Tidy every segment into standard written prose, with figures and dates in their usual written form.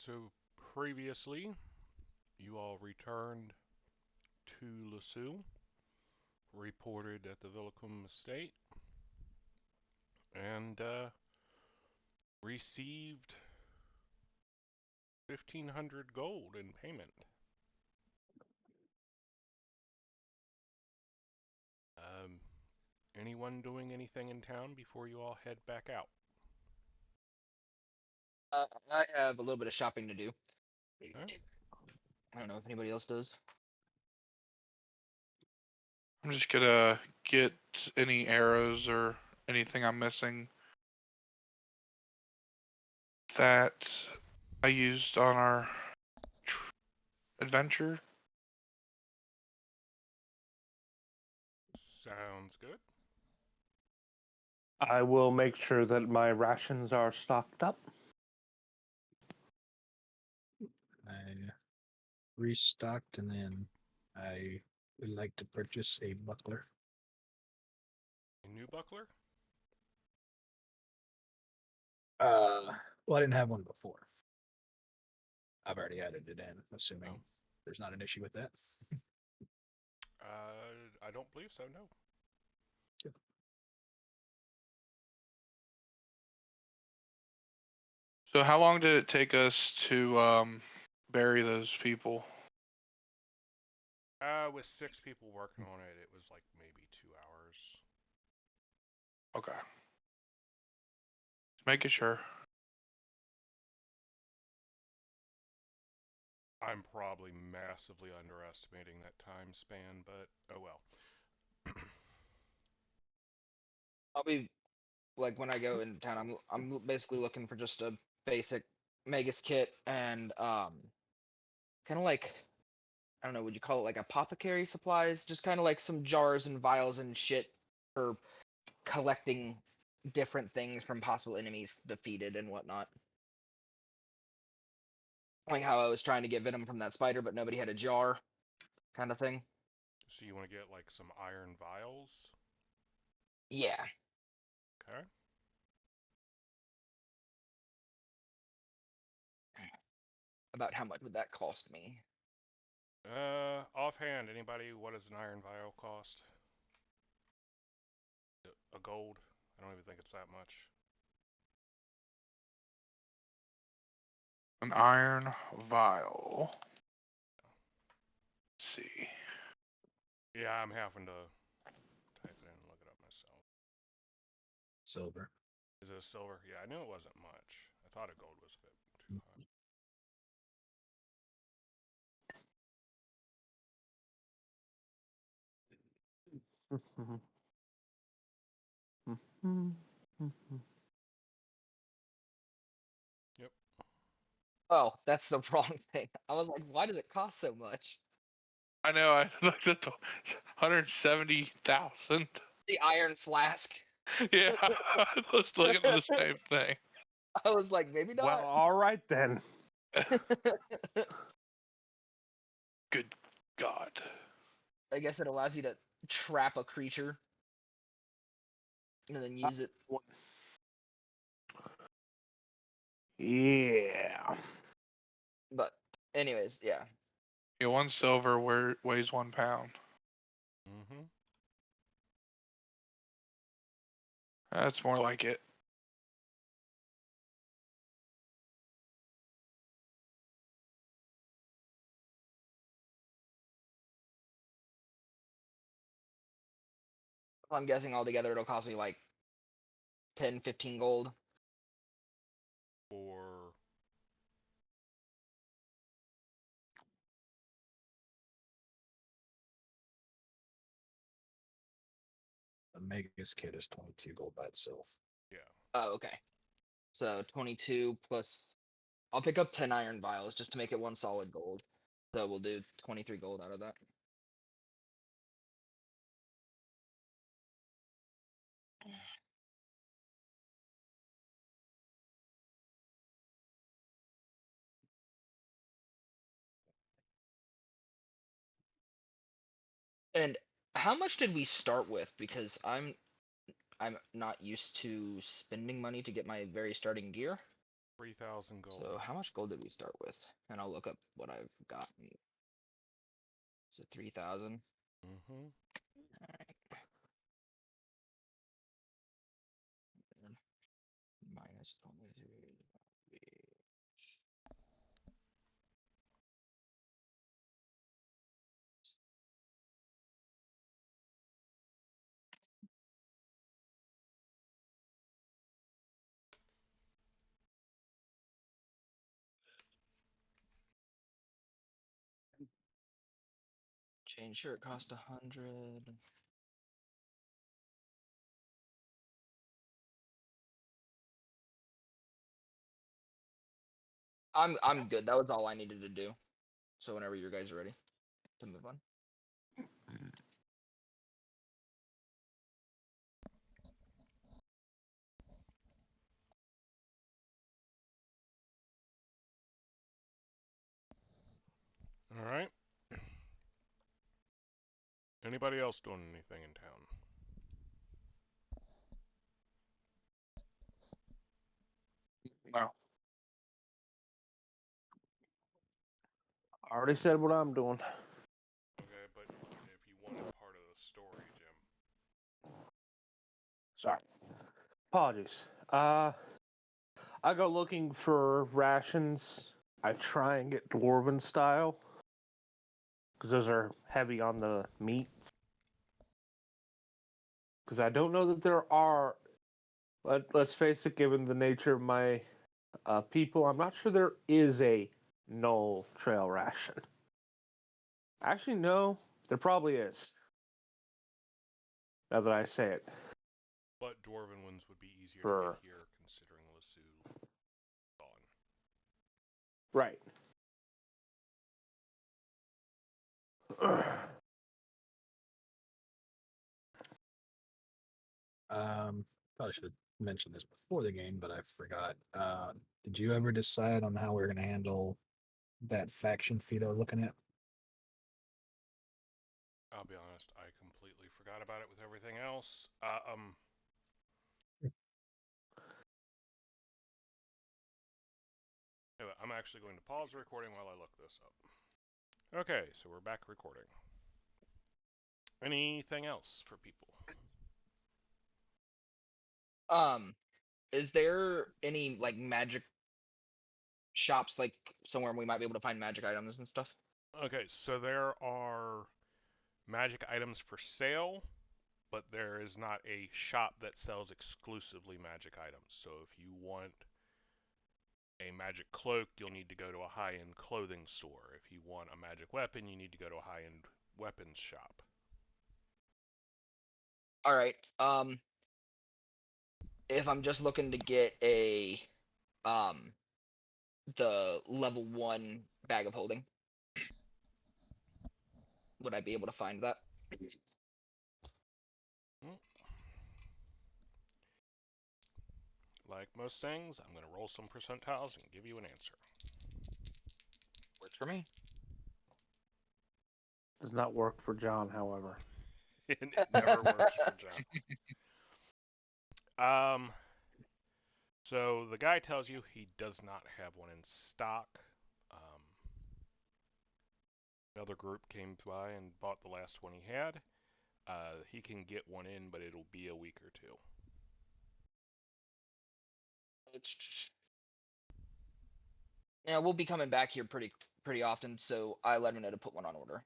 So previously, you all returned to Lasue, reported at the Villicum estate, and received 1,500 gold in payment. Um, anyone doing anything in town before you all head back out? I have a little bit of shopping to do. Huh? I don't know if anybody else does. I'm just gonna get any arrows or anything I'm missing that I used on our adventure. Sounds good. I will make sure that my rations are stocked up. I restocked, and then I would like to purchase a buckler. A new buckler? Well, I didn't have one before. I've already added it in, assuming Oh. there's not an issue with that. I don't believe so, no. So how long did it take us to bury those people? With 6 people working on it, it was like maybe 2 hours. Okay. Just making sure. I'm probably massively underestimating that time span, but oh well. I'll be like when I go into town. I'm basically looking for just a basic Magus kit and kind of like I don't know. Would you call it like apothecary supplies? Just kind of like some jars and vials and shit for collecting different things from possible enemies defeated and whatnot. Like how I was trying to get venom from that spider, but nobody had a jar, kind of thing. So you want to get like some iron vials? Yeah. Okay. About how much would that cost me? Offhand, anybody, what does an iron vial cost? A gold? I don't even think it's that much. An iron vial. Let's see. Yeah, I'm having to type it in and look it up myself. Silver. Is it a silver? Yeah, I knew it wasn't much. I thought a gold was a bit too high. Yep. Oh, that's the wrong thing. I was like, why does it cost so much? I know. I looked at the 170,000. The iron flask. Yeah, I was looking at the same thing. I was like, maybe not. Well, all right then. Good God. I guess it allows you to trap a creature and then use it. Yeah. But anyways, yeah. Yeah, 1 silver weighs 1 pound. Mm-hmm. That's more like it. I'm guessing altogether it'll cost me like 10, 15 gold. For The Magus kit is 22 gold by itself. yeah. Oh, okay. So 22 plus. I'll pick up 10 iron vials just to make it 1 solid gold. So we'll do 23 gold out of that. And how much did we start with? Because I'm not used to spending money to get my very starting gear. 3,000 gold. So how much gold did we start with? And I'll look up what I've gotten. Is it 3,000? Mm-hmm. Minus 23. Chain shirt cost 100. I'm good. That was all I needed to do. So whenever you guys are ready to move on. All right. Anybody else doing anything in town? No. I already said what I'm doing. Okay, but if you wanted part of the story, Jim. Sorry. Apologies. I go looking for rations. I try and get dwarven style because those are heavy on the meat. Because I don't know that there are. Let's face it, given the nature of my people, I'm not sure there is a null trail ration. Actually, no, there probably is. Now that I say it. But dwarven ones would be easier to For get here, considering Lasu gone. right. Probably should have mentioned this before the game, but I forgot. Did you ever decide on how we are going to handle that faction feat I was looking at? I'll be honest, I completely forgot about it with everything else. Anyway, I'm actually going to pause the recording while I look this up. Okay, so we're back recording. Anything else for people? Is there any like magic shops like somewhere we might be able to find magic items and stuff? Okay, so there are magic items for sale, but there is not a shop that sells exclusively magic items. So if you want a magic cloak, you'll need to go to a high-end clothing store. If you want a magic weapon, you need to go to a high-end weapons shop. All right. If I'm just looking to get a um the level 1 bag of holding, would I be able to find that? Like most things, I'm going to roll some percentiles and give you an answer. Works for me. Does not work for John, however. It never works for John. So the guy tells you he does not have one in stock. Another group came by and bought the last one he had. He can get one in, but it'll be a week or two. Yeah, we'll be coming back here pretty often, so I let him know to put one on order.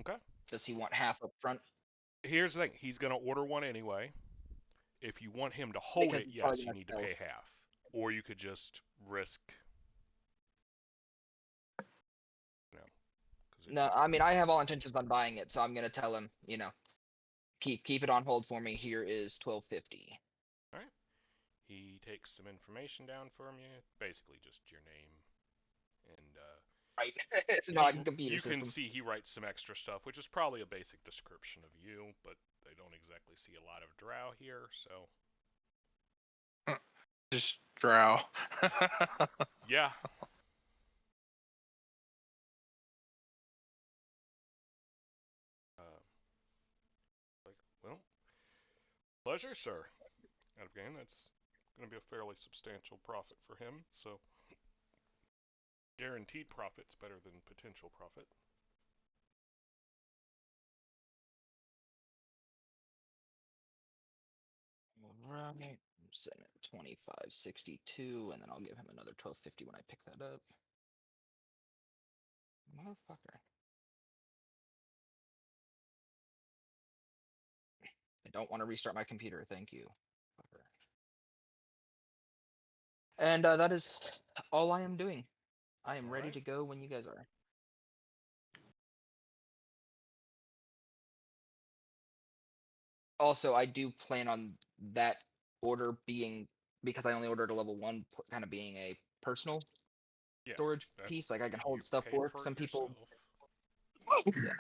Okay. Does he want half up front? Here's the thing. He's going to order one anyway. If you want him to hold Because it, he's yes, probably you gonna need to sell. pay half. Or you could just risk, you know. No, I mean I have all intentions on buying it, so I'm gonna tell him, keep it on hold for me. Here is 1250. All right. He takes some information down from you, basically just your name, and Right. It's not like a computer you can system. see he writes some extra stuff, which is probably a basic description of you, but they don't exactly see a lot of drow here, so Just drow. yeah. Like, well, pleasure, sir. Out of game, that's going to be a fairly substantial profit for him. So guaranteed profit's better than potential profit. Right. I'm setting it at 25.62, and then I'll give him another 12.50 when I pick that up. Motherfucker. I don't want to restart my computer. Thank you. Fucker. And that is all I am doing. I am ready Alright. to go when you guys are. Also, I do plan on that order being, because I only ordered a level 1, kind of being a personal Yeah, storage that, piece. Like I can you hold stuff paid for for it some people. yourself.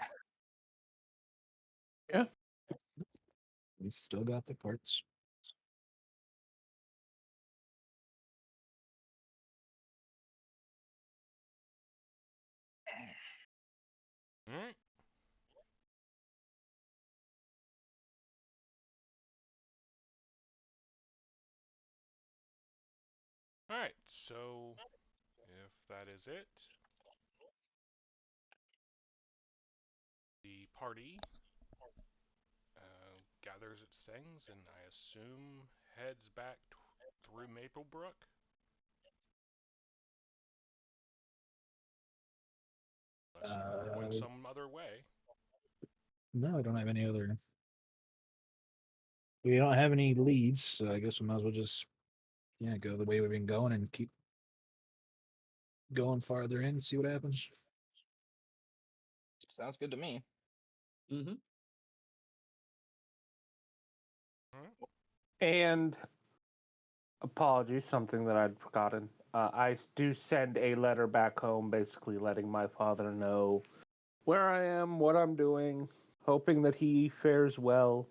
Yeah. We still got the parts. Alright. Alright, so if that is it, the party gathers its things and I assume heads back through Maplebrook. Unless you were going some other way. No, I don't have any other. We don't have any leads, so I guess we might as well just go the way we've been going and keep going farther in and see what happens. Sounds good to me. Mm-hmm. And apologies, something that I'd forgotten. I do send a letter back home, basically letting my father know where I am, what I'm doing, hoping that he fares well.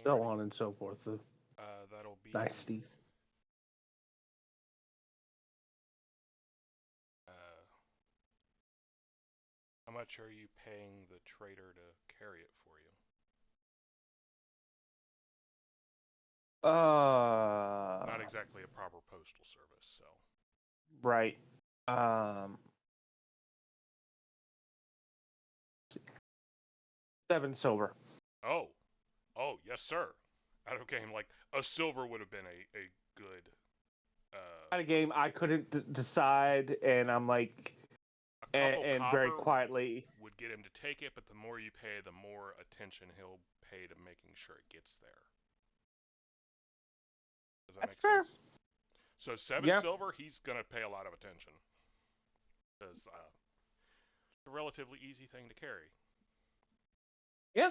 So on and so forth. The that'll be niceties. how much are you paying the trader to carry it for you? Not exactly a proper postal service, so. Right. 7 silver. Oh, yes, sir. Out of game, like a silver would have been a good. At a game, I couldn't decide, and I'm like, A couple and copper very quietly would get him to take it, but the more you pay, the more attention he'll pay to making sure it gets there. Does that make fair. sense? So 7 silver, he's gonna pay a lot of attention because it's a relatively easy thing to carry. Yeah.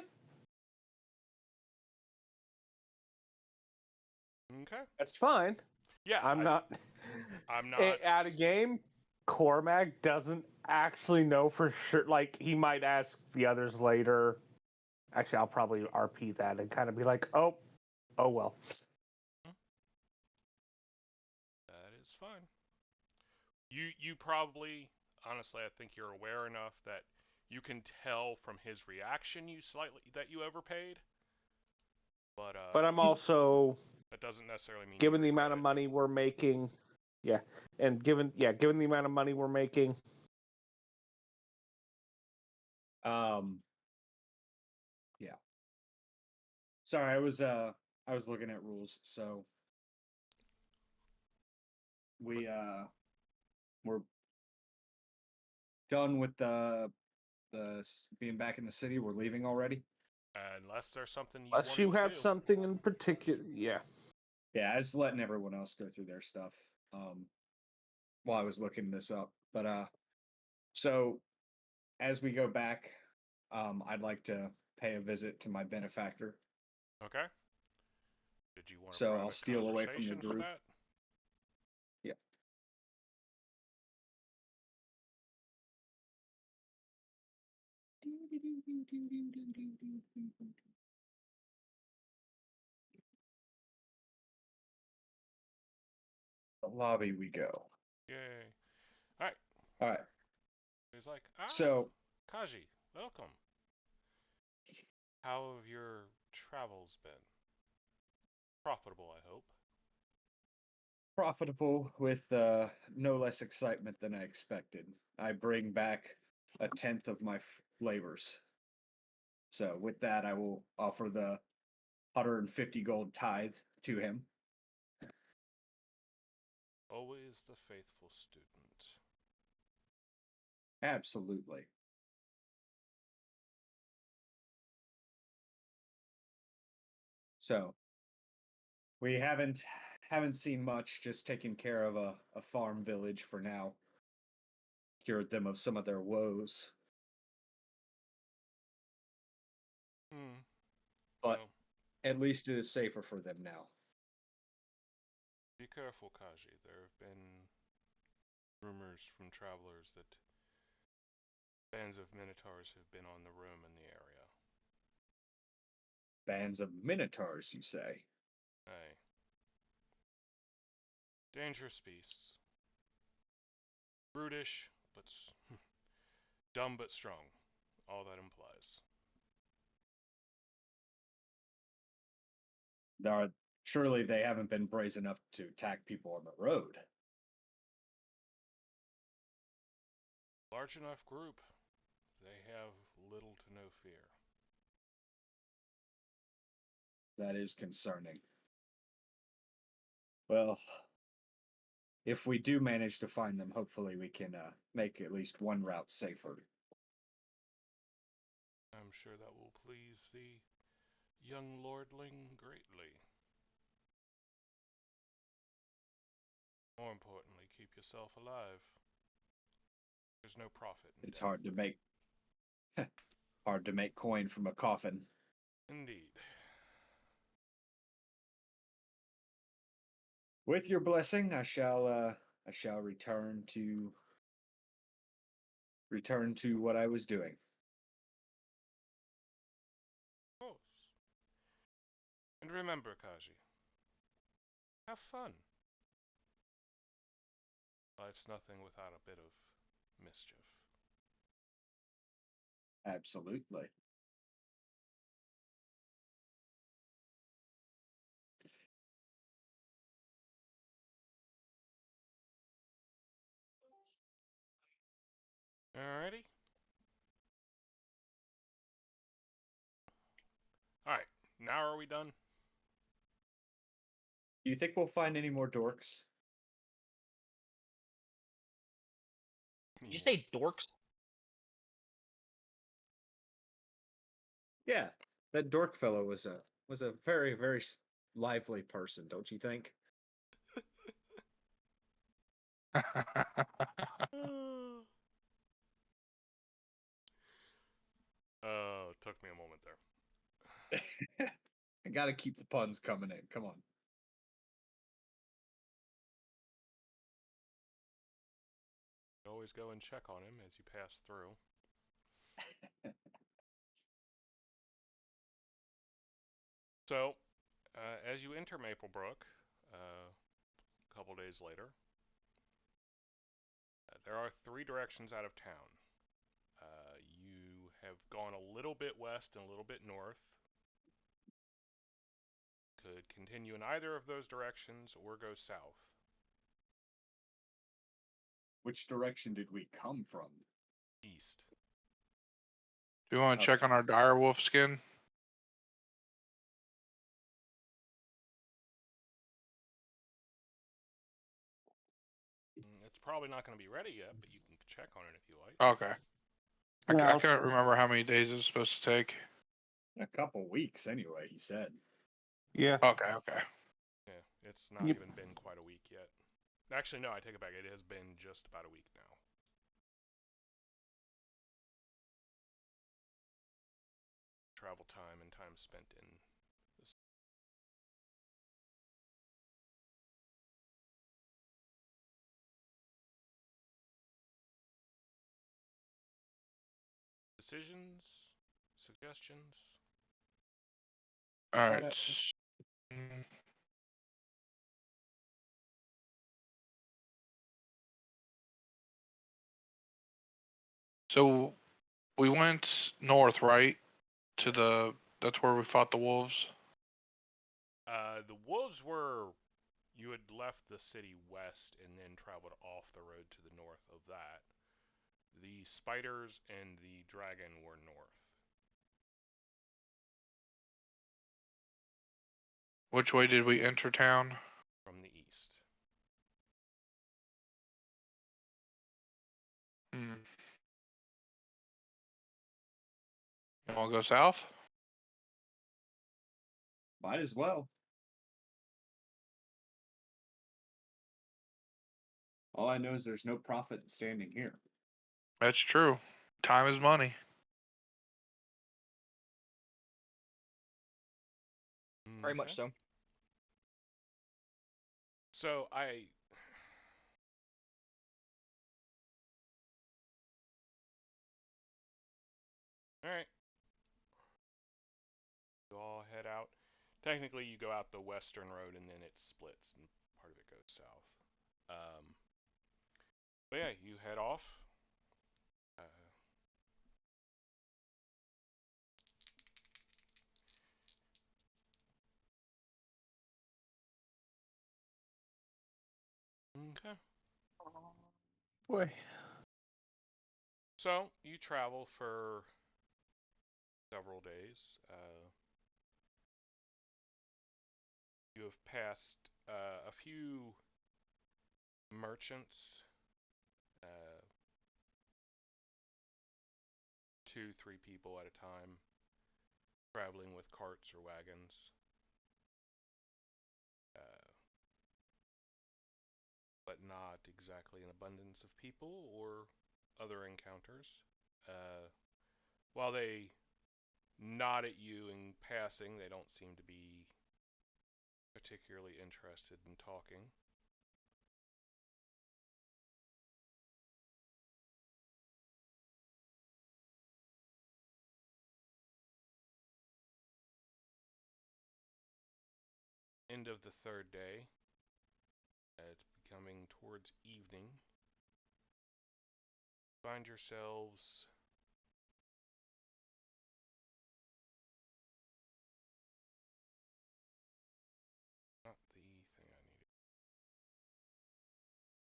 Okay. That's fine. Yeah, I'm not. At a game, Cormac doesn't actually know for sure. Like, he might ask the others later. Actually, I'll probably RP that and kind of be like, oh well. That is fine. You probably, honestly, I think you're aware enough that you can tell from his reaction that you overpaid. But I'm also, that doesn't necessarily mean given the amount of money we're making, given the amount of money we're making. Yeah. Sorry, I was looking at rules, so we're done with the being back in the city. We're leaving already. Unless there's something you Unless want you to have do. something in particular, yeah. Yeah, I was letting everyone else go through their stuff while I was looking this up. But so as we go back, I'd like to pay a visit to my benefactor. Okay. Did you want to So I'll steal away from the for group. that? Yeah. The lobby we go. Yay. All right. All right. He's like, so Kaji, welcome. How have your travels been? Profitable, I hope. Profitable with no less excitement than I expected. I bring back a tenth of my flavors. So with that, I will offer the 150 gold tithe to him. Always the faithful student. Absolutely. So we haven't seen much, just taking care of a farm village for now. Cured them of some of their woes. Hmm. But Well, at least it is safer for them now. be careful, Kaji. There have been rumors from travelers that bands of minotaurs have been on the roam in the area. Bands of minotaurs, you say? Aye. Dangerous beasts. Brutish, but dumb but strong. All that implies. Are, surely they haven't been brazen enough to attack people on the road. Large enough group, they have little to no fear. That is concerning. Well, if we do manage to find them, hopefully we can make at least one route safer. I'm sure that will please the young lordling greatly. More importantly, keep yourself alive. There's no profit in It's death. hard to make coin from a coffin. Indeed. With your blessing, I shall return to what I was doing. Of course. And remember, Kaji, have fun. Life's nothing without a bit of mischief. Absolutely. Alrighty. Alright, now are we done? Do you think we'll find any more dorks? Did you say dorks? Yeah, that dork fellow was a very very lively person, don't you think? It took me a moment there. I gotta keep the puns coming in. Come on. Always go and check on him as you pass through. So, as you enter Maplebrook, a couple days later, there are three directions out of town. You have gone a little bit west and a little bit north. Could continue in either of those directions or go south. Which direction did we come from? East. Do you want to check Okay. on our direwolf skin? It's probably not going to be ready yet, but you can check on it if you like. Okay. I Yeah, couldn't remember how many days it's supposed to take. A couple weeks, anyway. He said. yeah. Okay, okay. Yeah, it's not Yep. even been quite a week yet. Actually, no, I take it back. It has been just about a week now. Travel time and time spent in this. Decisions? Suggestions? All Uh, right. So we went north, right, to the That's where we fought the wolves. The wolves were, you had left the city west and then traveled off the road to the north of that. The spiders and the dragon were north. Which way did we enter town? From the east. Hmm. You want to go south? Might as well. All I know is there's no profit in standing here. That's true. Time is money. Very Okay. much so. So alright. You all head out. Technically, you go out the western road and then it splits and part of it goes south. But yeah, you head off. Uh, okay. Boy. So you travel for several days. You have passed a few merchants, uh, 2, 3 people at a time, traveling with carts or wagons. Uh, but not exactly an abundance of people or other encounters. Uh, while they nod at you in passing, they don't seem to be particularly interested in talking. End of the third day. It's becoming towards evening. Find yourselves not the thing I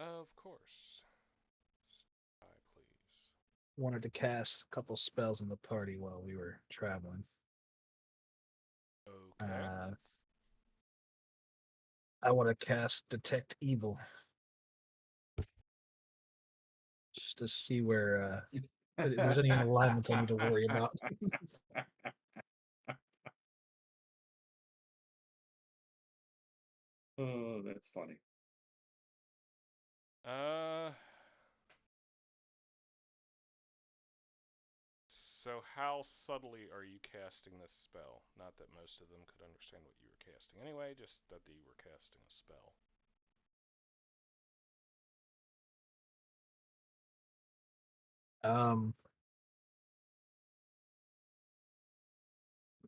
needed. Of course. Please. Wanted to cast a couple spells in the party while we were traveling. Okay. I want to cast Detect Evil. Just to see where if there's any alignments I need to worry about. Oh, that's funny. So how subtly are you casting this spell? Not that most of them could understand what you were casting anyway, just that you were casting a spell.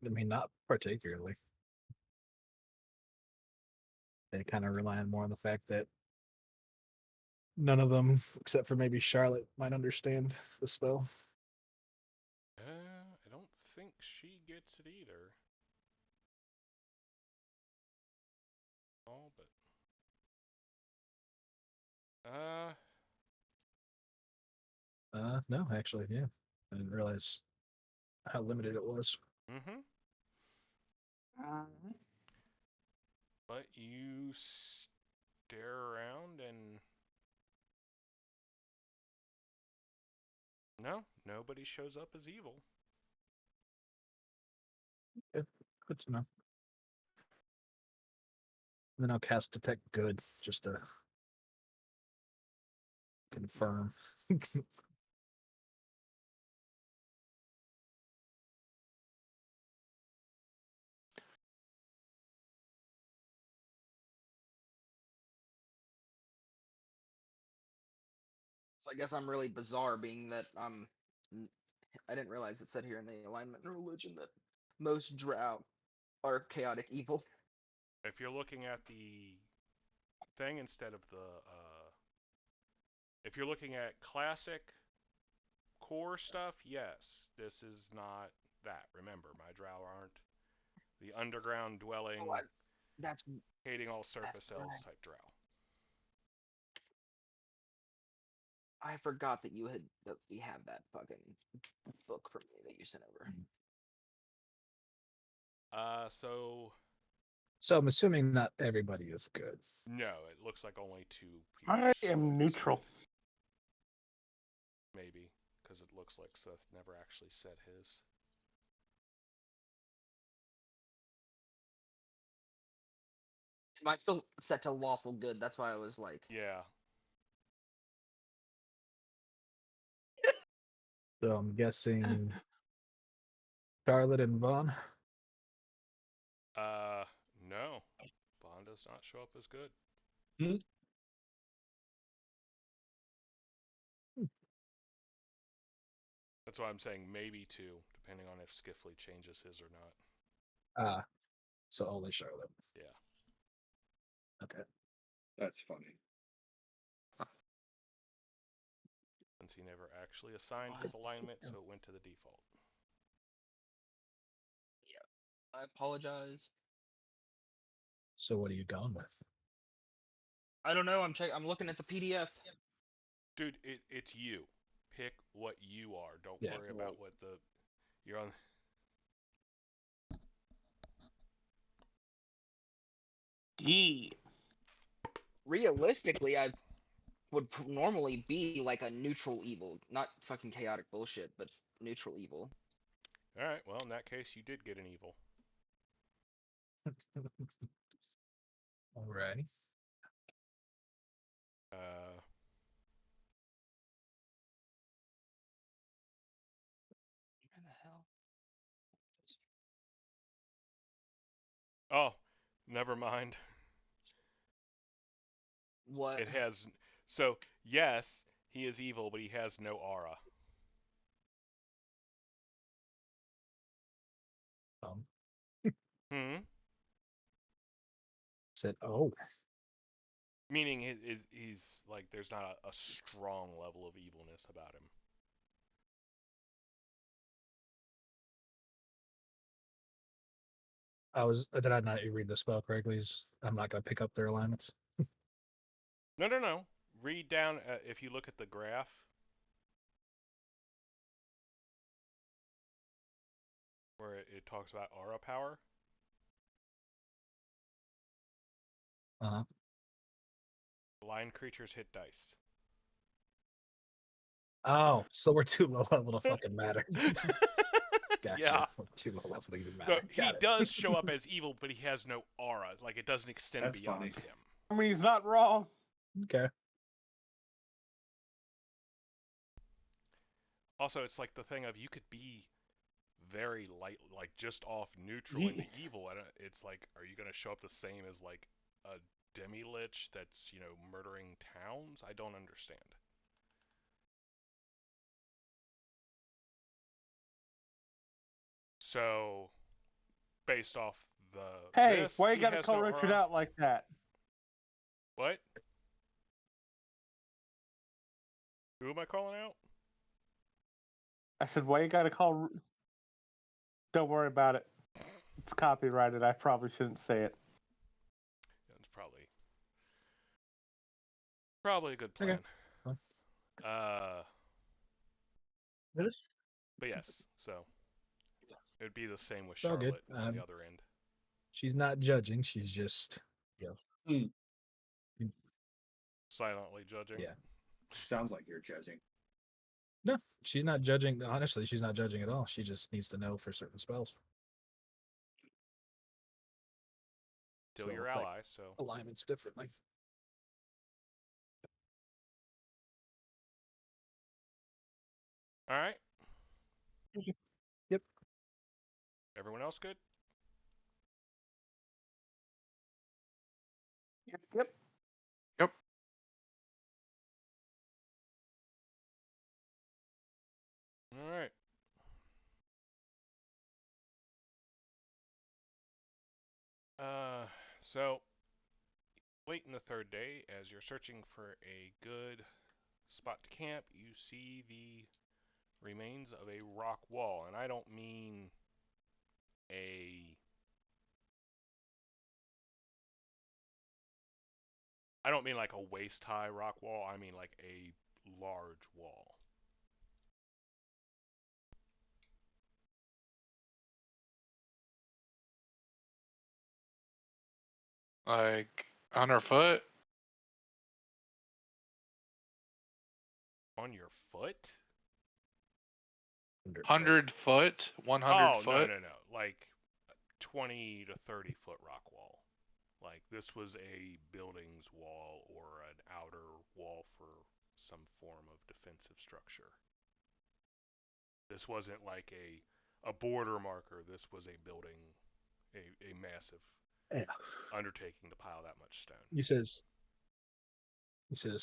I mean, not particularly. They kind of rely more on the fact that none of them, except for maybe Charlotte, might understand the spell. I don't think she gets it either. Oh, but No, actually, yeah. I didn't realize how limited it was. mm-hmm. But you stare around and no, nobody shows up as evil. Yeah, good to know. And then I'll cast Detect Good just to confirm. So I guess I'm really bizarre, being that I didn't realize it said here in the alignment and religion that most drow are chaotic evil. If you're looking at the thing instead of the if you're looking at classic core stuff, yes, this is not that. Remember, my drow aren't the underground dwelling, Oh, that's hating all surface elves right. type drow. I forgot that we have that fucking book from me that you sent over. So So I'm assuming not everybody is good. no, it looks like only 2 people. I showed am this. neutral. Maybe, because it looks like Seth never actually said his. Mine's still set to lawful good. That's why I was like, Yeah. So I'm guessing Charlotte and Vaughn. No. Bond does not show up as good. That's why I'm saying maybe 2, depending on if Skiffley changes his or not. So only Charlotte. Yeah. Okay. That's funny. Since he never actually assigned his alignment, so it went to the default. I apologize. So what are you going with? I don't know. I'm looking at the PDF. Dude, it's you. Pick what you are. Don't Yeah. worry about what the you're on. Yeah. Realistically, I would normally be like a neutral evil, not fucking chaotic bullshit, but neutral evil. All right. Well, in that case, you did get an evil. Alrighty. Where the hell? Oh, never mind. What? It has. So yes, he is evil, but he has no aura. Hmm. Said, oh, Meaning he's like there's not a strong level of evilness about him. did I not read the spell correctly? I'm not going to pick up their alignments. No. Read down if you look at the graph. Where it talks about aura power. Uh-huh. Blind creatures hit dice. Oh, so we're too low level to fucking matter. Gotcha. Yeah. We're too low level to even No, matter. he does show up as evil, but he has no aura. Like it doesn't extend That's beyond funny. him. I mean, he's not wrong. Okay. Also, it's like the thing of you could be very light, like just off neutral into evil, and it's like, are you gonna show up the same as like a demi-lich that's murdering towns? I don't understand. So, based off Hey, this, why you he gotta has call no Richard aura. out like that? What? Who am I calling out? I said, why you gotta call? Don't worry about it. It's copyrighted. I probably shouldn't say it. It's probably a good plan. Okay. But yes, so it'd be the same with It's all good. Charlotte on the other end. She's not judging. She's just, Silently judging. Yeah. Sounds like you're judging. No, she's not judging. Honestly, she's not judging at all. She just needs to know for certain spells. Still So your affect ally, so. alignments differently. All right. Yep. Everyone else good? Yep. All right. So late in the third day, as you're searching for a good spot to camp, you see the remains of a rock wall, and I don't mean like a waist high rock wall. I mean like a large wall. Like 100 foot? On your foot? 100 foot? 100 Oh, foot? no. Like 20 to 30 foot rock wall. Like this was a building's wall or an outer wall for some form of defensive structure. This wasn't like a border marker. This was a building, a massive undertaking to pile that much stone. He says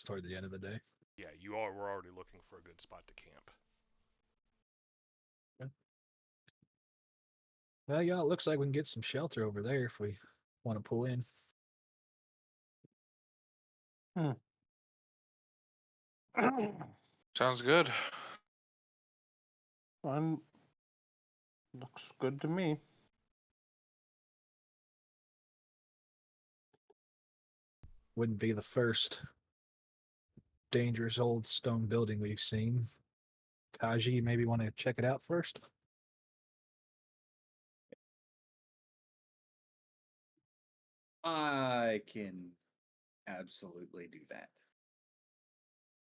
toward the end of the day. Yeah, you all were already looking for a good spot to camp. Well, yeah, it looks like we can get some shelter over there if we want to pull in. Sounds good. Looks good to me. Wouldn't be the first dangerous old stone building we've seen. Kaji, you maybe want to check it out first? I can absolutely do that.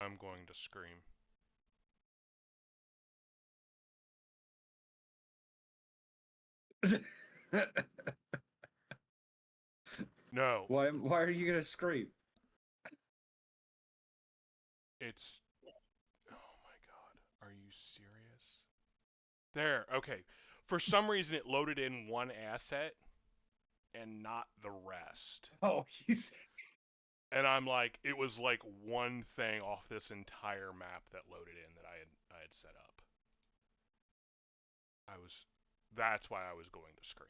I'm going to scream. No. Why are you gonna scream? It's... Oh my god. Are you serious? There. Okay. For some reason, it loaded in one asset and not the rest. Oh, he's... And I'm like, it was like one thing off this entire map that loaded in that I had set up. That's why I was going to scream.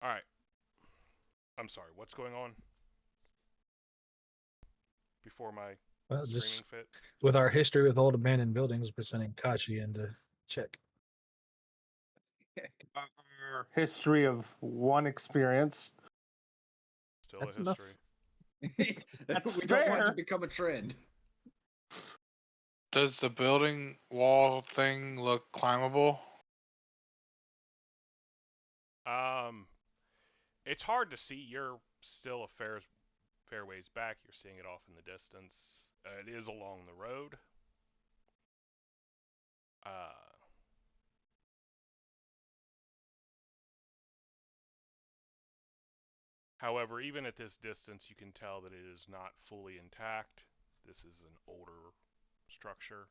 All right. I'm sorry. What's going on? Before my Well, screaming just fit. with our history with old abandoned buildings, we're sending Kachi in to check. Our history of one experience. Still That's a enough. history. That's we don't want it to fair. become a trend. Does the building wall thing look climbable? It's hard to see. You're still a fair ways back. You're seeing it off in the distance. It is along the road. However, even at this distance, you can tell that it is not fully intact. This is an older structure.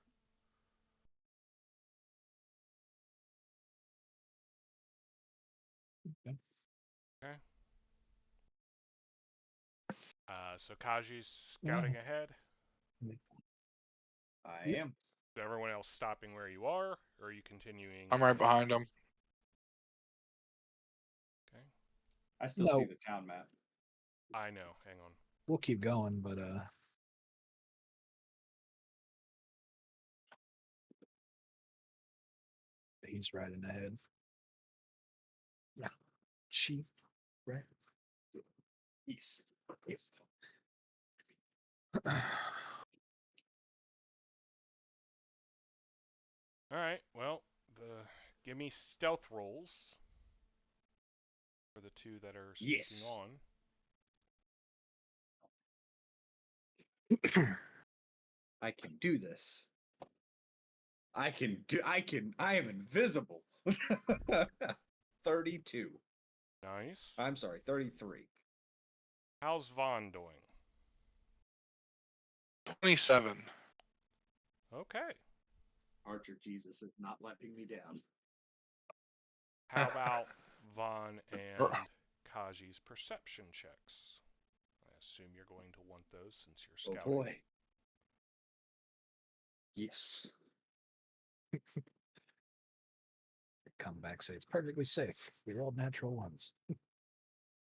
Okay. Okay. So Kaji's scouting ahead. I Yep. am. Is everyone else stopping where you are, or are you continuing? I'm right behind him. Okay. I still No. see the town map. I know. Hang on. We'll keep going, but he's riding ahead. Yeah. Chief, right? Yes. All right. Well, give me stealth rolls for the two that are sneaking Yes. on. I can do this. I am invisible. 32. Nice. I'm sorry, 33. How's Vaughn doing? 27. Okay. Archer Jesus is not letting me down. How about Vaughn and Kaji's perception checks? I assume you're going to want those since you're Oh scouting. boy. Yes. Come back, say it's perfectly safe. We rolled natural ones.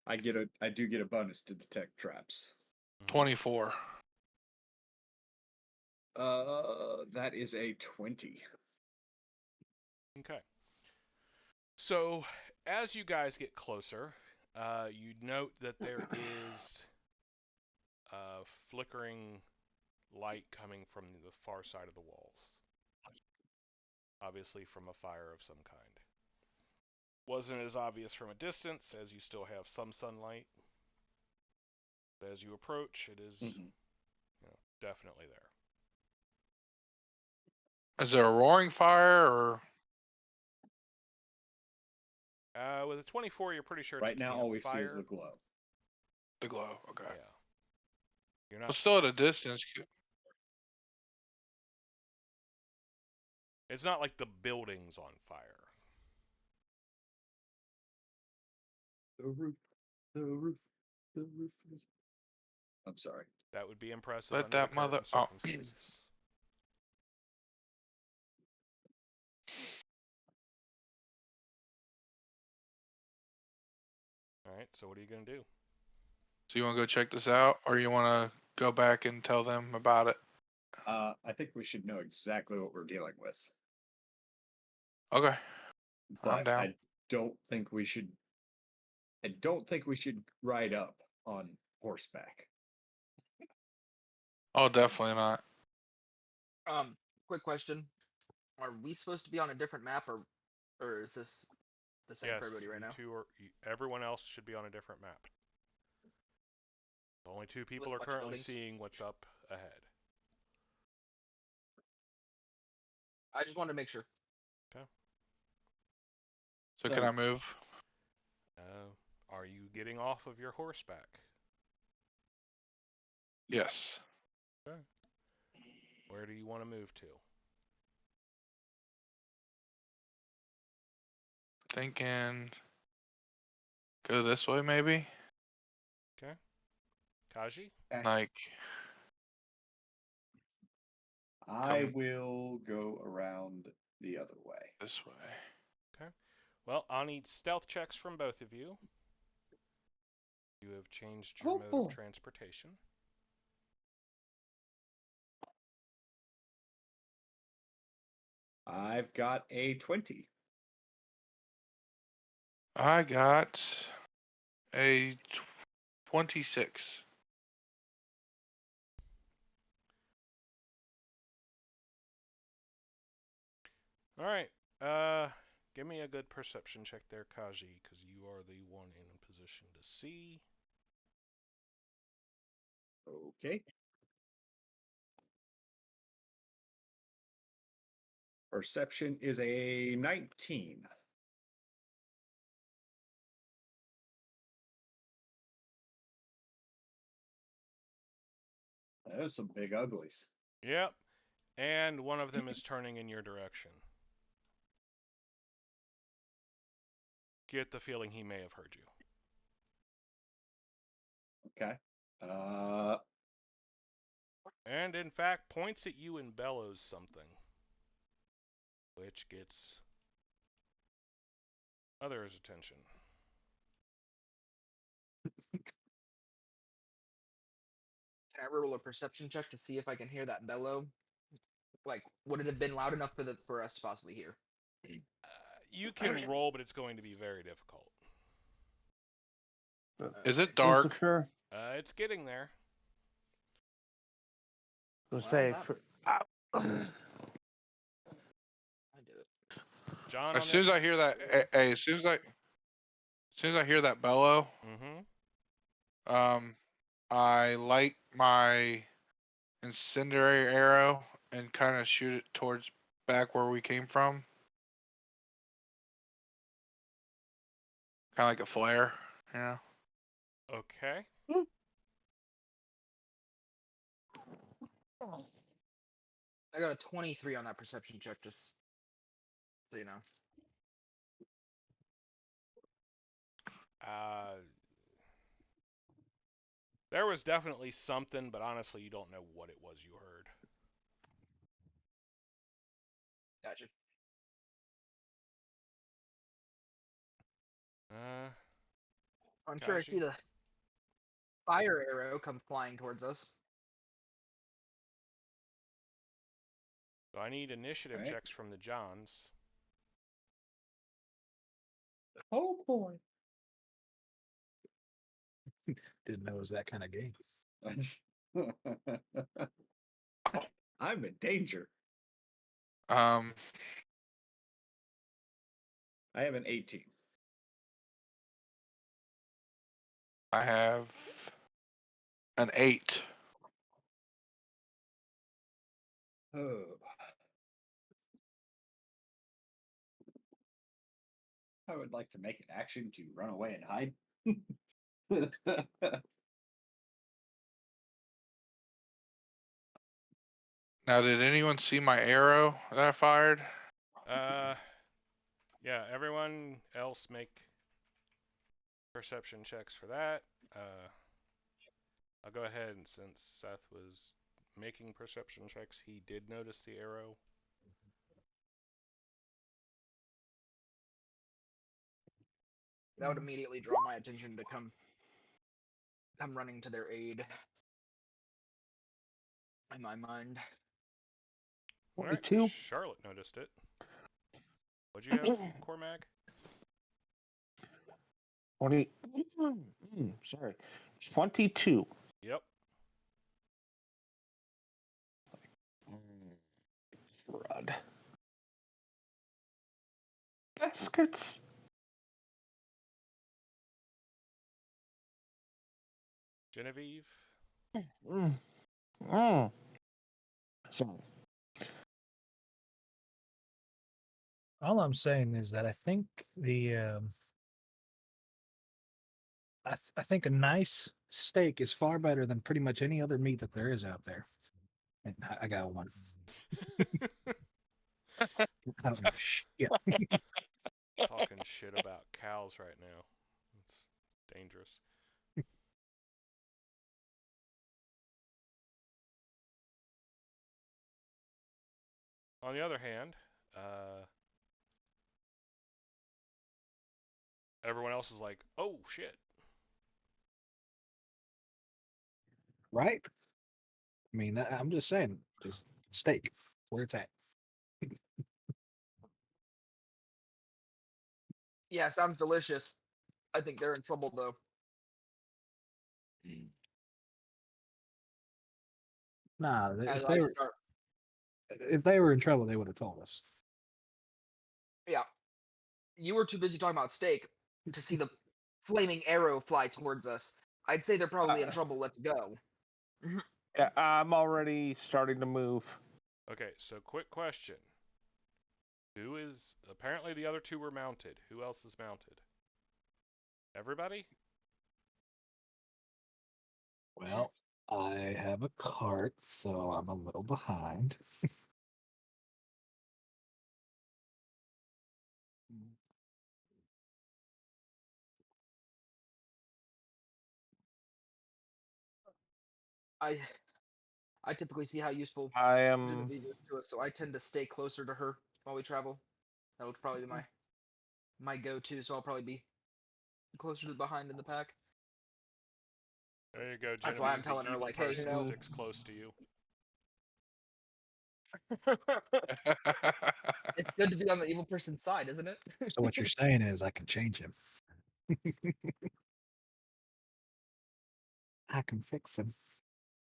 I do get a bonus to detect traps. 24. That is a 20. Okay. So, as you guys get closer, you note that there is flickering light coming from the far side of the walls. Obviously, from a fire of some kind. Wasn't as obvious from a distance, as you still have some sunlight. But as you approach, it is definitely there. Is there a roaring fire or? With a 24, you're pretty sure it's Right a now, all we see campfire. is the glow. The glow, okay. Yeah. You're Well, not. still at a distance. It's not like the building's on fire. The roof is. I'm sorry. That would be impressive Let under the that mother. current Oh. circumstances. All right. So what are you gonna do? So you want to go check this out, or you want to go back and tell them about it? I think we should know exactly what we're dealing with. Okay. But down. I don't think we should ride up on horseback. Oh, definitely not. Quick question: are we supposed to be on a different map, or is this the same Yes. for everybody right now? Everyone else should be on a different map. Only two people With a are bunch of currently buildings? seeing what's up ahead. I just wanted to make sure. So can I move? Are you getting off of your horseback? Yes. Okay. Where do you want to move to? Thinking. Go this way, maybe. Okay. Kaji? Like. I Come will go around the other way. this way. Okay. Well, I'll need stealth checks from both of you. You have changed your mode of transportation. I've got a 20. I got a 26. All right. Give me a good perception check there, Kaji, because you are the one in a position to see. Okay. Perception is a 19. Those some big uglies. Yep. And one of them is turning in your direction. Get the feeling he may have heard you. Okay. And in fact, points at you and bellows something. Which gets others' attention. Can I roll a perception check to see if I can hear that bellow? Like, would it have been loud enough for us to possibly hear? You can roll, but it's going to be very difficult. Is it dark? Lucifer, It's getting there. we'll Well, say that- for, I do it. John, As on soon as that. I hear that, as soon as I hear that bellow, Mm-hmm. I light my incendiary arrow and kind of shoot it towards back where we came from. Kind of like a flare, you know? Okay. I got a 23 on that perception check, just so you know. There was definitely something, but honestly, you don't know what it was you heard. Gotcha. I'm sure I see the fire arrow come flying towards us. So I need initiative Right. checks from the Johns. Oh boy. Didn't know it was that kind of game. I'm in danger. Um, I have an 18. I have an 8. Oh. I would like to make an action to run away and hide. Now, did anyone see my arrow that I fired? Yeah, everyone else make perception checks for that. I'll go ahead, and since Seth was making perception checks, he did notice the arrow. That would immediately draw my attention to come running to their aid. In my mind. All right, 22. Charlotte noticed it. What'd you have, Cormac? 20. Sorry. 22. Yep. Crud. Baskets. Genevieve? Mm. Mm. Sorry. All I'm saying is that I think I think a nice steak is far better than pretty much any other meat that there is out there. And I got one. I don't know shit. Talking shit about cows right now. It's dangerous. On the other hand, everyone else is like, oh shit. Right? I mean, I'm just saying, just steak, where it's at. Yeah, sounds delicious. I think they're in trouble though. Nah, As I start, if they were in trouble, they would have told us. yeah, you were too busy talking about steak to see the flaming arrow fly towards us. I'd say they're probably in trouble. Let's go. Yeah, I'm already starting to move. Okay, so quick question. Who is... Apparently the other two were mounted. Who else is mounted? Everybody? Well, I have a cart, so I'm a little behind. I typically see how useful I am. Genevieve is to us, so I tend to stay closer to her while we travel. That would probably be my go-to. So I'll probably be closer to behind in the pack. There you go, That's why I'm Genevieve. The telling her, evil like, hey, person sticks close to you. It's good to be on the evil person's side, isn't it? So what you're saying is I can change him. I can fix him.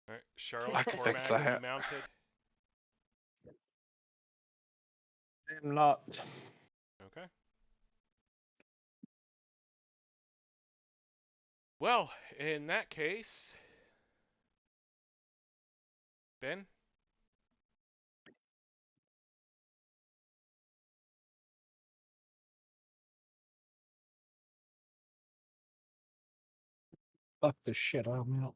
All right, I Charlotte, can fix Cormac, are you that. mounted? I'm not. Okay. Well, in that case, Ben? Fuck this shit, I'm out.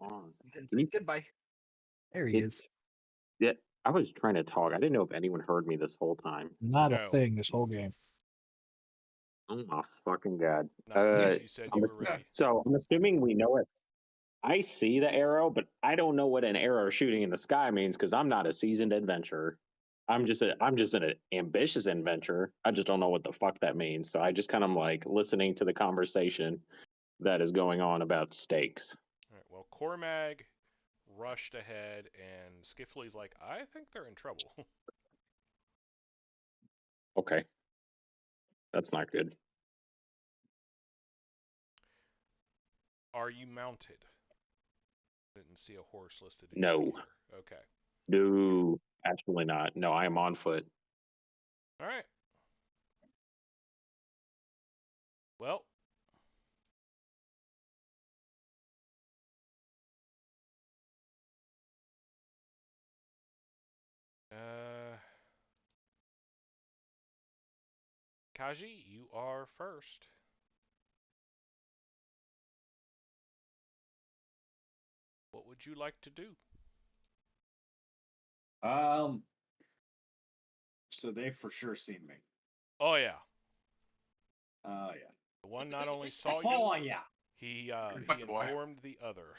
And Can say you- goodbye. There he It, is. yeah, I was trying to talk. I didn't know if anyone heard me this whole time. Not a No. thing this whole game. Oh my fucking god! Not since you said you were ready. So I'm assuming we know it. I see the arrow, but I don't know what an arrow shooting in the sky means because I'm not a seasoned adventurer. I'm just an ambitious adventurer. I just don't know what the fuck that means. So I just kind of like listening to the conversation that is going on about stakes. All right, well, Cormag rushed ahead, and Skiffley's like, I think they're in trouble. Okay. That's not good. Are you mounted? Didn't see a horse listed in No. your gear. Okay. No, absolutely not. No, I am on foot. All right. Well, Kaji, you are first. What would you like to do? So they've for sure seen me. Oh yeah, Oh yeah. the one not only saw Oh you, yeah. he Good boy. informed the other,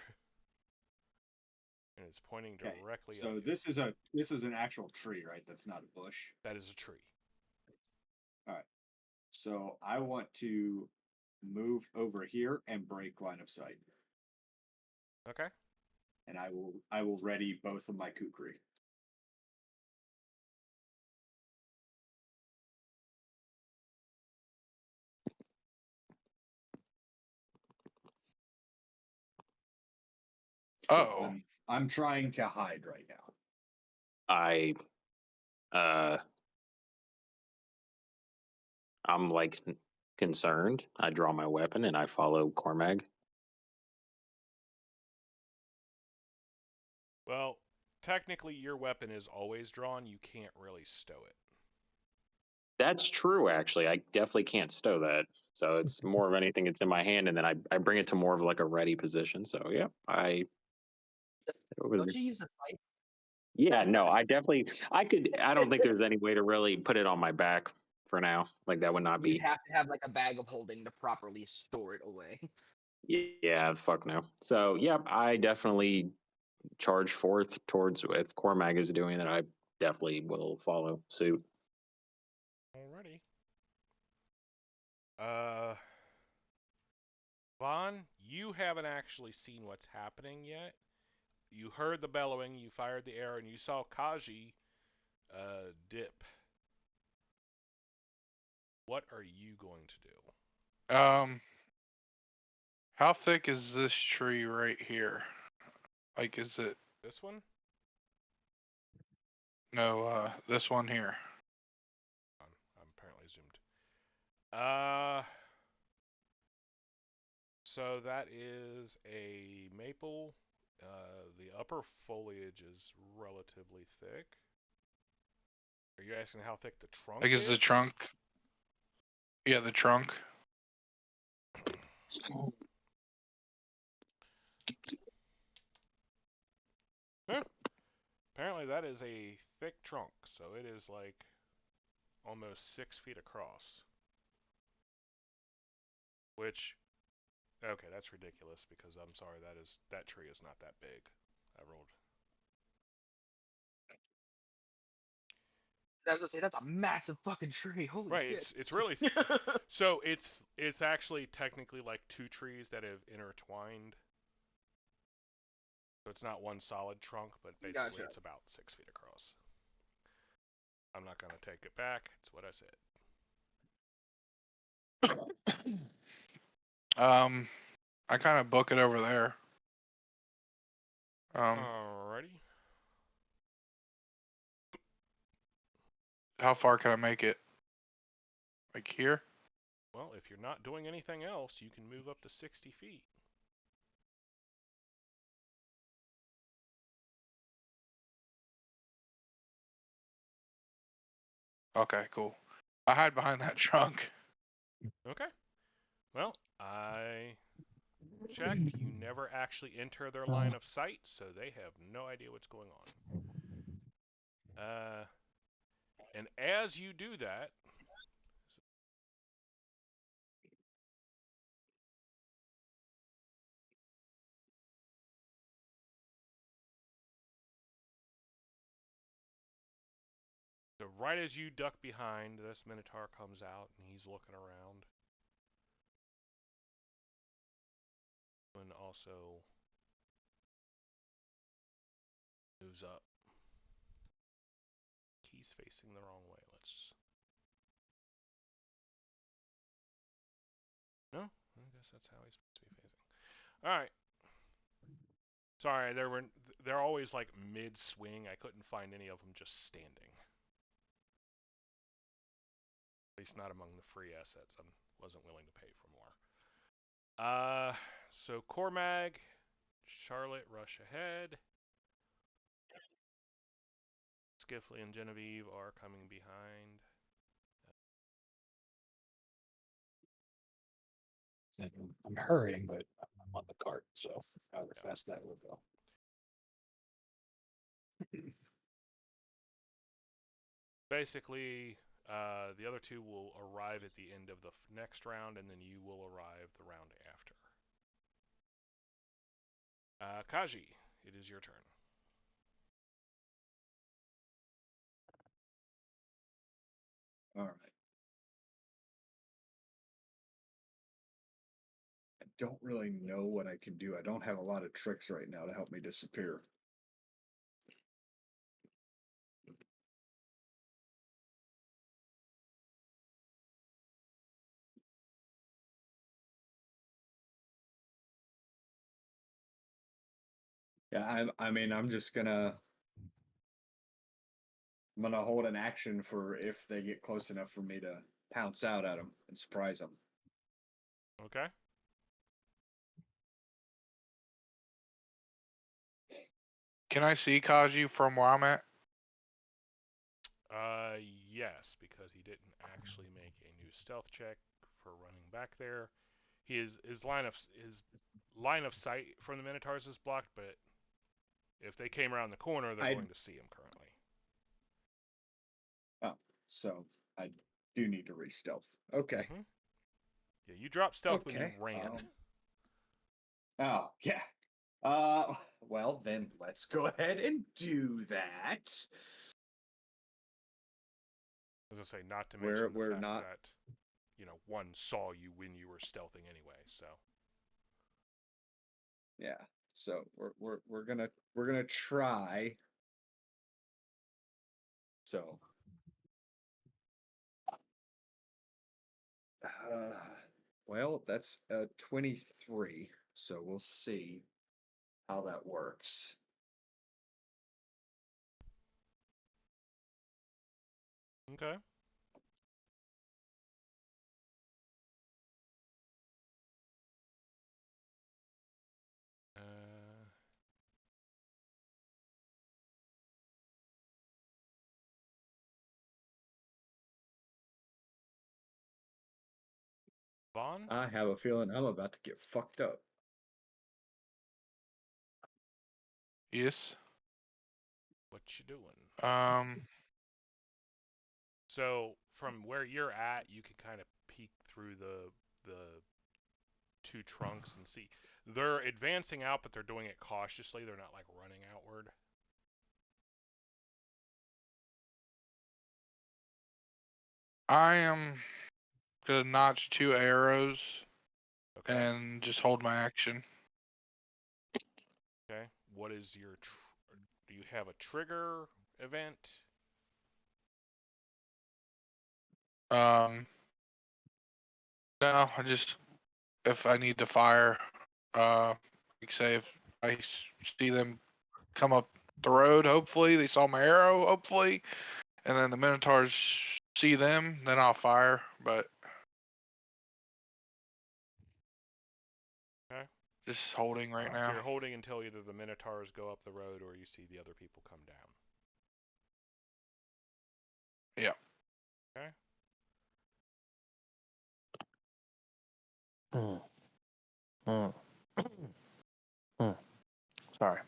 and it's pointing Okay. directly at So you. this is an actual tree, right? That's not a bush. That is a tree. All right. So I want to move over here and break line of sight, Okay. and I will ready both of my kukri. So Oh, I'm trying to hide right now. I I'm like concerned. I draw my weapon and I follow Cormag. Well, technically, your weapon is always drawn. You can't really stow it. That's true, actually. I definitely can't stow that. So it's more of anything it's in my hand, and then I bring it to more of like a ready position. So yeah, Don't you use a sight? yeah, no, I definitely I could. I don't think there's any way to really put it on my back for now. Like that would not You'd be. have to have like a bag of holding to properly store it away. Yeah, fuck no. So yep, I definitely charge forth towards if Cormag is doing that. I definitely will follow suit. Alrighty. Uh, Vaughn, you haven't actually seen what's happening yet. You heard the bellowing, you fired the arrow, and you saw Kaji dip. What are you going to do? how thick is this tree right here? Like, is it This one? no? This one here. I'm apparently zoomed. So that is a maple. The upper foliage is relatively thick. Are you asking how thick the trunk Like, is is? the trunk? Yeah, the trunk. Huh. Apparently that is a thick trunk, so it is like almost 6 feet across. Which, okay, that's ridiculous because I'm sorry, that tree is not that big. I rolled. I was gonna say that's a massive fucking tree. Holy Right, shit. it's really so it's actually technically like two trees that have intertwined. So it's not one solid trunk, but basically Gotcha. it's about 6 feet across. I'm not gonna take it back. It's what I said. I kind of book it over there. Alrighty. How far can I make it? Like here? Well, if you're not doing anything else, you can move up to 60 feet. Okay, cool. I hide behind that trunk. Okay. Well, I checked. You never actually enter their line of sight, so they have no idea what's going on. And as you do that, so right as you duck behind, this Minotaur comes out and he's looking around. And also moves up. He's facing the wrong way. Let's All right. Sorry, they're always like mid swing. I couldn't find any of them just standing. At least not among the free assets. I wasn't willing to pay for more. So Cormag, Charlotte rush ahead. Skiffley and Genevieve are coming behind. I'm hurrying, but I'm on the cart, so however fast that will go. Basically, the other two will arrive at the end of the next round, and then you will arrive the round after. Kaji, it is your turn. All right. I don't really know what I can do. I don't have a lot of tricks right now to help me disappear. Yeah, I mean, I'm gonna hold an action for if they get close enough for me to pounce out at them and surprise them. Okay. Can I see Kaji from where I'm at? Yes, because he didn't actually make a new stealth check for running back there. His line of sight from the Minotaurs is blocked, but if they came around the corner, they're going to see him currently. Oh, so I do need to re-stealth. Okay. Mm-hmm. Yeah, you dropped stealth when you ran. Oh, yeah. Well, then let's go ahead and do that. As I say, not to mention We're the fact not. that one saw you when you were stealthing anyway. So Yeah. So we're gonna try. So. Well, that's a 23. So we'll see how that works. okay. Vaughn, I have a feeling I'm about to get fucked up. Yes. what you doing? So from where you're at, you can kind of peek through the two trunks and see they're advancing out, but they're doing it cautiously. They're not like running outward. I am gonna notch 2 arrows Okay. and just hold my action. Okay. What is your? Do you have a trigger event? No, I just if I need to fire, like say if I see them come up the road, hopefully they saw my arrow, hopefully, and then the Minotaurs see them, then I'll fire. But Okay. just holding right So now. you're holding until either the Minotaurs go up the road or you see the other people come down. Yeah. Okay. Sorry.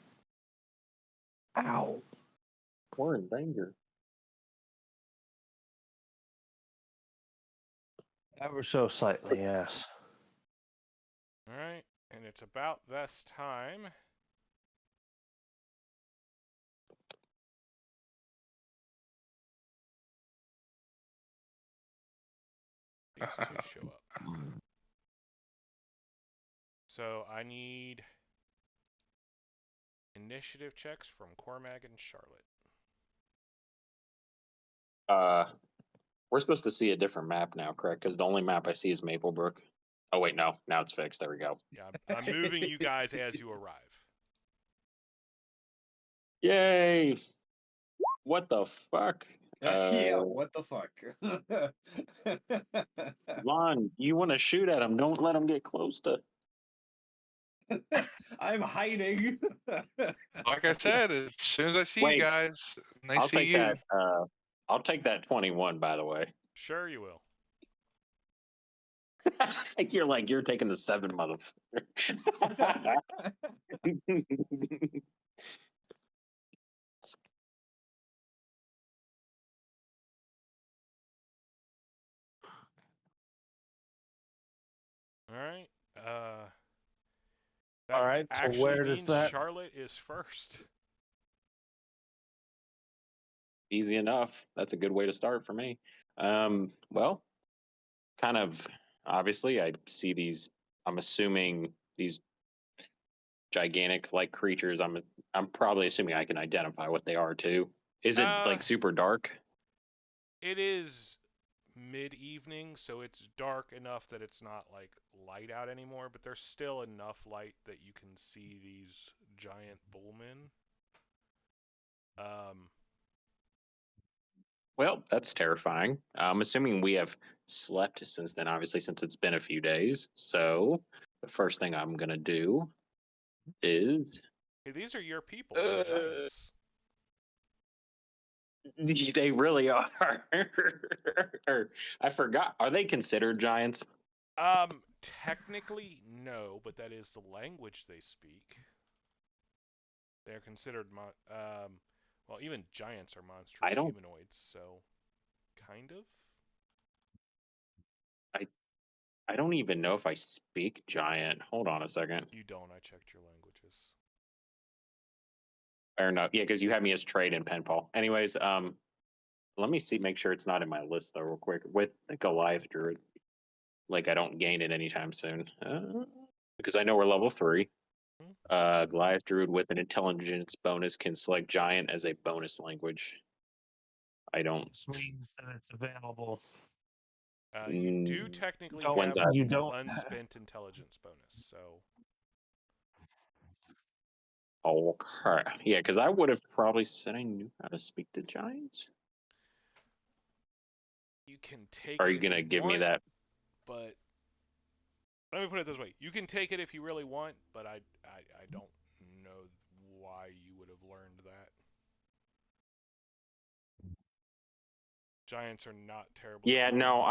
Ow. We're in danger. Ever so slightly, yes. All right. And it's about this time. These two show up. So I need initiative checks from Cormag and Charlotte. We're supposed to see a different map now, correct? Because the only map I see is Maplebrook. Oh wait, no. Now it's fixed. There we go. Yeah, I'm moving you guys as you arrive. Yay! What the fuck? Yeah, what the fuck? Lon, you want to shoot at him? Don't let him get close to. I'm hiding. Like I said, as soon as I see you Wait, guys, and they I'll see take you. that. I'll take that 21. By the way, Sure, you will. you're taking the 7, motherfucker. All right. That All right, so actually where does means that? Charlotte is first. Easy enough. That's a good way to start for me. Well, kind of obviously, I see these. I'm assuming these gigantic like creatures. I'm probably assuming I can identify what they are too. Is it Uh, like super dark? it is mid-evening, so it's dark enough that it's not like light out anymore, but there's still enough light that you can see these giant bullmen. Um, Well, that's terrifying. I'm assuming we have slept since then, obviously, since it's been a few days. So the first thing I'm gonna do is hey, these are your people. They're giants. they really are. I forgot. Are they considered giants? Technically, no, but that is the language they speak. They're considered well, even giants are monstrous I don't. humanoids, so kind of. I I don't even know if I speak giant. Hold on a second. You don't. I checked your languages. Or no, yeah, because you have me as trade in pen pal. Anyways, let me see, make sure it's not in my list though, real quick. With the Goliath Druid, like I don't gain it anytime soon, because I know we're level 3. Hmm? Goliath Druid with an intelligence bonus can select giant as a bonus language. I don't. Which means that it's available. You do Mm, technically Don't when's have that? an you don't? unspent intelligence bonus, so Okay, yeah, because I would have probably said I knew how to speak to giants. you can take Are it you if gonna you give me want, that? but let me put it this way: you can take it if you really want, but I don't know why you would have learned that. Giants are not terribly Yeah, common. no,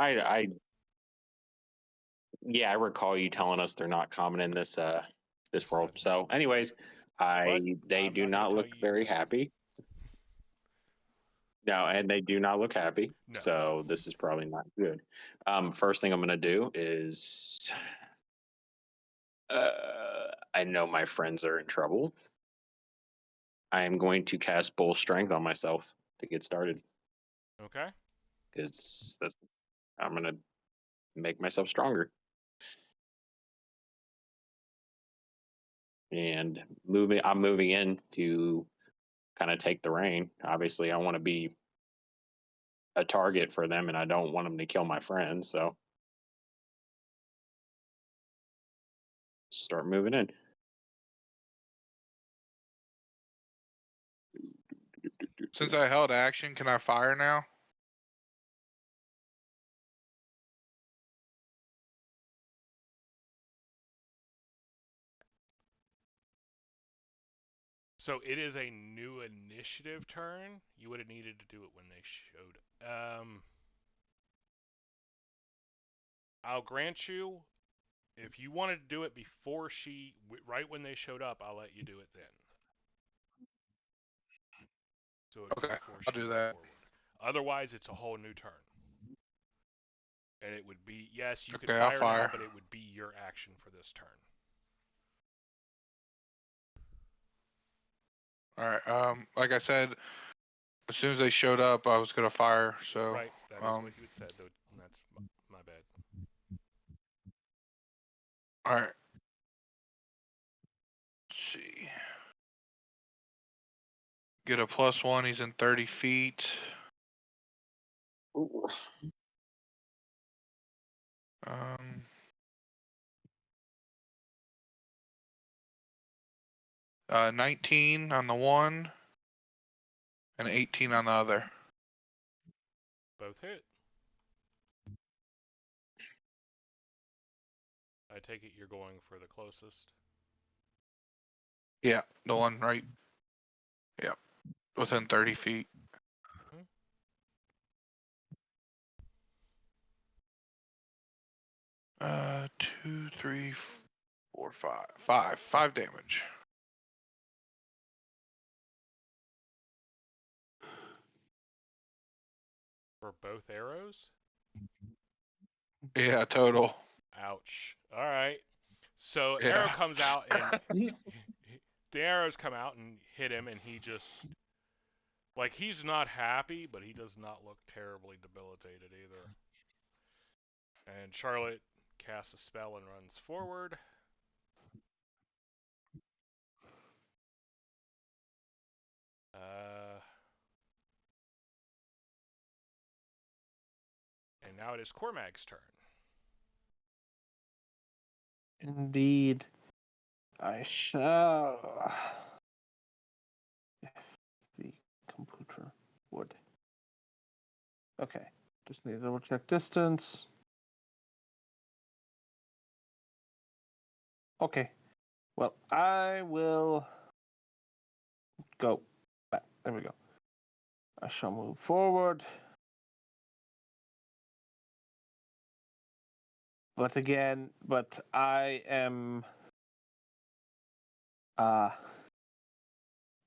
yeah, I recall you telling us they're not common in this world. Setting. So, anyways, But they I'm do not going to not tell look you you very can. happy. No, and they do not look happy. No. So this is probably not good. First thing I'm gonna do is I know my friends are in trouble. I am going to cast Bull Strength on myself to get started Okay. because I'm gonna make myself stronger. And I'm moving in to kind of take the reign. Obviously, I want to be a target for them, and I don't want them to kill my friends. So start moving in. Since I held action, can I fire now? So it is a new initiative turn. You would have needed to do it when they showed. I'll grant you, if you wanted to do it before right when they showed up, I'll let you do it then. So it'd be Okay, before I'll she do moved that. forward. Otherwise, it's a whole new turn. And it would be, yes, you could Okay, I'll fire now, fire. but it would be your action for this turn. All right. Like I said, as soon as they showed up, I was gonna fire. So, Right, that is what you had said, though. That's my bad. all right. Let's see. Get a +1. He's in 30 feet. Ooh. Um, 19 on the one and 18 on the other. Both hit. I take it you're going for the closest. Yeah, the one right. Yeah, within 30 feet. Uh, 2, 3, 4, 5. 5 damage. For both arrows? Yeah, total. Ouch. All right. So Yeah. arrow comes out and the arrows come out and hit him, and he just like he's not happy, but he does not look terribly debilitated either. And Charlotte casts a spell and runs forward. And now it is Cormac's turn. Indeed. I shall. If the computer would. Okay. Just need to double check distance. Okay. Well, I will go back. There we go. I shall move forward. But I am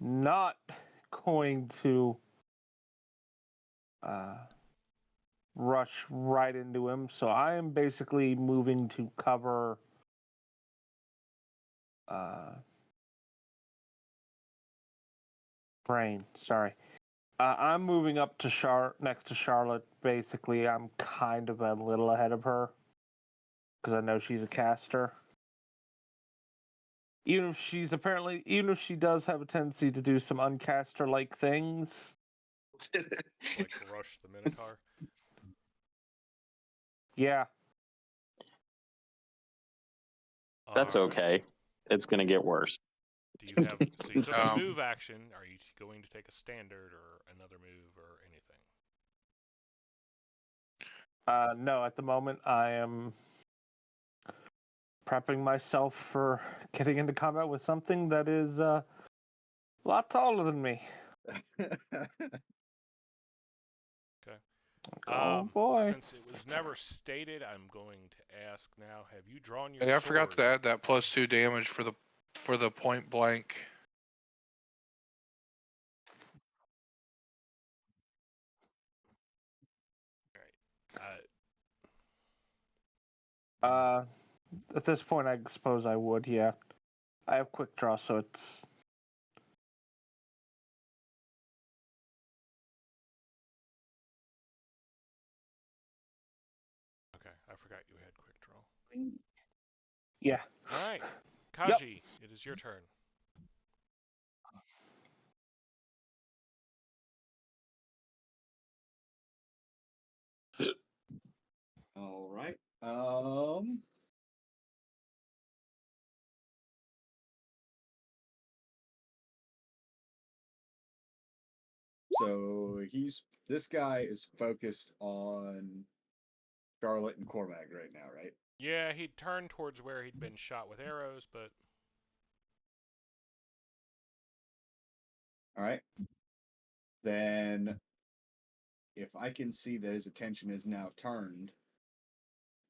not going to rush right into him. So I am basically moving to cover Brain. Sorry. I'm moving up to next to Charlotte. Basically, I'm kind of a little ahead of her because I know she's a caster. Even if she does have a tendency to do some uncaster-like things. Like rush the Minotaur. Yeah. That's All right. okay. It's gonna get worse. Do you have so you took a move action? Are you going to take a standard or another move or anything? No, at the moment I am prepping myself for getting into combat with something that is a lot taller than me. Okay. Oh boy. Since it was never stated, I'm going to ask now. Have you drawn your Hey, I sword? forgot to add that +2 damage for the point blank. All right. At this point, I suppose I would. Yeah, I have quick draw, so it's. Okay, I forgot you had quick draw. Yeah. All right, Kaji, it is your turn. All right. So this guy is focused on Charlotte and Cormac right now, right? Yeah, he turned towards where he'd been shot with arrows, but All right. Then, if I can see that his attention is now turned,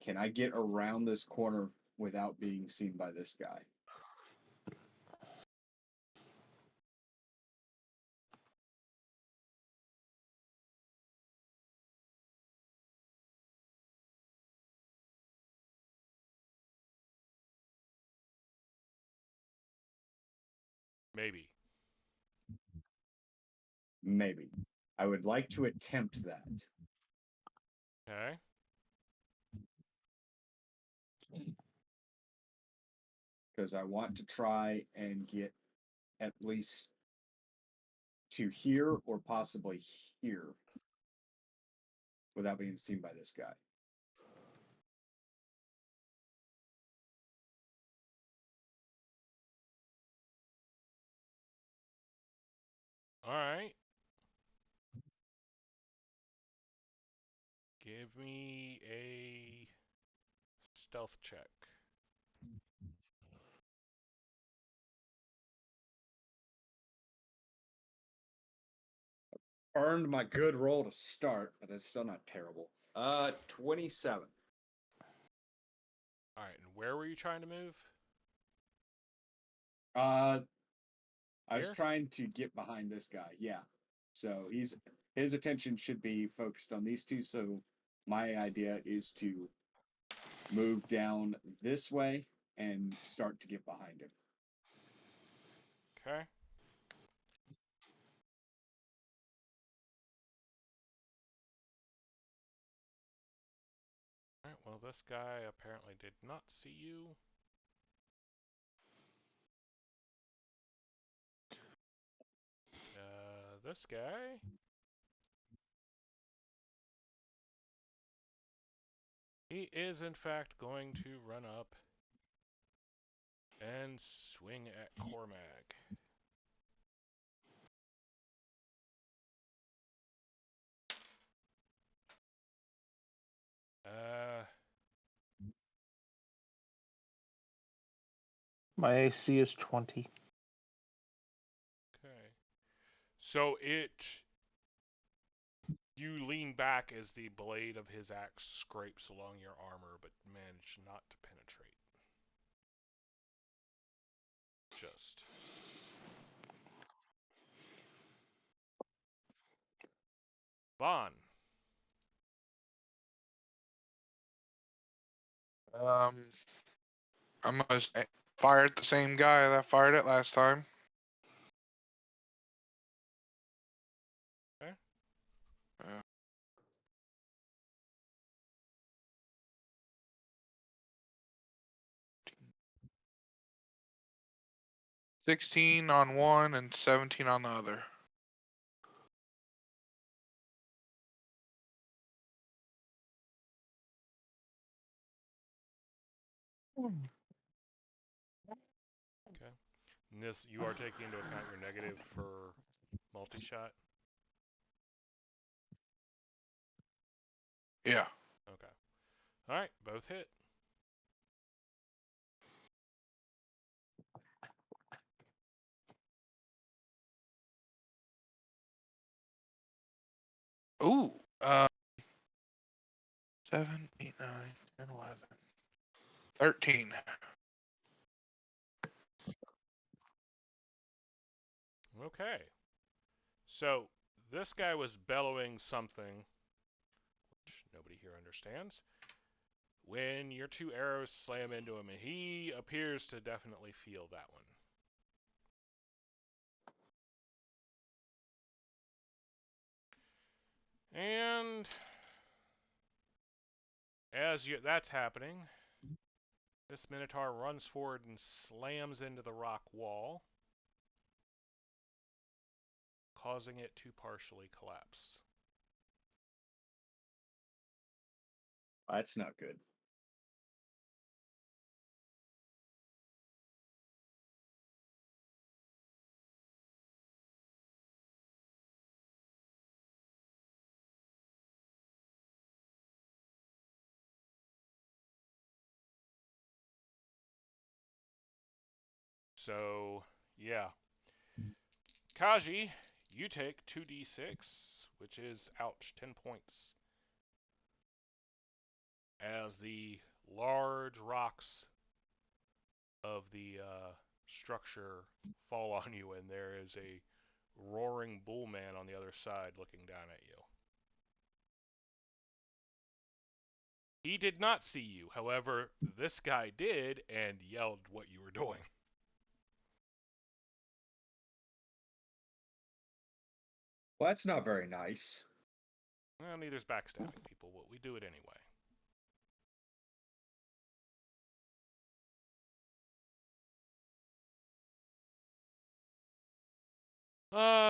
can I get around this corner without being seen by this guy? maybe. Maybe. I would like to attempt that. Okay. Because I want to try and get at least to here or possibly here without being seen by this guy. Alright. Give me a stealth check. Earned my good roll to start, but that's still not terrible. 27. Alright, and where were you trying to move? I was Here? trying to get behind this guy. Yeah. So his attention should be focused on these two. So my idea is to move down this way and start to get behind him. Okay. Alright, well, this guy apparently did not see you. This guy? He is, in fact, going to run up and swing at Cormag. My AC is 20. Okay. So you lean back as the blade of his axe scrapes along your armor, but manage not to penetrate. Just. Vaughn. I'm gonna fire at the same guy that I fired at last time. Okay. 16 on one and 17 on the other. Okay. And this, you are taking into account your negative for multi-shot? Yeah. Okay. Alright, both hit. Ooh. 7, 8, 9, 10, 11. 13. Okay. So, this guy was bellowing something, which nobody here understands, when your two arrows slam into him, and he appears to definitely feel that one. And as that's happening, this Minotaur runs forward and slams into the rock wall, causing it to partially collapse. That's not good. So, yeah. Kaji, you take 2d6, which is, ouch, 10 points. As the large rocks of the structure fall on you, and there is a roaring bull man on the other side looking down at you. He did not see you, however, this guy did and yelled what you were doing. Well, that's not very nice. Well, neither's backstabbing people, but we do it anyway.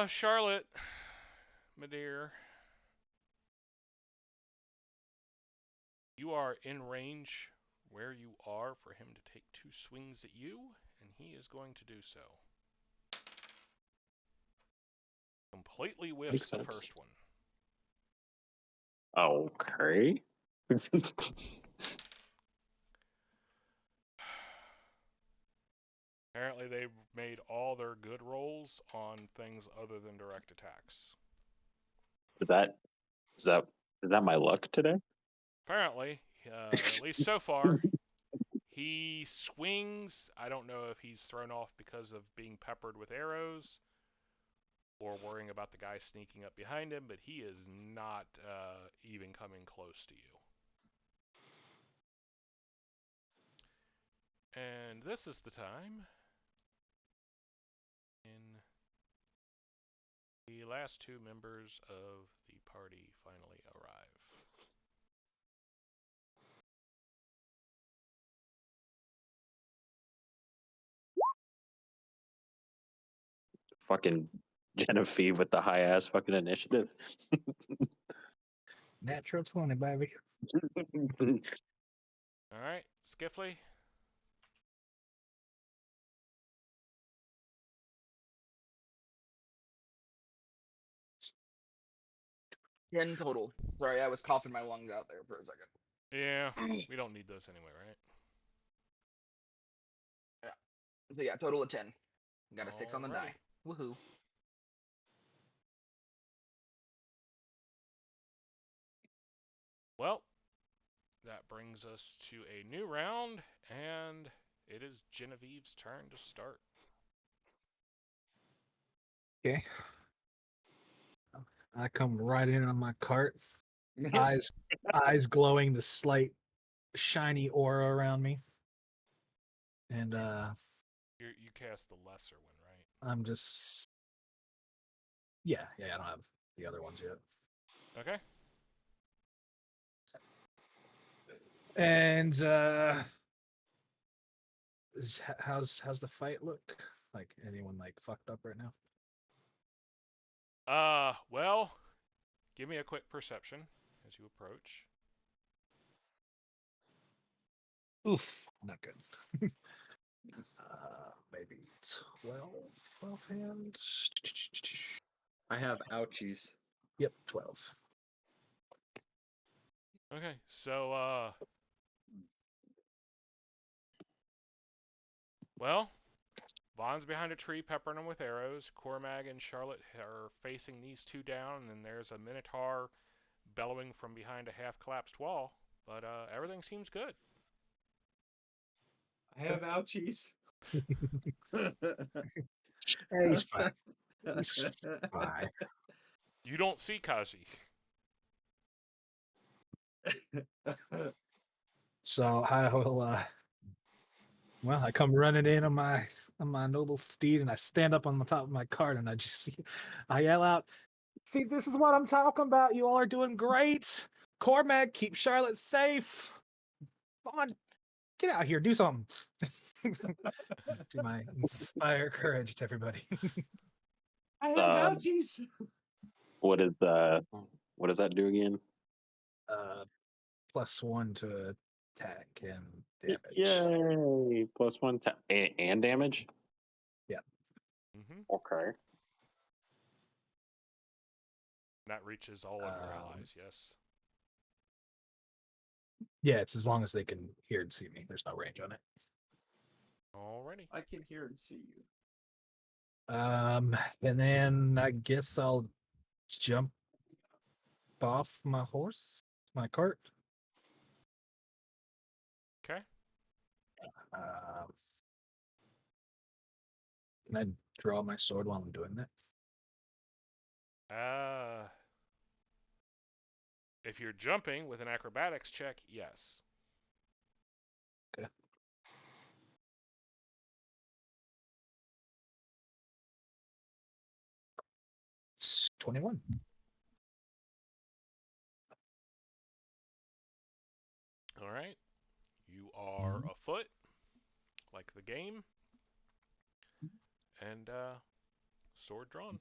Charlotte, my dear, you are in range where you are for him to take 2 swings at you, and he is going to do so. Completely whiffs Makes the sense. first one. Okay. Apparently, they've made all their good rolls on things other than direct attacks. Is that is that is that my luck today? Apparently, at least so far, he swings. I don't know if he's thrown off because of being peppered with arrows or worrying about the guy sneaking up behind him, but he is not even coming close to you. And this is the time in the last two members of the party finally arrive. Fucking Genevieve with the high ass fucking initiative. Natural 20, baby. All right, Skiffley. 10 total. Sorry, I was coughing my lungs out there for a second. Yeah, we don't need those anyway, right? So yeah, total of 10. Got a 6 on the Alrighty. die. Woohoo. Well, that brings us to a new round, and it is Genevieve's turn to start. Okay. I come right in on my cart, eyes glowing, the slight shiny aura around me. And You cast the lesser one, right? I'm just yeah, I don't have the other ones yet. Okay. And how's the fight look? Like anyone like fucked up right now? Well, give me a quick perception as you approach. Oof, not good. Maybe 12 offhand. I have ouchies. Yep, 12. Okay, so well, Vaughn's behind a tree peppering them with arrows. Cormag and Charlotte are facing these two down, and then there's a Minotaur bellowing from behind a half-collapsed wall. But everything seems good. I have ouchies. Hey, he's fine. He's fine. You don't see Kaji. So I will well, I come running in on my noble steed and I stand up on the top of my cart and I yell out, "See, this is what I'm talking about. You all are doing great. Cormac, keep Charlotte safe. Come on, get out here, do something." Do my inspire courage to everybody. I have Um, ouchies. what does that do again? +1 to attack and damage. Yay! +1 and damage. Mm-hmm. Okay. That reaches all of your allies, yes. Yeah, it's as long as they can hear and see me. There's no range on it. Alrighty. I can hear and see you. And then I guess I'll jump off my cart. Okay. Can I draw my sword while I'm doing that? If you're jumping with an acrobatics check, yes. Okay. It's 21. All right. You are afoot, like the game, and sword drawn.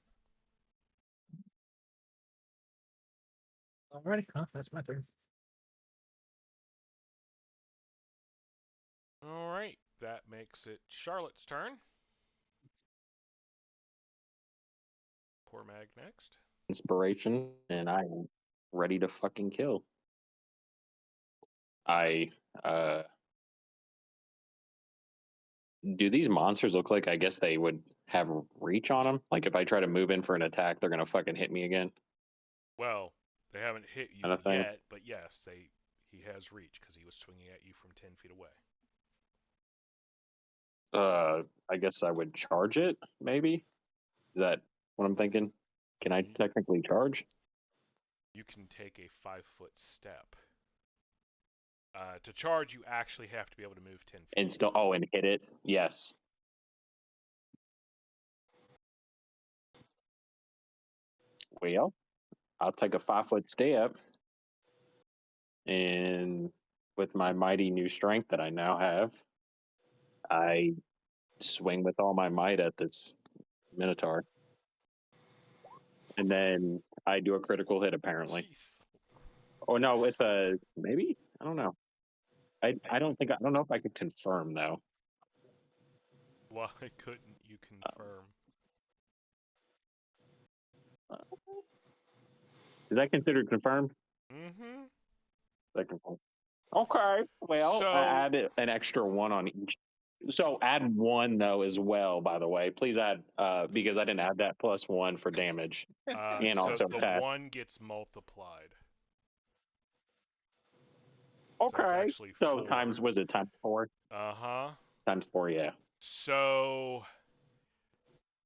Alrighty, that's my turn. All right. That makes it Charlotte's turn. Cormag next. Inspiration, and I am ready to fucking kill. Do these monsters look like, I guess they would have reach on them? Like if I try to move in for an attack, they're gonna fucking hit me again, Well, they haven't hit you kind of thing. yet, but yes, he has reach because he was swinging at you from 10 feet away. I guess I would charge it. Maybe is that what I'm thinking? Can I technically charge? You can take a 5-foot step. To charge, you actually have to be able to move 10 feet. And still, oh, and hit it. Yes. Well, I'll take a 5-foot step, and with my mighty new strength that I now have, I swing with all my might at this Minotaur, and then I do a critical hit. Apparently, Jeez. oh no, with a maybe I don't know. I don't know if I could confirm though. Why couldn't you confirm? Is that considered confirmed? Mm-hmm. Is that confirmed? Okay. Well, So- I add an extra 1 on each. So add 1 though as well. By the way, please add because I didn't add that +1 for damage. And so also the attack. 1 gets multiplied. So it's Okay. actually So 4. times was it times 4? Uh-huh. Times 4, yeah. So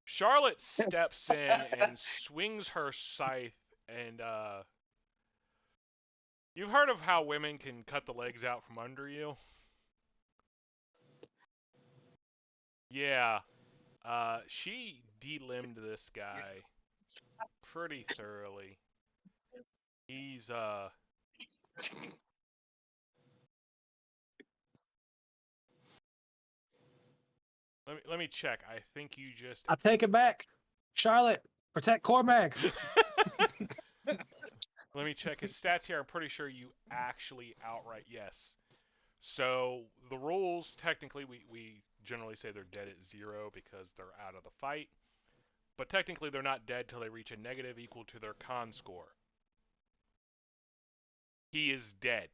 Charlotte steps in and swings her scythe, and you've heard of how women can cut the legs out from under you? Yeah. She de-limbed this guy pretty thoroughly. He's let me check. I think you just I take it back. Charlotte, protect Cormag. Let me check his stats here. I'm pretty sure you actually outright yes. So the rules, technically, we generally say they're dead at 0 because they're out of the fight. But technically, they're not dead till they reach a negative equal to their con score. He is dead.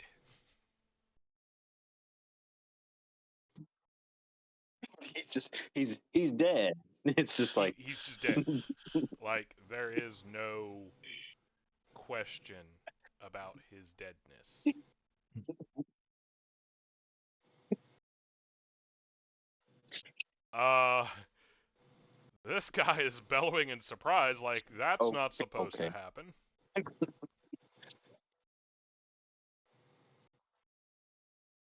He's dead. It's just like He's just dead. Like, there is no question about his deadness. This guy is bellowing in surprise like that's not supposed to happen.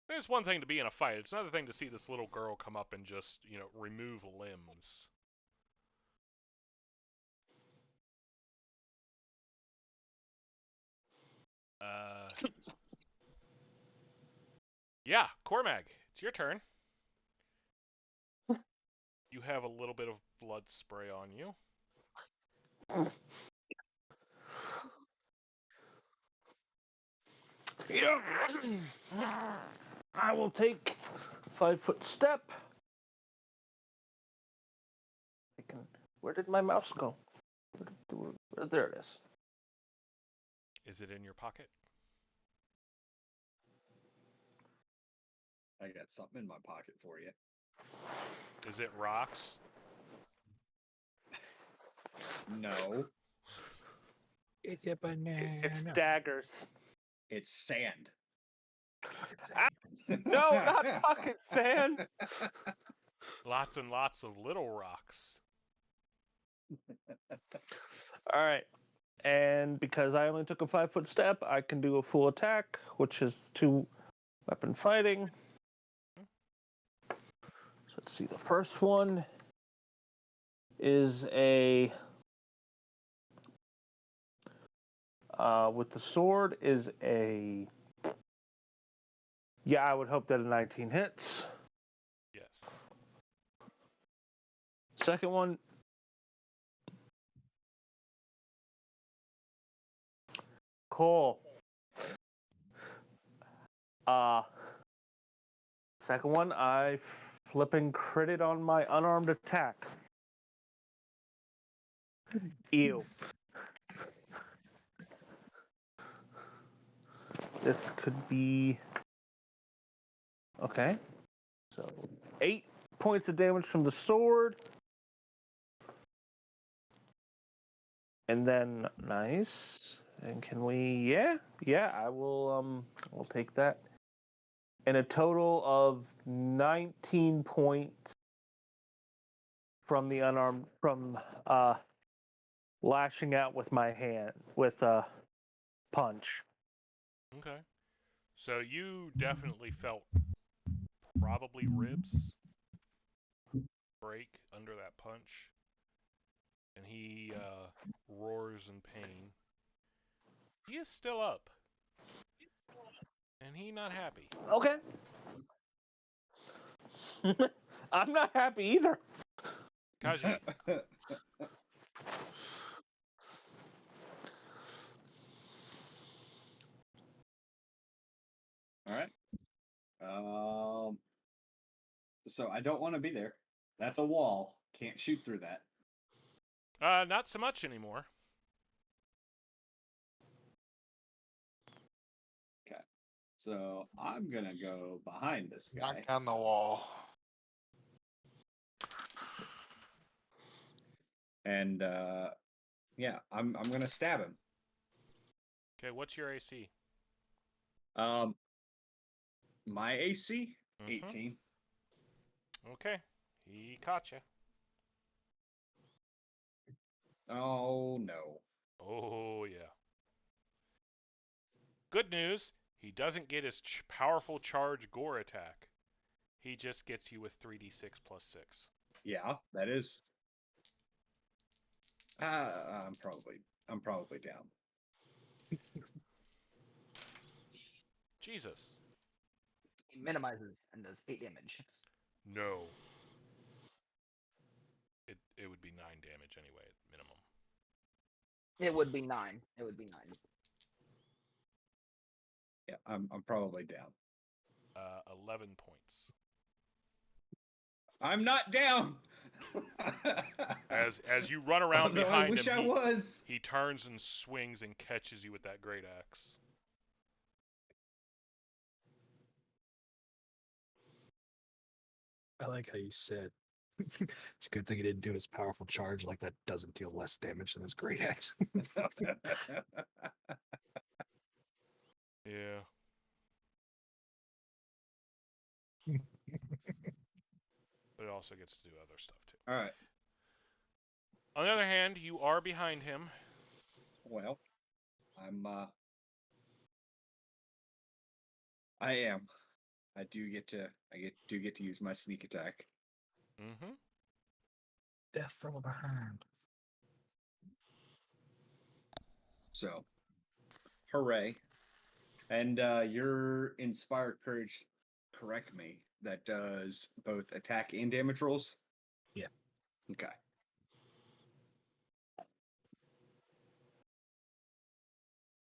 It's one thing to be in a fight. It's another thing to see this little girl come up and just, remove limbs. Yeah, Cormag, it's your turn. You have a little bit of blood spray on you. Yep. I will take 5-foot step. Where did my mouse go? There it is. Is it in your pocket? I got something in my pocket for you. Is it rocks? No, It's a banana. It's daggers. it's sand. No, not fucking sand. Lots and lots of little rocks. All right. And because I only took a 5-foot step, I can do a full attack, which is 2 weapon fighting. So let's see. The first one is a with the sword is a I would hope that a 19 hits. Yes. Second one cool. Second one, I flipping critted on my unarmed attack. Ew. This could be okay. So 8 points of damage from the sword. And then nice. And can we yeah, I will I'll take that. And a total of 19 points from the unarmed from lashing out with my hand with a punch. Okay. So you definitely felt probably ribs break under that punch, and he roars in pain. He is still up, and he not happy. Okay. I'm not happy either. Kaji, All right. So I don't want to be there. That's a wall. Can't shoot through that. not so much anymore. Okay. So I'm gonna go behind this guy. Knock down the wall. And yeah, I'm gonna stab him. Okay, what's your AC? My AC Mhm. 18. Okay, he caught you. Oh no. Oh yeah. Good news, he doesn't get his powerful charge gore attack. He just gets you with 3d6 plus 6. Yeah, that is. I'm probably down. Jesus. He minimizes and does 8 damage. No. It would be 9 damage anyway at minimum. It would be 9. It would be 9. Yeah, I'm probably down. 11 points. I'm not down. As you run around Although behind I wish him, I was. he turns and swings and catches you with that great axe. I like how you said it's a good thing he didn't do his powerful charge. Like that doesn't deal less damage than his great axe. Yeah. But it also gets to do other stuff too. All right. On the other hand, you are behind him. Well, I am. I do get to use my sneak attack. Mm-hmm. Death from behind. So, hooray. And your Inspired Courage, correct me, that does both attack and damage rolls? Yeah. Okay.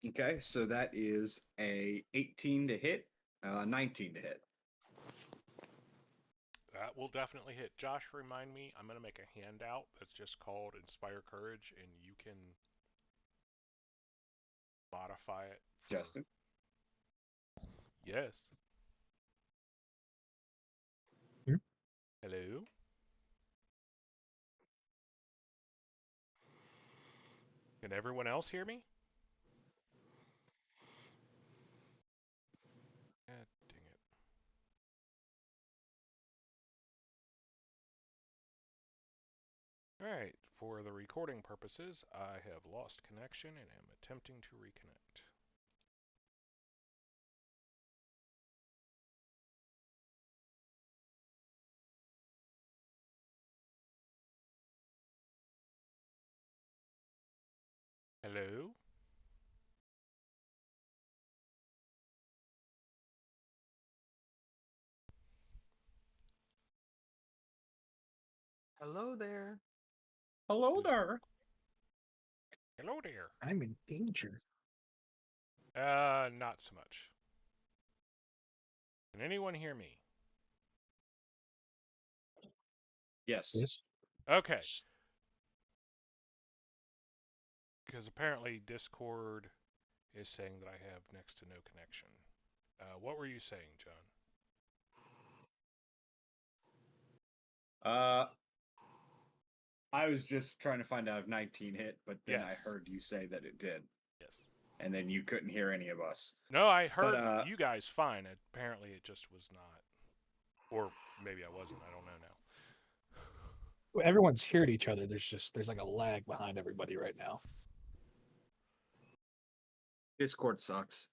Okay, so that is a 18 to hit, 19 to hit. That will definitely hit. Josh, remind me, I'm going to make a handout that's just called Inspire Courage, and you can modify it. Justin? Yes. Hmm? Hello? Can everyone else hear me? God dang it. Alright, for the recording purposes, I have lost connection and am attempting to reconnect. Hello? Hello there. Hello there. Hello there. I'm in danger. Not so much. Can anyone hear me? Yes. Yes. Okay. Because apparently Discord is saying that I have next to no connection. What were you saying, John? I was just trying to find out if 19 hit, but then I Yes. heard you say that it did, Yes. and then you couldn't hear any of us. No, I heard But, you guys fine. Apparently it just was not. Or maybe I wasn't. I don't know now. Well, everyone's hearing each other. There's like a lag behind everybody right now. Discord sucks.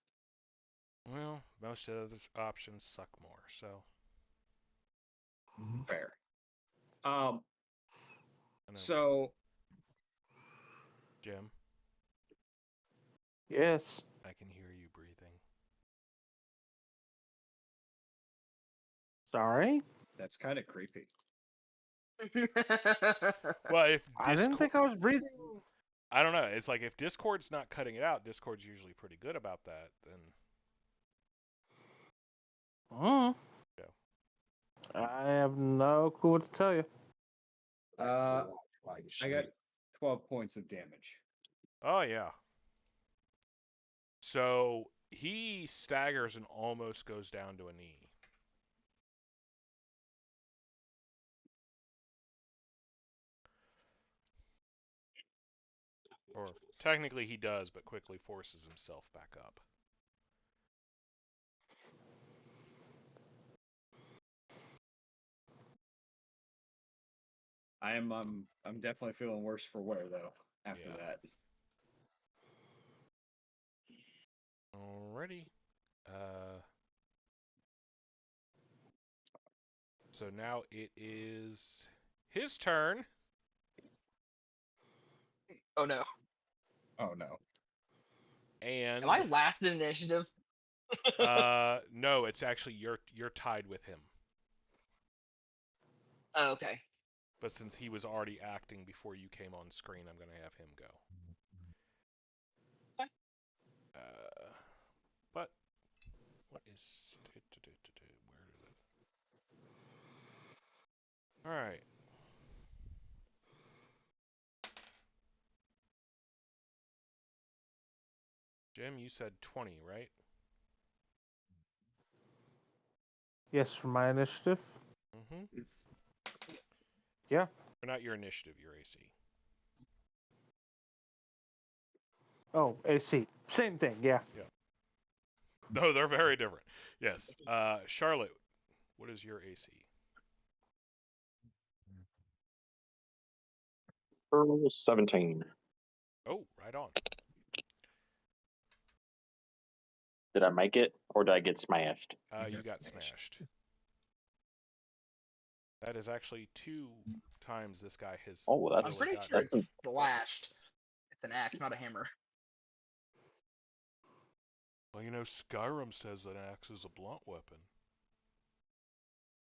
Well, most of the options suck more, so. Fair. I know. So Jim, Yes. I can hear you breathing. Sorry. that's kind of creepy. Well, if I didn't think I was breathing. I don't know. It's like if Discord's not cutting it out, Discord's usually pretty good about that. Then Hmm. Yeah. I have no clue what to tell you. I got 12 points of damage. oh yeah. So he staggers and almost goes down to a knee. Or technically he does, but quickly forces himself back up. I'm definitely feeling worse for wear though after Yeah. that. Alrighty. So now it is his turn. Oh no. Oh no. And Am I last in initiative? no, it's actually you're tied with him. Oh, okay. But since he was already acting before you came on screen, I'm going to have him go. Okay. But what is where is it? All right. Jim, you said 20, right? Yes, for my initiative. Mm-hmm. Yeah. Or not your initiative, your AC. Oh, AC. Same thing. Yeah. No, they're very different. Yes. Charlotte, what is your AC? 17. Oh, right on. Did I make it or did I get smashed? You got smashed. That is actually 2 times this guy has. Oh, I'm that's pretty gotten sure that's it's slashed. It's an axe, not a hammer. Well, you know, Skyrim says an axe is a blunt weapon.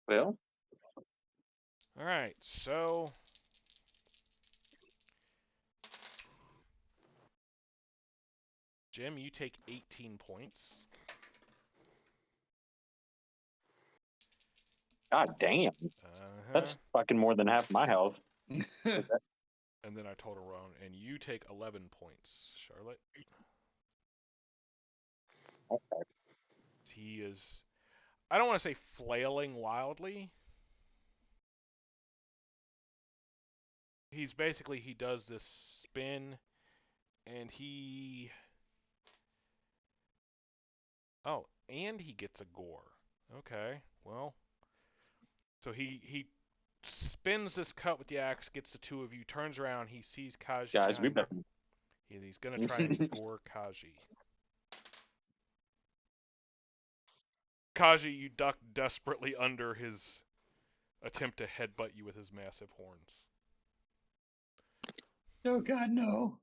well. All right, so Jim, you take 18 points. God damn. That's fucking more than half my health. And then I told her wrong, and you take 11 points, Charlotte. Okay. He is, I don't want to say flailing wildly. He's basically, he does this spin, and he, oh, and he gets a gore. Okay, well, so he spins this cut with the axe, gets the 2 of you, turns around, he sees Kaji Guys, we behind better. him. He's going to try and gore Kaji. Kaji, you duck desperately under his attempt to headbutt you with his massive horns. Oh God, no.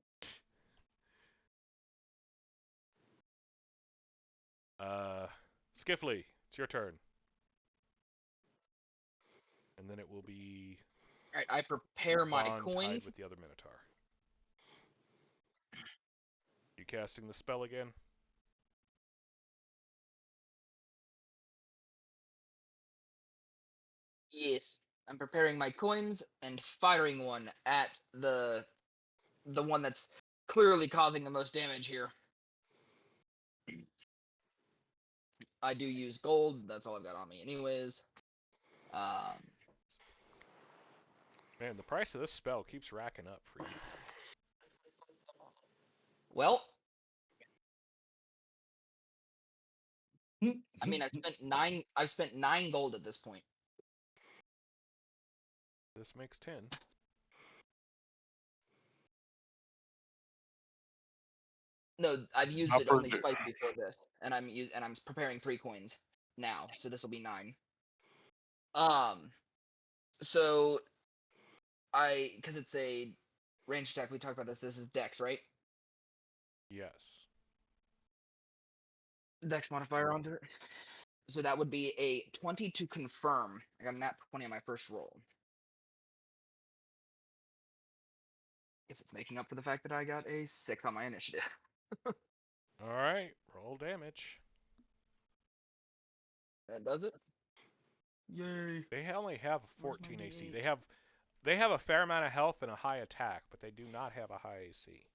Skiffley, it's your turn. And then it will be All right, I prepare my Vaughn tied coins. with the other Minotaur. You casting the spell again? Yes, I'm preparing my coins and firing one at the one that's clearly causing the most damage here. I do use gold. That's all I've got on me anyways. Man, the price of this spell keeps racking up for you. Well, I mean, I've spent 9 gold at this point. This makes 10. No, I've used it Upper only d- twice before this, and I'm preparing 3 coins now, so this will be 9. So because it's a range attack, we talked about this. This is Dex, right? Yes. Dex modifier onto it. So that would be a 20 to confirm. I got a nat 20 on my first roll. Guess it's making up for the fact that I got a 6 on my initiative. All right, roll damage. That does it. Yay. They only have a Where's my 14 AC. D8? They have a fair amount of health and a high attack, but they do not have a high AC.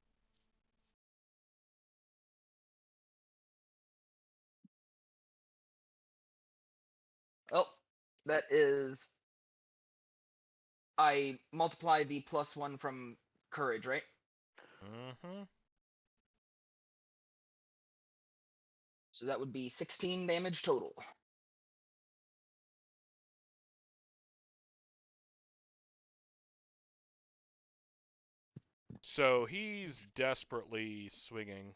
Oh, that is. I multiply the +1 from courage, right? Mm-hmm. So that would be 16 damage total. So he's desperately swinging,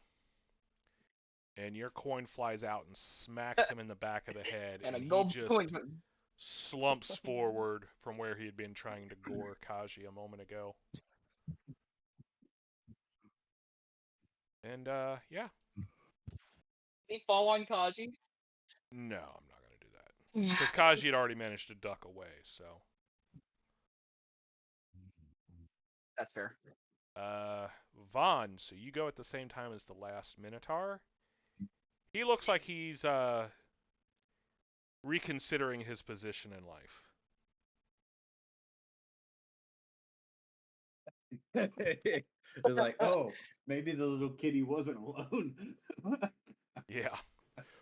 and your coin flies out and smacks him in the back of the head, And a and he gold just coin. slumps forward from where he had been trying to gore Kaji a moment ago. And, yeah. Does he fall on Kaji? No, I'm not going to do that. Because Kaji had already managed to duck away, so. That's fair. Vaughn, so you go at the same time as the last Minotaur. He looks like he's, reconsidering his position in life. It's like, oh, maybe the little kitty wasn't alone. Yeah.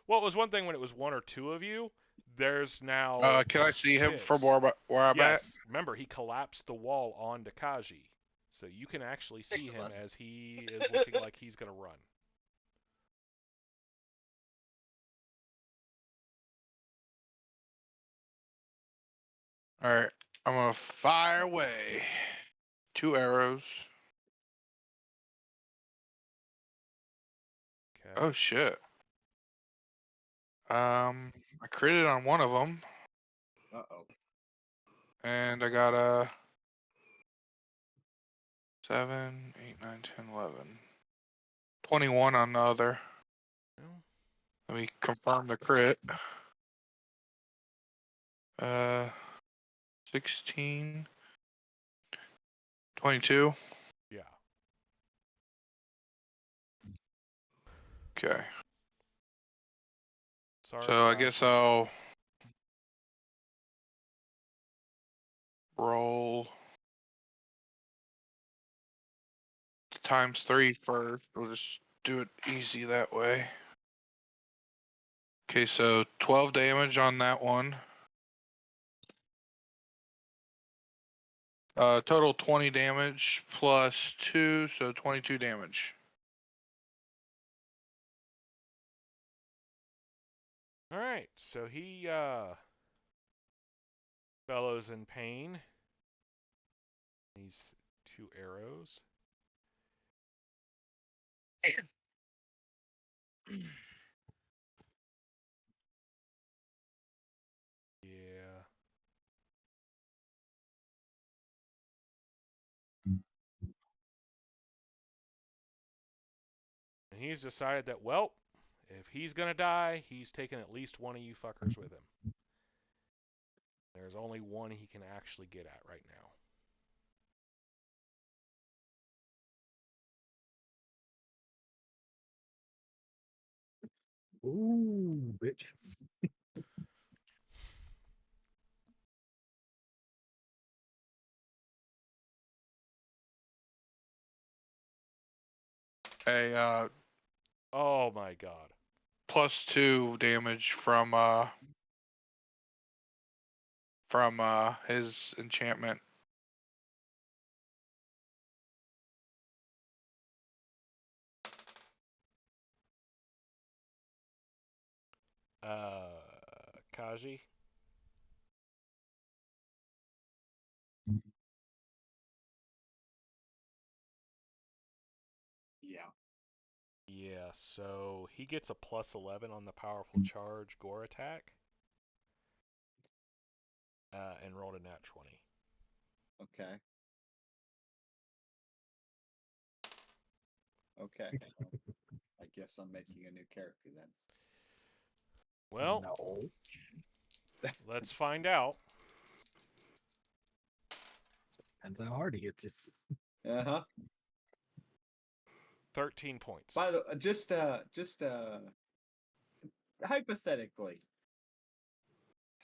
Well, it was one thing when it was 1 or 2 of you. There's now can I see him 6. from where I'm at? Yes. Remember, he collapsed the wall onto Kaji. So you can actually 6 see of him us. as he is looking like he's going to run. All right, I'm gonna fire away. 2 arrows. Okay. Oh shit. I critted on one of them, Uh-oh. and I got a 7, 8, 9, 10, 11, 21 on the other. Well, Let me confirm the crit. 16, 22. yeah. Okay. Sorry, So I guess Kaji. I'll roll ×3 first. We'll just do it easy that way. Okay, so 12 damage on that one. Total 20 damage plus 2, so 22 damage. All right. So he bellows in pain. These 2 arrows. Yeah. And he's decided that, well, if he's going to die, he's taking at least one of you fuckers with him. There's only one he can actually get at right now. Ooh, bitch. a Oh my god. +2 damage from his enchantment. Kaji. Yeah. Yeah, so he gets a +11 on the powerful charge gore attack. And rolled a nat 20. Okay. Okay. Well, I guess I'm making a new character then. Well, No. let's find out. Depends how hard he gets it. Uh-huh. 13 points. By the just hypothetically,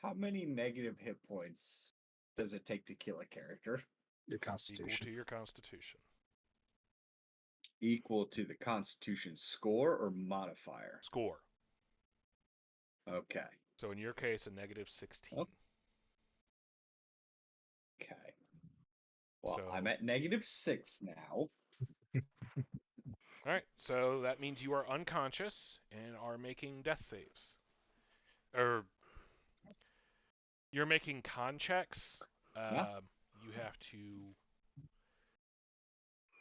how many negative hit points does it take to kill a character? Your Equal constitution. to your constitution. Equal to the Constitution score or modifier? Score. Okay. So in your case, a -16. Oh. Okay. Well, So, I'm at -6 now. Alright, so that means you are unconscious and are making death saves. Or, you're making con checks. Yeah. You have to.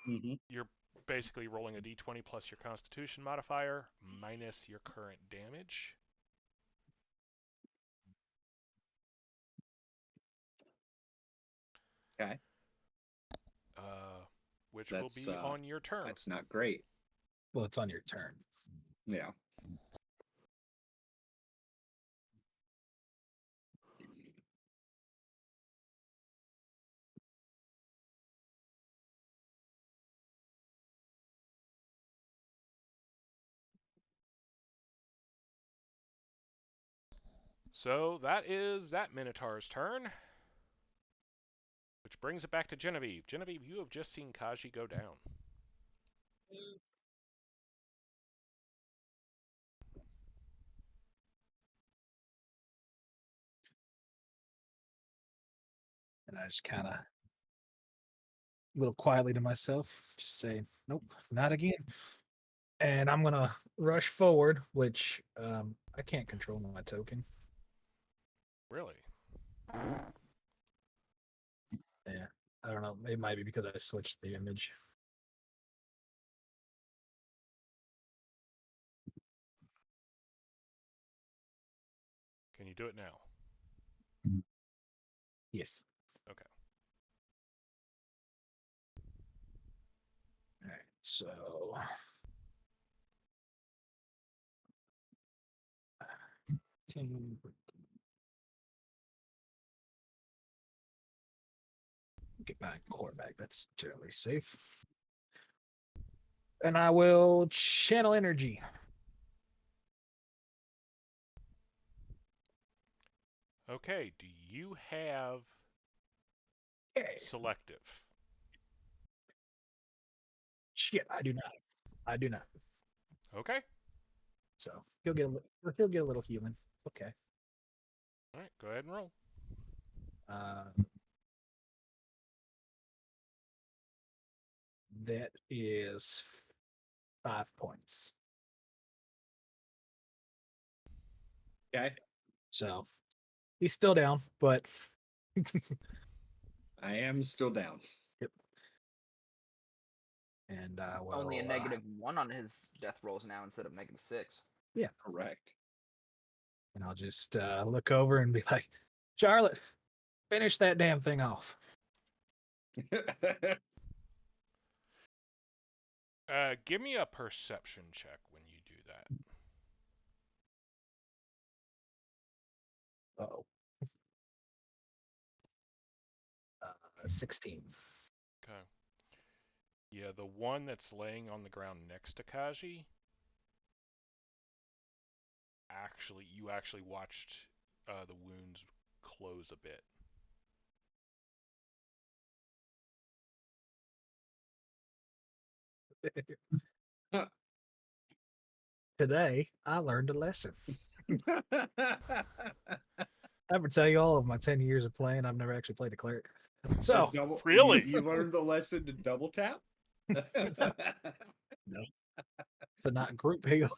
Mm-hmm. You're basically rolling a d20 plus your constitution modifier minus your current damage. Okay. Which will be on your turn. That's not great. Well, it's on your turn. Yeah. So that is that Minotaur's turn. Which brings it back to Genevieve. Genevieve, you have just seen Kaji go down. And I just kind of, a little quietly to myself, just say, nope, not again. And I'm going to rush forward, which I can't control my token. Really? Yeah. I don't know. It might be because I switched the image. Can you do it now? Yes. Okay. All right. So get my core back. That's generally safe. And I will channel energy. Okay, do you have Okay. selective? Shit, I do not. I do not. Okay. So he'll get a little healing. Okay. All right, go ahead and roll. That is 5 points. Okay. So he's still down, but I am still down. yep. And I will Only a -1 on his death rolls now instead of -6. Yeah, Correct. and I'll just look over and be like, Charlotte, finish that damn thing off. Give me a perception check when you do that. Uh-oh. 16. Okay. Yeah, the one that's laying on the ground next to Kaji. You actually watched the wounds close a bit. Today, I learned a lesson. I ever tell you all of my 10 years of playing, I've never actually played a cleric. So, Really? You learned the lesson to double tap? no. To not group heal.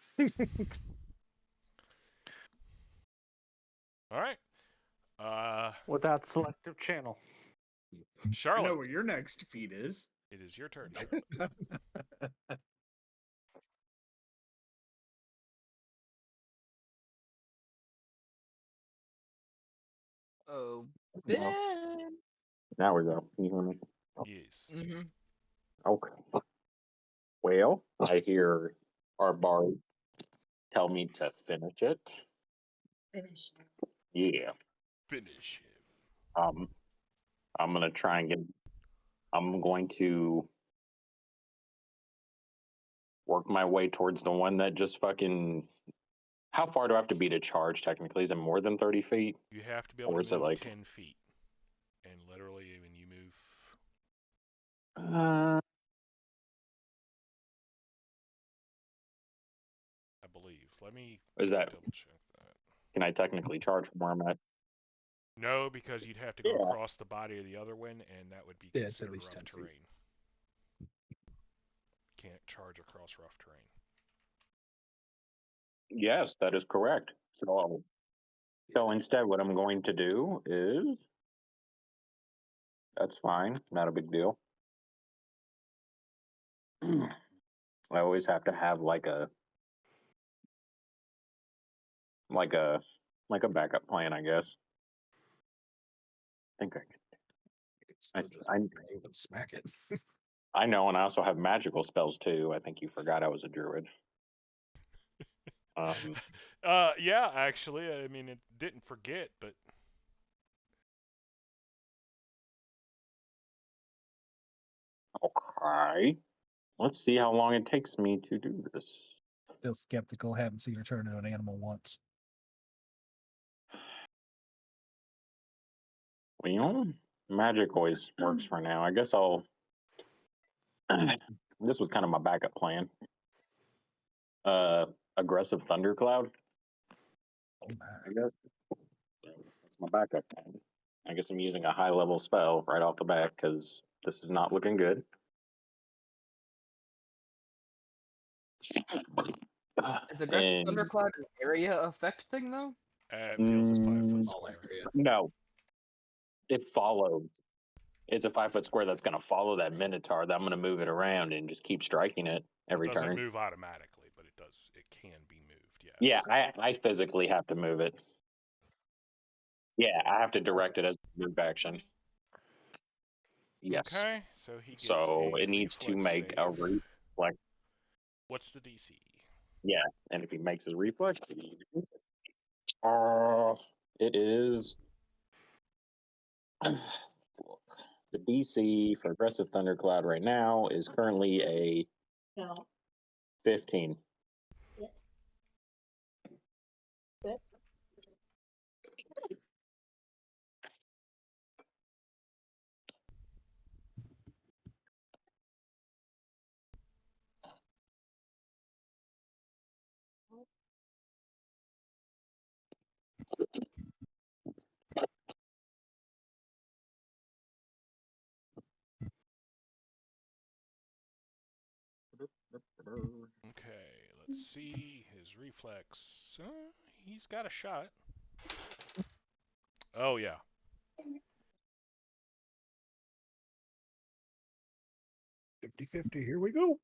All right. Without selective channel. I know Charlotte, where your next feat is. it is your turn, Charlotte. Oh, No. Ben. Now we go. Can you hear me? Yes. Mm-hmm. Okay. Well, I hear our bard tell me to finish it. Finish. Yeah. Finish him. I'm gonna try and get. I'm going to work my way towards the one that just fucking. How far do I have to be to charge? Technically, is it more than 30 feet? You have to be able Or to is it move like 10 feet. And literally, when you move, I believe. Let me is that? double check that. Can I technically charge from where I'm at? No, because you'd have to go Yeah. across the body of the other one, and that would be Yeah, it's at considered least rough 10 feet. terrain. Can't charge across rough terrain. Yes, that is correct. So instead, what I'm going to do is that's fine, not a big deal. I always have to have like a backup plan, I guess. I think Still just I move and smack it. I know, and I also have magical spells too. I think you forgot I was a druid. Yeah, actually, I mean, it didn't forget, but Okay. Let's see how long it takes me to do this. Still skeptical. Haven't seen her turn into an animal once. Well, magic always works for now. I guess I'll. This was kind of my backup plan. Aggressive thundercloud. Oh my. I guess that's my backup plan. I guess I'm using a high level spell right off the bat because this is not looking good. Is aggressive And thundercloud an area effect thing though? it feels a 5-foot All square. area. no, it follows. It's a 5-foot square that's going to follow that minotaur. That I'm going to move it around and just keep striking it every It doesn't turn. move automatically, but it does. It can be moved. Yes. Yeah, I physically have to move it. Yeah, I have to direct it as a move action. Yes. Okay, so he gets So a it needs to reflex make a save. reflex. What's the DC? Yeah, and if he makes his reflex, it is. Look, the DC for aggressive thundercloud right now is currently a No. 15. Okay, let's see his reflex. He's got a shot. Oh yeah. 50-50. Here we go.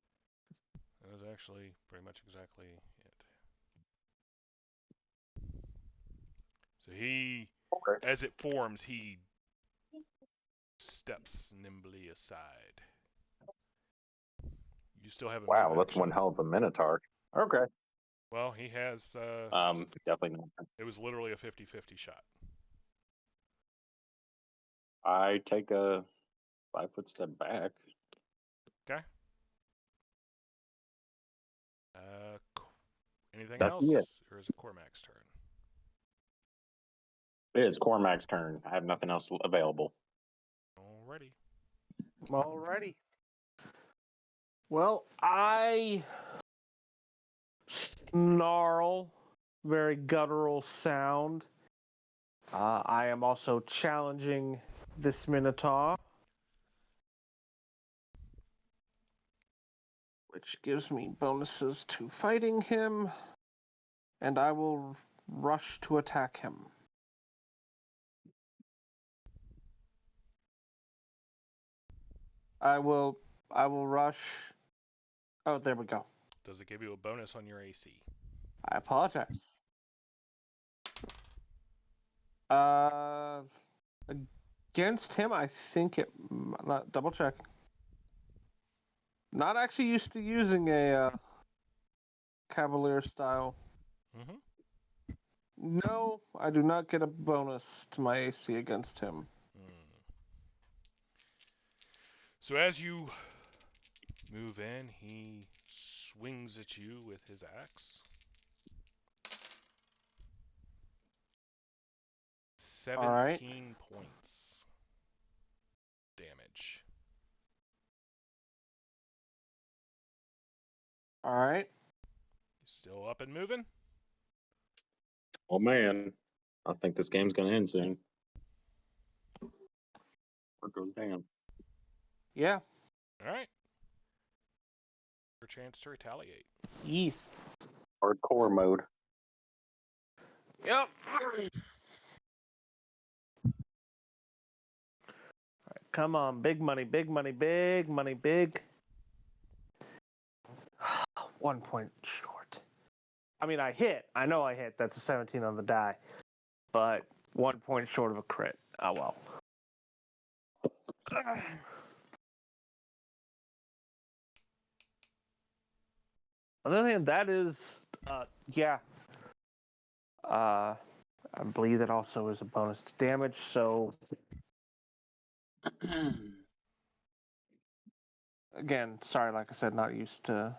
That was actually pretty much exactly it. So he, Okay. as it forms, he steps nimbly aside. You still have a Wow, move that's action. one hell of a minotaur. Okay. Well, he has. Definitely not. It was literally a 50-50 shot. I take a 5-foot step back. Okay. Anything That's else, it. or is it Cormac's turn? It is Cormac's turn. I have nothing else available. Alrighty. Alrighty. Well, I snarl, very guttural sound. I am also challenging this Minotaur, which gives me bonuses to fighting him, and I will rush to attack him. I will rush. Oh, there we go. Does it give you a bonus on your AC? I apologize. Against him, I think it. Not double check. Not actually used to using a Cavalier style. Mm-hmm. No, I do not get a bonus to my AC against him. So as you move in, he swings at you with his axe. 17 points damage. All right. Still up and moving? Oh man, I think this game's gonna end soon. Or goes down. Yeah. All right. Your chance to retaliate. Yes. Hardcore mode. Yep. Come on, big money, big money, big money, big. 1 point short. I mean, I hit. I know I hit. That's a 17 on the die. But 1 point short of a crit. Oh well. On the other hand, that is, yeah. I believe that also is a bonus to damage, so. Again, sorry, like I said, not used to.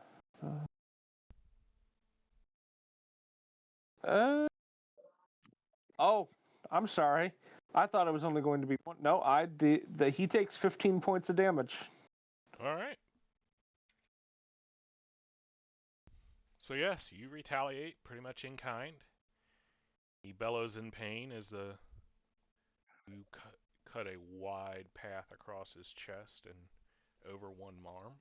Oh, I'm sorry. I thought it was only going to be one. No, he takes 15 points of damage. All right. So yes, you retaliate pretty much in kind. He bellows in pain as you cut a wide path across his chest and over one arm.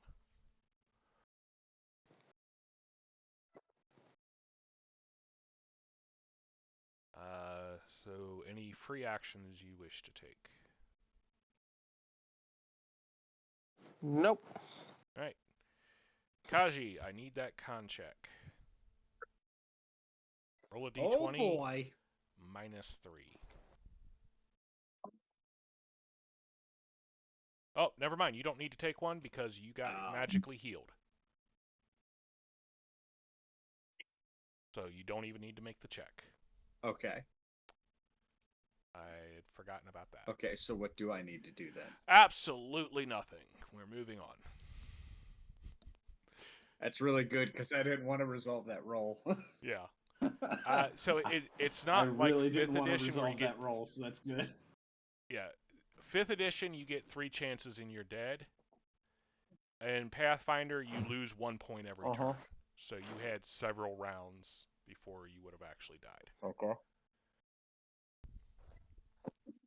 So any free actions you wish to take? Nope. All right. Kaji, I need that con check. Roll a d20. Oh boy. -3. Oh, never mind. You don't need to take one because you got magically healed. So you don't even need to make the check. Okay. I had forgotten about that. Okay, so what do I need to do then? Absolutely nothing. We're moving on. That's really good because I didn't want to resolve that roll. Yeah. So it's not I really like didn't 5th want to edition where you resolve get that roll, so that's good. Yeah. 5th edition you get 3 chances and you're dead. In Pathfinder you lose 1 point every turn. So you had several rounds before you would have actually died. Okay.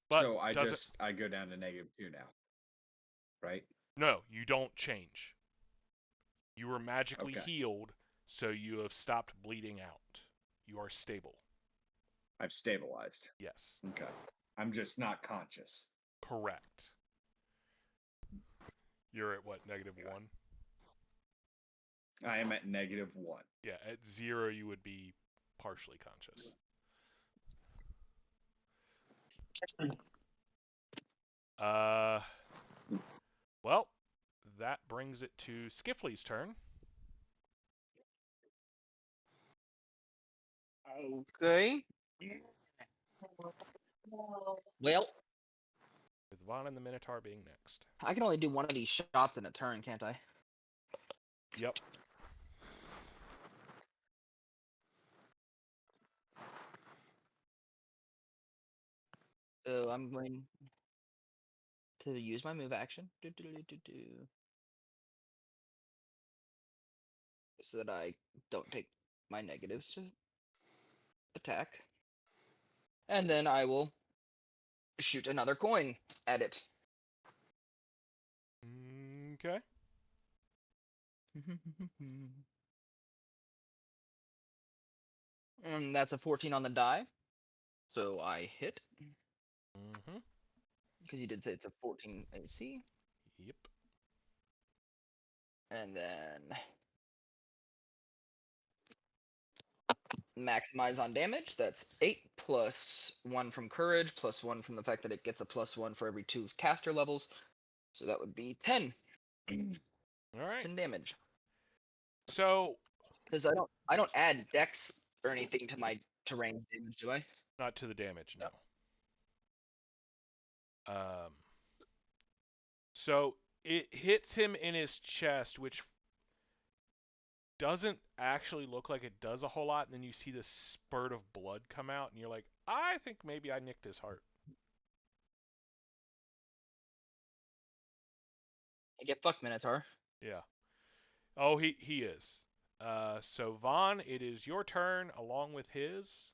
But So I go down to -2 now. Right? No, you don't change. You were magically healed, so you have stopped bleeding out. You are stable. I've stabilized. Yes. Okay. I'm just not conscious. Correct. You're at what, -1? I am at -1. Yeah, at 0 you would be partially conscious. Well, that brings it to Skiffley's turn. Okay. Well, With Vaughn and the Minotaur being next. I can only do one of these shots in a turn, can't I? Yep. So I'm going to use my move action. So that I don't take my negatives to attack. And then I will shoot another coin at it. Okay. And that's a 14 on the die. So I hit. Mm-hmm. Because you did say it's a 14 AC. Yep. And then maximize on damage. That's 8 plus 1 from courage, plus 1 from the fact that it gets a +1 for every 2 caster levels. So that would be 10. All right. 10 damage. So Because I don't add dex or anything to my terrain damage, do I? not to the damage, no. So it hits him in his chest, which doesn't actually look like it does a whole lot, and then you see this spurt of blood come out, and you're like, I think maybe I nicked his heart. I get fucked, Minotaur. Yeah. Oh, he is. So Vaughn, it is your turn along with his.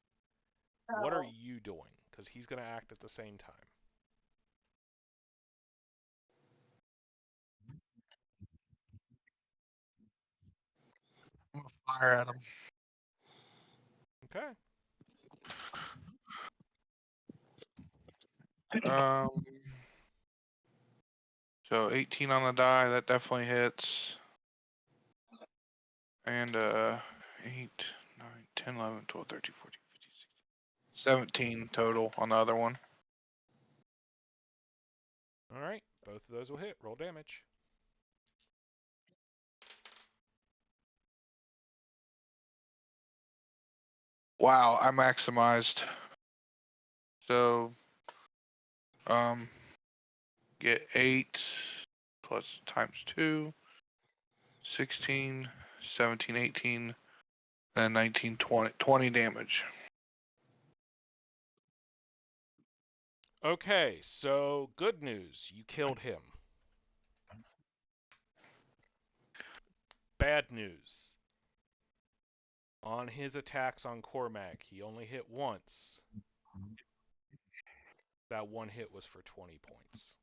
What are you doing? Because he's going to act at the same time. I'm gonna fire at him. Okay. So 18 on the die, that definitely hits. And 8, 9, 10, 11, 12, 13, 14, 15, 16, 17 total on the other one. All right. Both of those will hit. Roll damage. Wow, I maximized. So get 8 plus times 2, 16, 17, 18, then 19, 20 damage. Okay, so good news. You killed him. Bad news. On his attacks on Cormac, he only hit once. That one hit was for 20 points.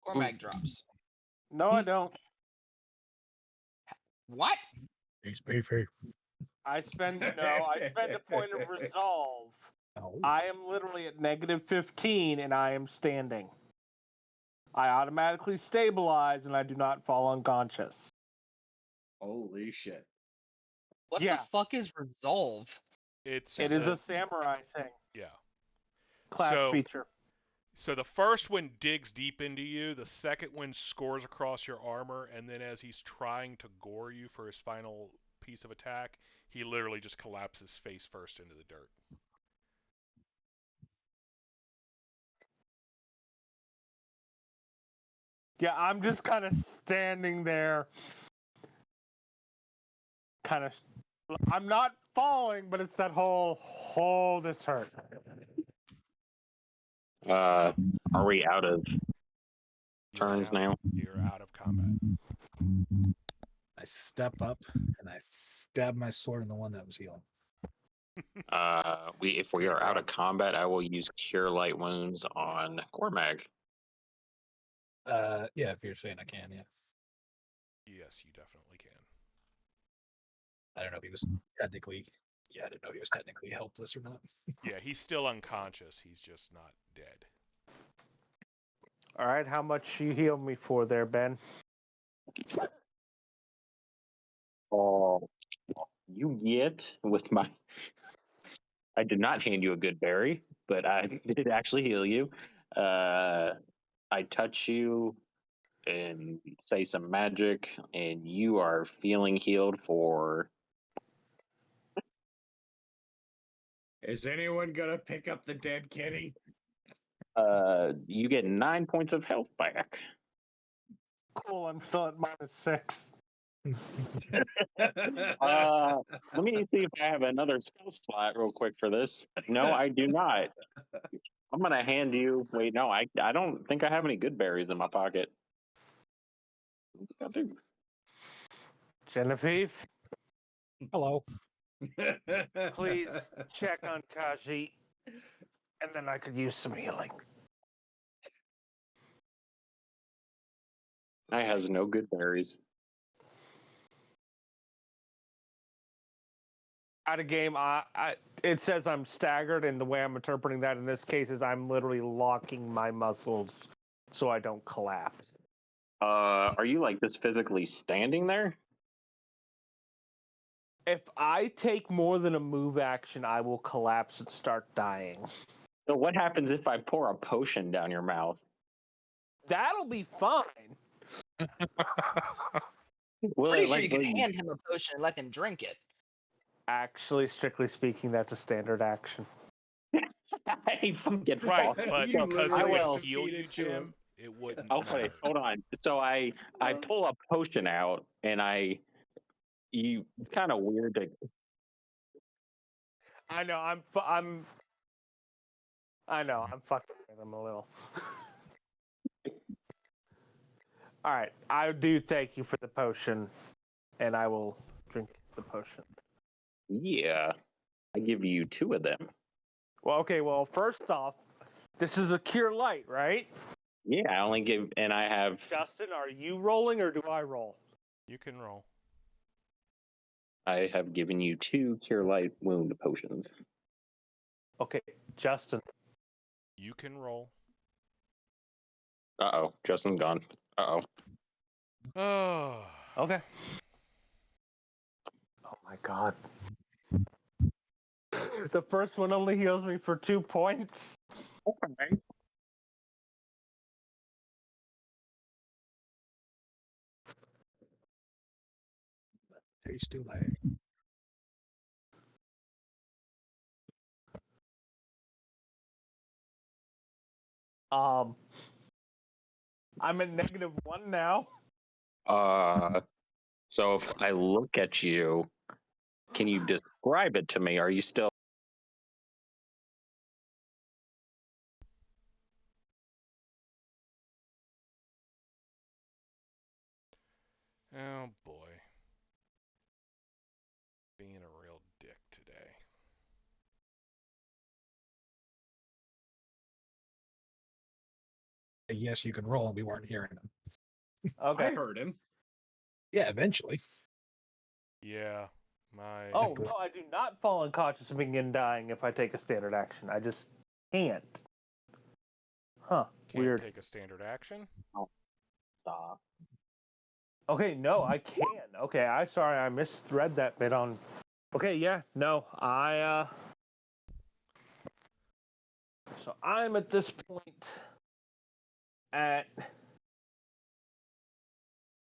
Cormac drops. No, I don't. What? He's very. I spend a point of resolve. Oh. I am literally at -15 and I am standing. I automatically stabilize and I do not fall unconscious. Holy shit. What Yeah. the fuck is resolve? It is a samurai thing. Yeah. Class So- feature. So the first one digs deep into you, the second one scores across your armor, and then as he's trying to gore you for his final piece of attack, he literally just collapses face first into the dirt. Yeah, I'm just kind of standing there. I'm not falling, but it's that whole this hurt. Are we out of You're turns out, now? You're out of combat. I step up and I stab my sword in the one that was healing. If we are out of combat, I will use Cure Light Wounds on Cormag. Yeah, if you're saying I can, yeah. Yes, you definitely can. I don't know if he was technically. Yeah, I didn't know if he was technically helpless or not. Yeah, he's still unconscious. He's just not dead. All right, how much you heal me for there, Ben? Oh, you get with my. I did not hand you a good berry, but I did actually heal you. I touch you and say some magic, and you are feeling healed for. Is anyone gonna pick up the dead kitty? You get 9 points of health back. Cool, I'm still at -6. Let me see if I have another spell slot real quick for this. No, I do not. I'm gonna hand you. Wait, no, I don't think I have any good berries in my pocket. I do. Genevieve, Hello. please check on Kaji, and then I could use some healing. I has no good berries. Out of game, it says I'm staggered, and the way I'm interpreting that in this case is I'm literally locking my muscles so I don't collapse. Are you like just physically standing there? If I take more than a move action, I will collapse and start dying. So what happens if I pour a potion down your mouth? That'll be fine. Will Pretty it sure like you could will hand him a potion and let him drink it. Actually, strictly speaking, that's a standard action. I fucking Right, fall. but You because I it literally would will. heal feed you, it to him. Jim, it wouldn't Okay, matter. hold on. So I pull a potion out and you it's kind of weird to I know. I'm fucking with him a little. All right, I do thank you for the potion, and I will drink the potion. yeah. I give you 2 of them. Well, okay. Well, first off, this is a cure light, right? Yeah, I only give and I have Justin, are you rolling or do I roll? You can roll. I have given you 2 cure light wound potions. Okay, Justin. You can roll. Uh-oh, Justin's gone. Uh-oh. Oh. Okay. Oh my god. The first one only heals me for 2 points. Okay. He's too late. I'm at -1 now. So if I look at you, can you describe it to me? Are you still Oh boy. Being a real dick today. Yes, you can roll, and we weren't hearing him. Okay. I heard him. Yeah, eventually. Yeah. My Oh no, I do not fall unconscious and begin dying if I take a standard action. I just can't. Huh. can't Weird. take a standard action. stop? Okay, no, I can. Okay, I misread that bit on. Okay, yeah, no, So I'm at this point at.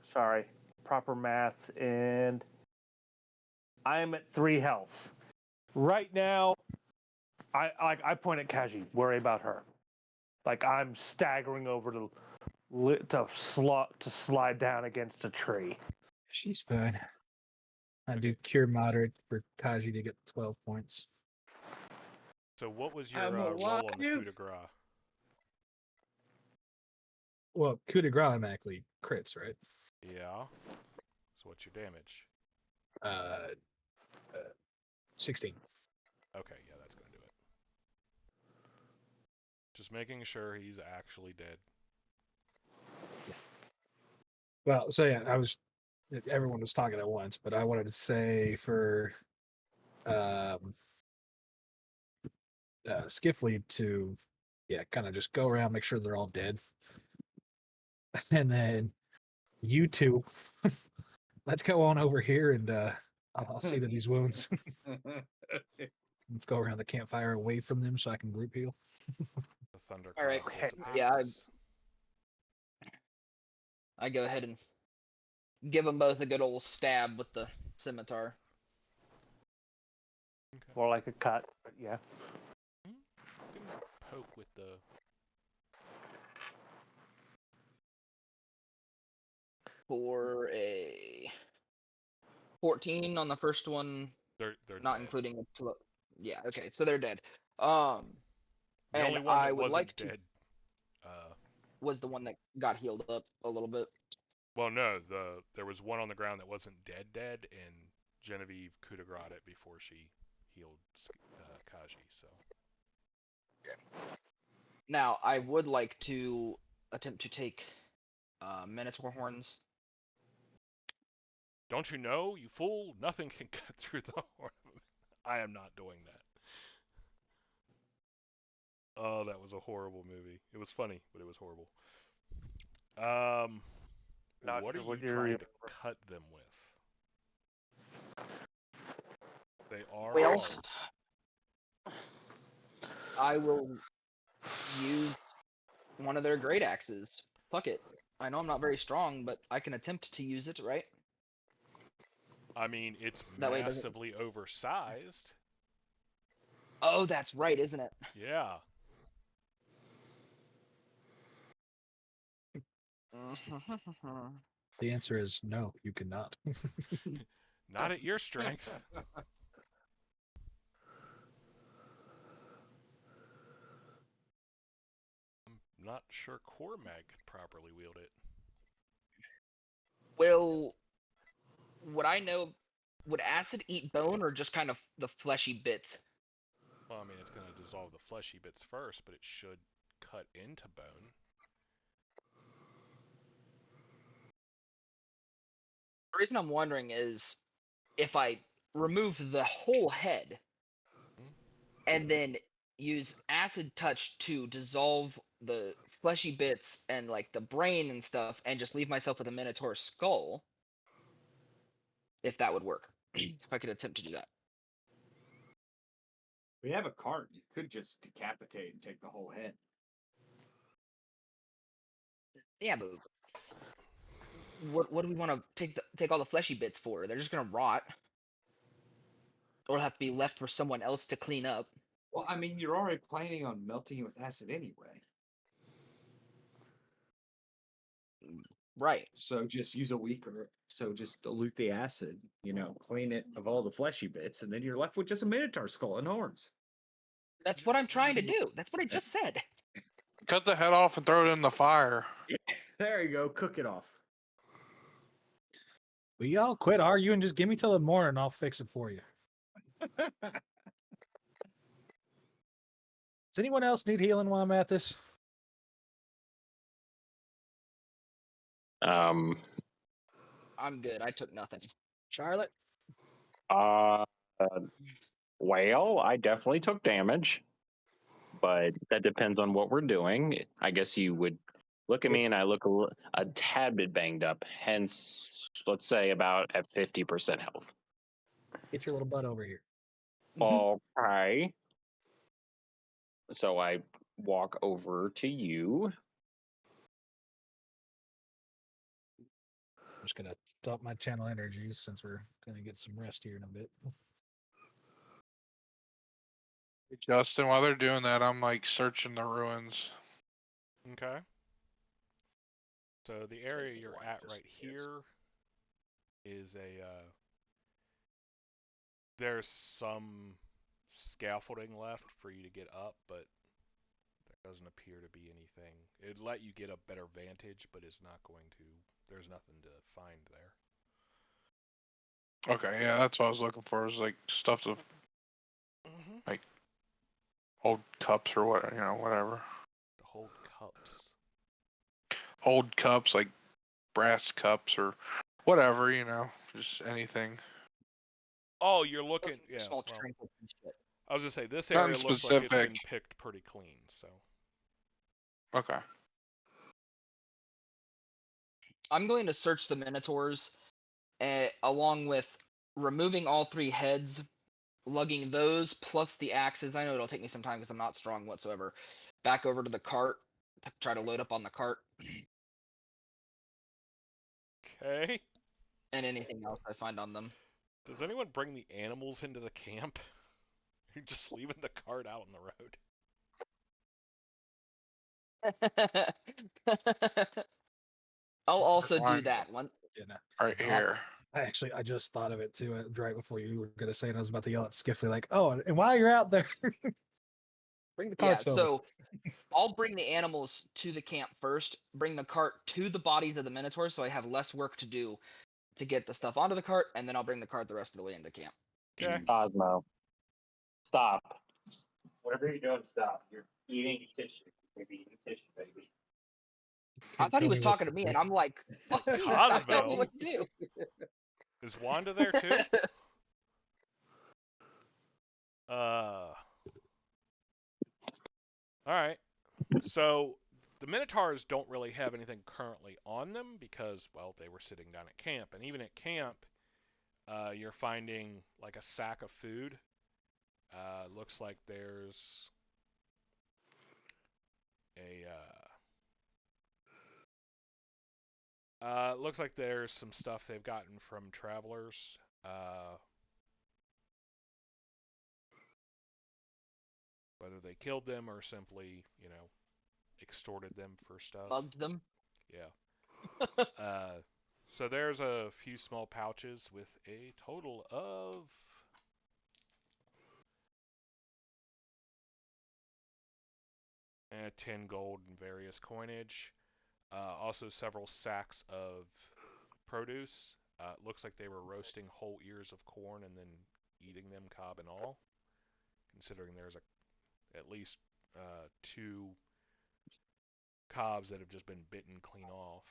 Sorry, proper math, and I am at 3 health. Right now, I point at Kaji. Worry about her. Like I'm staggering over to slide down against a tree. She's fine. I do Okay. cure moderate for Kaji to get 12 points. So what was your I'm roll on the coup alive. de grace? Well, coup de grace automatically crits, right? Yeah. So what's your damage? 16. Okay, yeah, that's gonna do it. Just making sure he's actually dead. Well, so yeah, everyone was talking at once, but I wanted to say for Skiffley to, kind of just go around, make sure they're all dead. And then you two, let's go on over here and I'll see to these wounds. Let's go around the campfire away from them so I can group heal. The thunder All right. cloud Okay. dissipates. Yeah, I go ahead and give them both a good old stab with the scimitar. Okay. More like a cut, but yeah. You can poke with the. For a 14 on the first one, They're not dead. including a yeah, okay, so they're dead. The And only one I that would wasn't like to dead. was the one that got healed up a little bit. Well, no, there was one on the ground that wasn't dead, and Genevieve coup de grace it before she healed Kaji. So Now, I would like to attempt to take Minotaur horns. don't you know, you fool? Nothing can cut through the ornament. I am not doing that. Oh, that was a horrible movie. It was funny, but it was horrible. Not What are sure what you you're trying to remembering. cut them with? They are Well, hard. I will use one of their great axes. Fuck it. I know I'm not very strong, but I can attempt to use it, right? I mean, it's That way it doesn't. massively oversized. Oh, that's right, isn't it? Yeah. The answer is no, you cannot. Not at your strength. I'm not sure Cormag could properly wield it. Well, would I know? Would acid eat bone or just kind of the fleshy bits? Well, I mean, it's going to dissolve the fleshy bits first, but it should cut into bone. The reason I'm wondering is if I remove the whole head and then use acid touch to dissolve the fleshy bits and like the brain and stuff and just leave myself with a minotaur skull, if that would work. If I could attempt to do that. We have a cart. You could just decapitate and take the whole head. Yeah, but what do we want to take all the fleshy bits for? They're just gonna rot, or have to be left for someone else to clean up. Well, I mean, you're already planning on melting it with acid anyway. Right. So just use a weaker. So just dilute the acid, clean it of all the fleshy bits, and then you're left with just a minotaur skull and horns. That's what I'm trying to do. That's what I just said. Cut the head off and throw it in the fire. There you go. Cook it off. Will y'all quit arguing? Just give me till the morning and I'll fix it for you. Does anyone else need healing while I'm at this? Um. I'm good. I took nothing. Charlotte? Uh. Well, I definitely took damage, but that depends on what we're doing. I guess you would look at me and I look a tad bit banged up. Hence, let's say about at 50% health. Get your little butt over here. Okay. So I walk over to you. I'm just gonna dump my channel energies since we're gonna get some rest here in a bit. Justin, while they're doing that, I'm like searching the ruins. Okay. So the area you're at right here is there's some scaffolding left for you to get up, but there doesn't appear to be anything. It'd let you get a better vantage, but it's not going to. There's nothing to find there. Okay, yeah, that's what I was looking for. Was like stuff of like old cups or what, whatever. To hold cups. Old cups, like brass cups or whatever, just anything. Oh, you're looking. Yeah. Small Well, trinkets and shit. I was gonna say this Nothing area looks like it's been specific. picked pretty clean. So. Okay. I'm going to search the minotaurs, along with removing all 3 heads, lugging those plus the axes. I know it'll take me some time because I'm not strong whatsoever. Back over to the cart to try to load up on the cart. Okay. And anything else I find on them. Does anyone bring the animals into the camp? You're just leaving the cart out on the road. I'll also do Fine. that one. Right here. I just thought of it too right before you were gonna say it. I was about to yell at Skiffly like, "Oh, and while you're out there, Bring the Yeah, carts over. so I'll bring the animals to the camp first, bring the cart to the bodies of the minotaurs so I have less work to do to get the stuff onto the cart, and then I'll bring the cart the rest of the way into camp. Okay. Cosmo, stop. Whatever you're doing, stop. You're eating tissue. You're eating tissue, baby. I Can't thought he tell was me what talking to to me, do. and I'm like, fuck you, stop telling me Cosmo. what to do. Is Wanda there too? All right. So the Minotaurs don't really have anything currently on them because, well, they were sitting down at camp, and even at camp, you're finding like a sack of food. Looks like there's a. Looks like there's some stuff they've gotten from travelers. Whether they killed them or simply, extorted them for stuff. Mugged them. Yeah. So there's a few small pouches with a total of 10 gold and various coinage. Also several sacks of produce. Looks like they were roasting whole ears of corn and then eating them cob and all. Considering there's at least 2 cobs that have just been bitten clean off.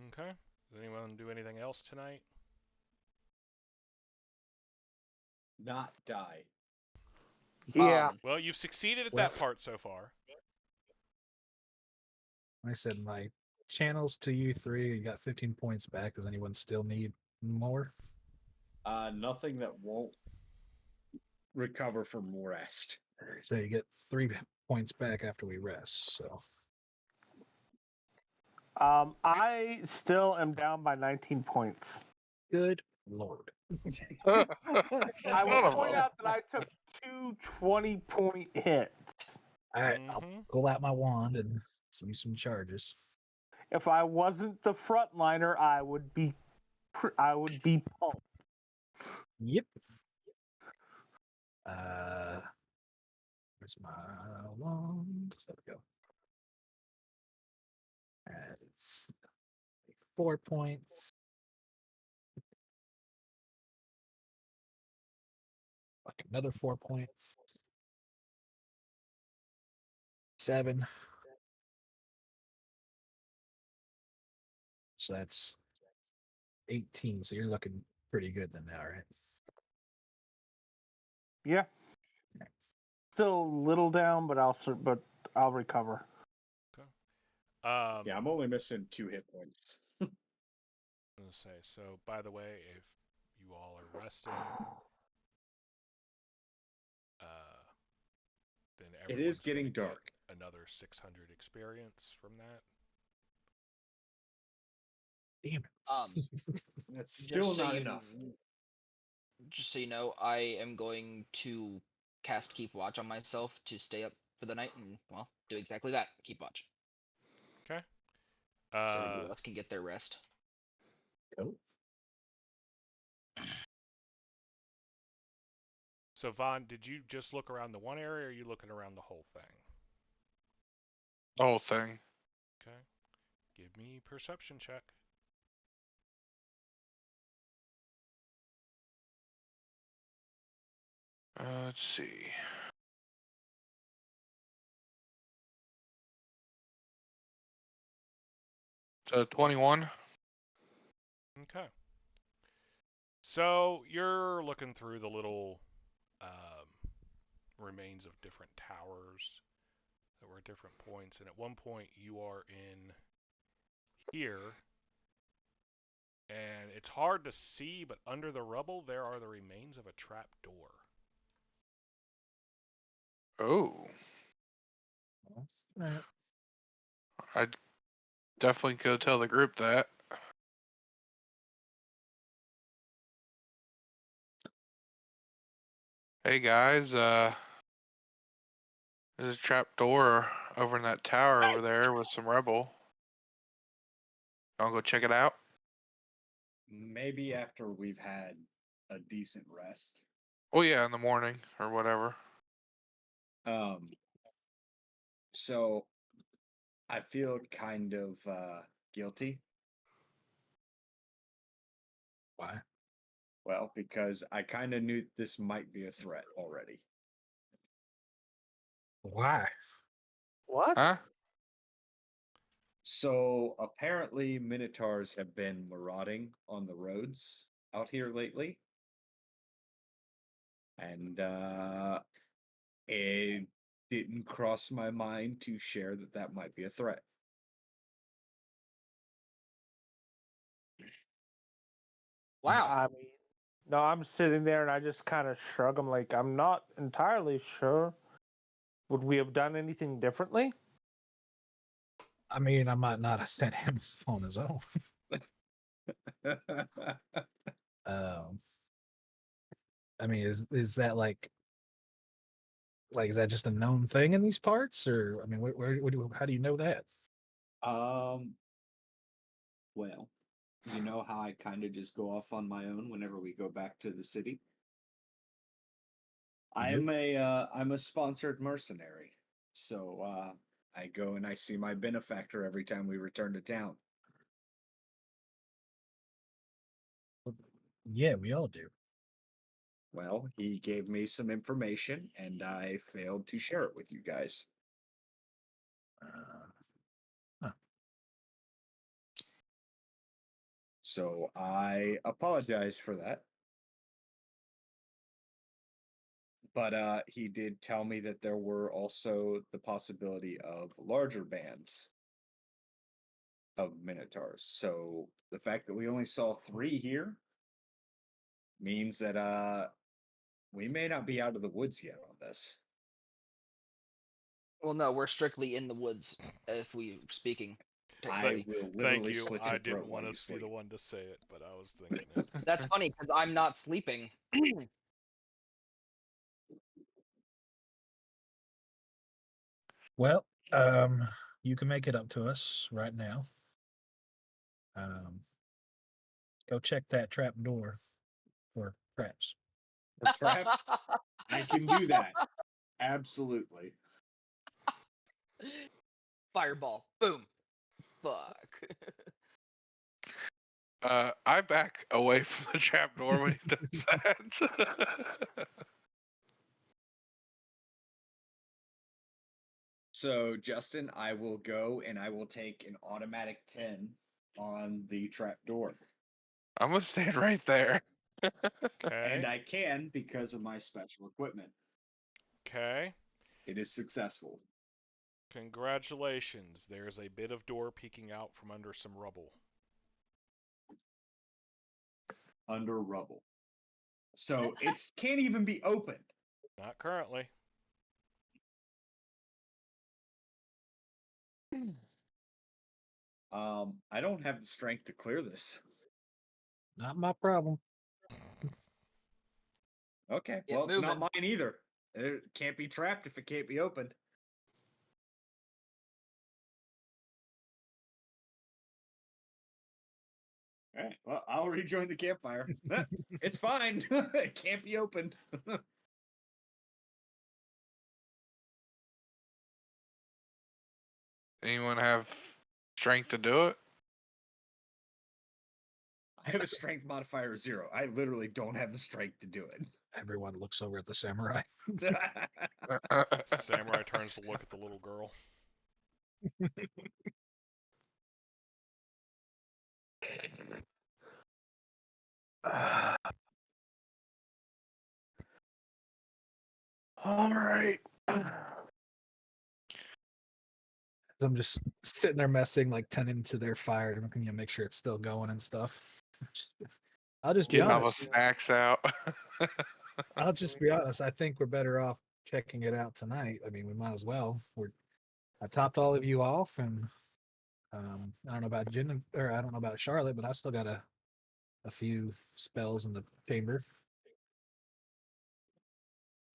Okay. Does anyone do anything else tonight? Not die. Yeah. Well, you've succeeded at Well- that part so far. Like I said, my channels to you three, you got 15 points back. Does anyone still need more? Nothing that won't recover from rest. So you get 3 points back after we rest. So I still am down by 19 points. good lord. I Son will of point a- out that I took 2 20-point hits. All right, I'll Mhm. pull out my wand and see some charges. If I wasn't the frontliner, I would be pumped. Yep. Where's my wand? There we go. It's 4 points. Like another 4 points. 7. So that's 18. So you're looking pretty good then now, right? Yeah, still a little down, but I'll recover. Yeah, I'm only missing 2 hit points. I was gonna say. So, by the way, if you all are resting, then It everyone's is getting gonna dark. get another 600 experience from that. Damn That's Just still so not you enough. Just so you know, I am going to cast Keep Watch on myself to stay up for the night and, well, do exactly that. Keep watch. Okay. So everybody else can get their rest. Cool. So, Vaughn, did you just look around the one area, or are you looking around the whole thing? The whole thing. Okay. Give me perception check. Let's see. So 21. Okay. So you're looking through the little remains of different towers that were at different points, and at one point you are in here, and it's hard to see, but under the rubble there are the remains of a trap door. Oh. That's right. I'd definitely go tell the group that. Hey guys, there's a trap door over in that tower over there with some rebel. I'll go check it out. Maybe after we've had a decent rest. Oh yeah, in the morning or whatever. So I feel kind of guilty. Why? Well, because I kind of knew this might be a threat already. Why? What? Huh? So apparently minotaurs have been marauding on the roads out here lately. And it didn't cross my mind to share that that might be a threat. Wow. I mean, no, I'm sitting there and I just kind of shrug. I'm like, I'm not entirely sure. Would we have done anything differently? I mean, I might not have sent him on his own. Um, I mean, is that like is that just a known thing in these parts, or I mean, how do you know that? Well, you know how I kind of just go off on my own whenever we go back to the city? Nope. I'm a sponsored mercenary. So I go and I see my benefactor every time we return to town. Yeah, we all do. Well, he gave me some information and I failed to share it with you guys. Huh. So I apologize for that. But he did tell me that there were also the possibility of larger bands of minotaurs. So the fact that we only saw 3 here means that we may not be out of the woods yet on this. Well, no, we're strictly in the woods if we speaking. I Technically. will Thank literally you. slit I your throat didn't while want you to be sleep. the one to say it, but I was thinking it. That's funny because I'm not sleeping. Well, you can make it up to us right now. Go check that trap door for traps. For traps, I can do that. Absolutely. Fireball. Boom. Fuck. I back away from the trap door when he does that. So, Justin, I will go and I will take an automatic 10 on the trap door. I'm gonna stand right there. And Okay. I can because of my special equipment. Okay. It is successful. Congratulations. There's a bit of door peeking out from under some rubble. Under rubble. So it can't even be opened. Not currently. I don't have the strength to clear this. Not my problem. Okay, Get well, it's not moving. mine either. It can't be trapped if it can't be opened. All right, well, I'll rejoin the campfire. It's fine. It can't be opened. Anyone have strength to do it? I have a strength modifier of 0. I literally don't have the strength to do it. Everyone looks over at the samurai. Samurai turns to look at the little girl. All right. I'm just sitting there messing, like tending to their fire to make sure it's still going and stuff. I'll just be Getting all the honest. snacks out. I'll just be honest. I think we're better off checking it out tonight. I mean, we might as well. I topped all of you off, and I don't know about Jen, or I don't know about Charlotte, but I still got a few spells in the chamber.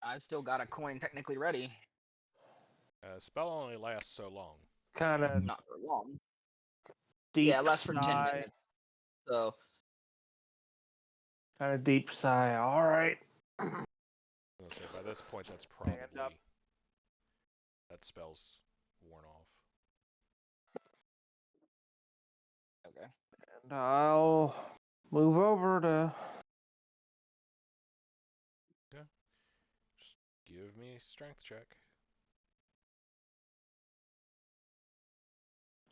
I've still got a coin technically ready. Spell only lasts so long. Kind of Not for long. deep Yeah, it lasts for 10 sigh. minutes. So Kind of deep sigh. All right. I was gonna say by this point that's Stand up. probably that spell's worn off. okay. And I'll move over to. Just give me a strength check.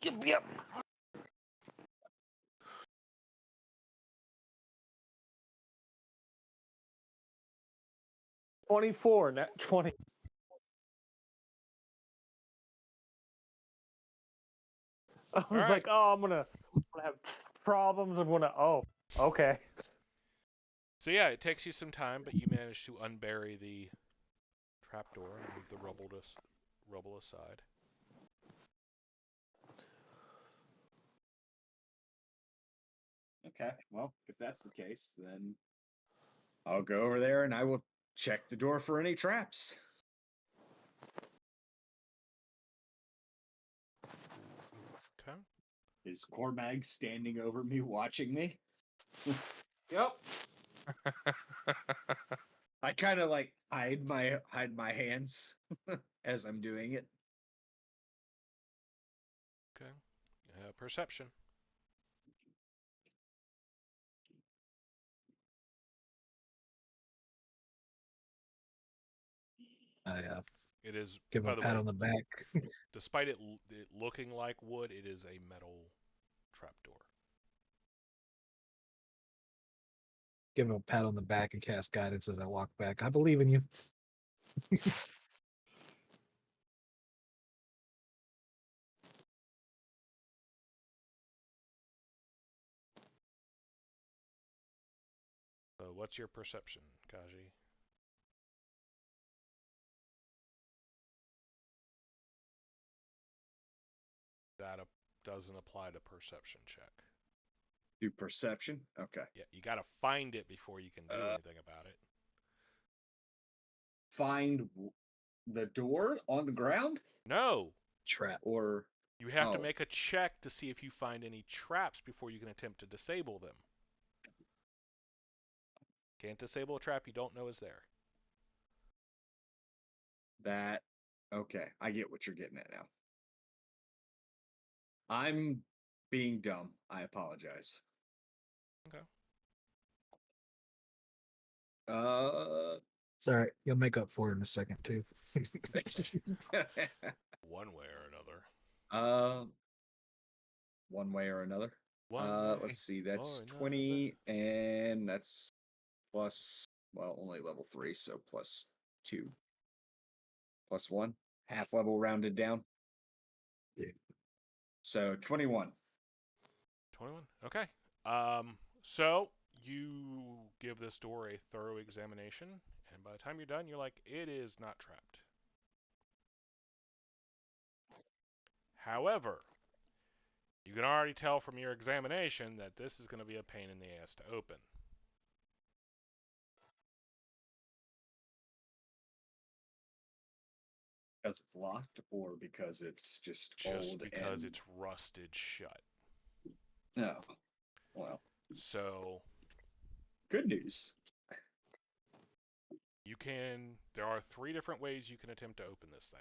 Yep. 24, net 20. I was right. like, oh, I'm gonna have problems. I'm gonna. Oh, okay. So yeah, it takes you some time, but you manage to unbury the trapdoor and move the rubble aside. Okay, well, if that's the case, then I'll go over there and I will check the door for any traps. Okay. Is Cormag standing over me, watching me? Yep. I kind of like hide my hands as I'm doing it. Okay. Perception. I It is, give him by a the pat way, on the back. despite it looking like wood, it is a metal trapdoor. Give him a pat on the back and cast guidance as I walk back. I believe in you. So what's your perception, Kaji? That doesn't apply to perception check. Do perception? Okay. Yeah, you gotta find it before you can do anything about it. Find the door on the ground? No! Trap. Or You have to Oh. make a check to see if you find any traps before you can attempt to disable them. Can't disable a trap you don't know is there. that okay, I get what you're getting at now. I'm being dumb. I apologize. Okay. It's all right. You'll make up for it in a second too. One way or another. One way or another. One way Let's see. That's or 20, and that's plus, well, only level 3, so plus 2. Plus 1. Half level rounded down. Yeah. So 21. 21? Okay. So you give this door a thorough examination, and by the time you're done, you're like, it is not trapped. However, you can already tell from your examination that this is going to be a pain in the ass to open. Because it's locked, or because it's just Just old because and it's rusted shut. no. Well, So good news. there are 3 different ways you can attempt to open this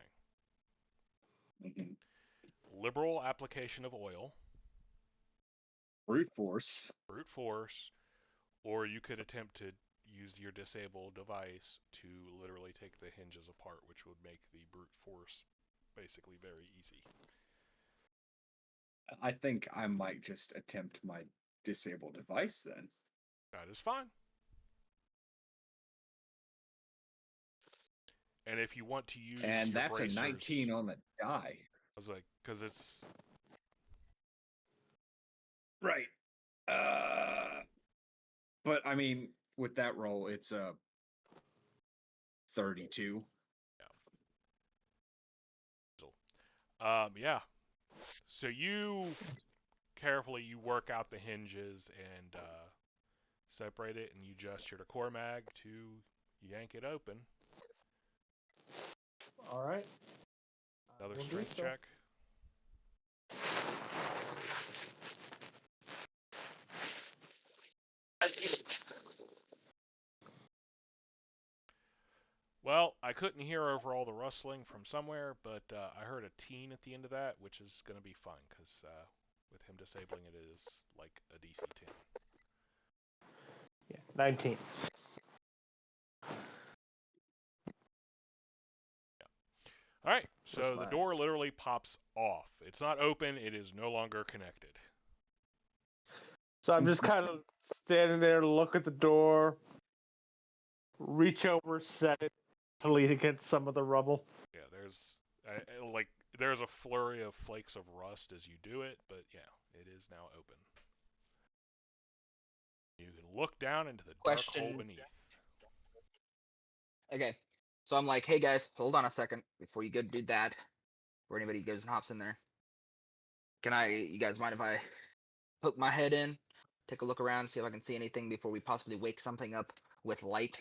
thing. Liberal application of oil, Brute force. or you could attempt to use your disable device to literally take the hinges apart, which would make the brute force basically very easy. I think I might just attempt my disable device then. That is fine. And if you want to use And your that's bracers, a 19 on the die. I was like, because it's Right. But I mean, with that roll, it's a 32. yeah. So you carefully work out the hinges and separate it, and you gesture to Cormag to yank it open. All right. Another Will do strength so. check. Well, I couldn't hear over all the rustling from somewhere, but I heard a teen at the end of that, which is going to be fun, because with him disabling it, it is like a DC 10. Yeah, 19. All right, Where's so the my- door literally pops off. It's not open, it is no longer connected. So I'm just kind of standing there, look at the door, reach over, set it to lean against some of the rubble. Yeah, there's a flurry of flakes of rust as you do it, but yeah, it is now open. You can look down into the dark hole Question. beneath. Okay. So I'm like, hey guys, hold on a second before you go do that. Or anybody goes and hops in there. You guys mind if I poke my head in, take a look around, see if I can see anything before we possibly wake something up with light?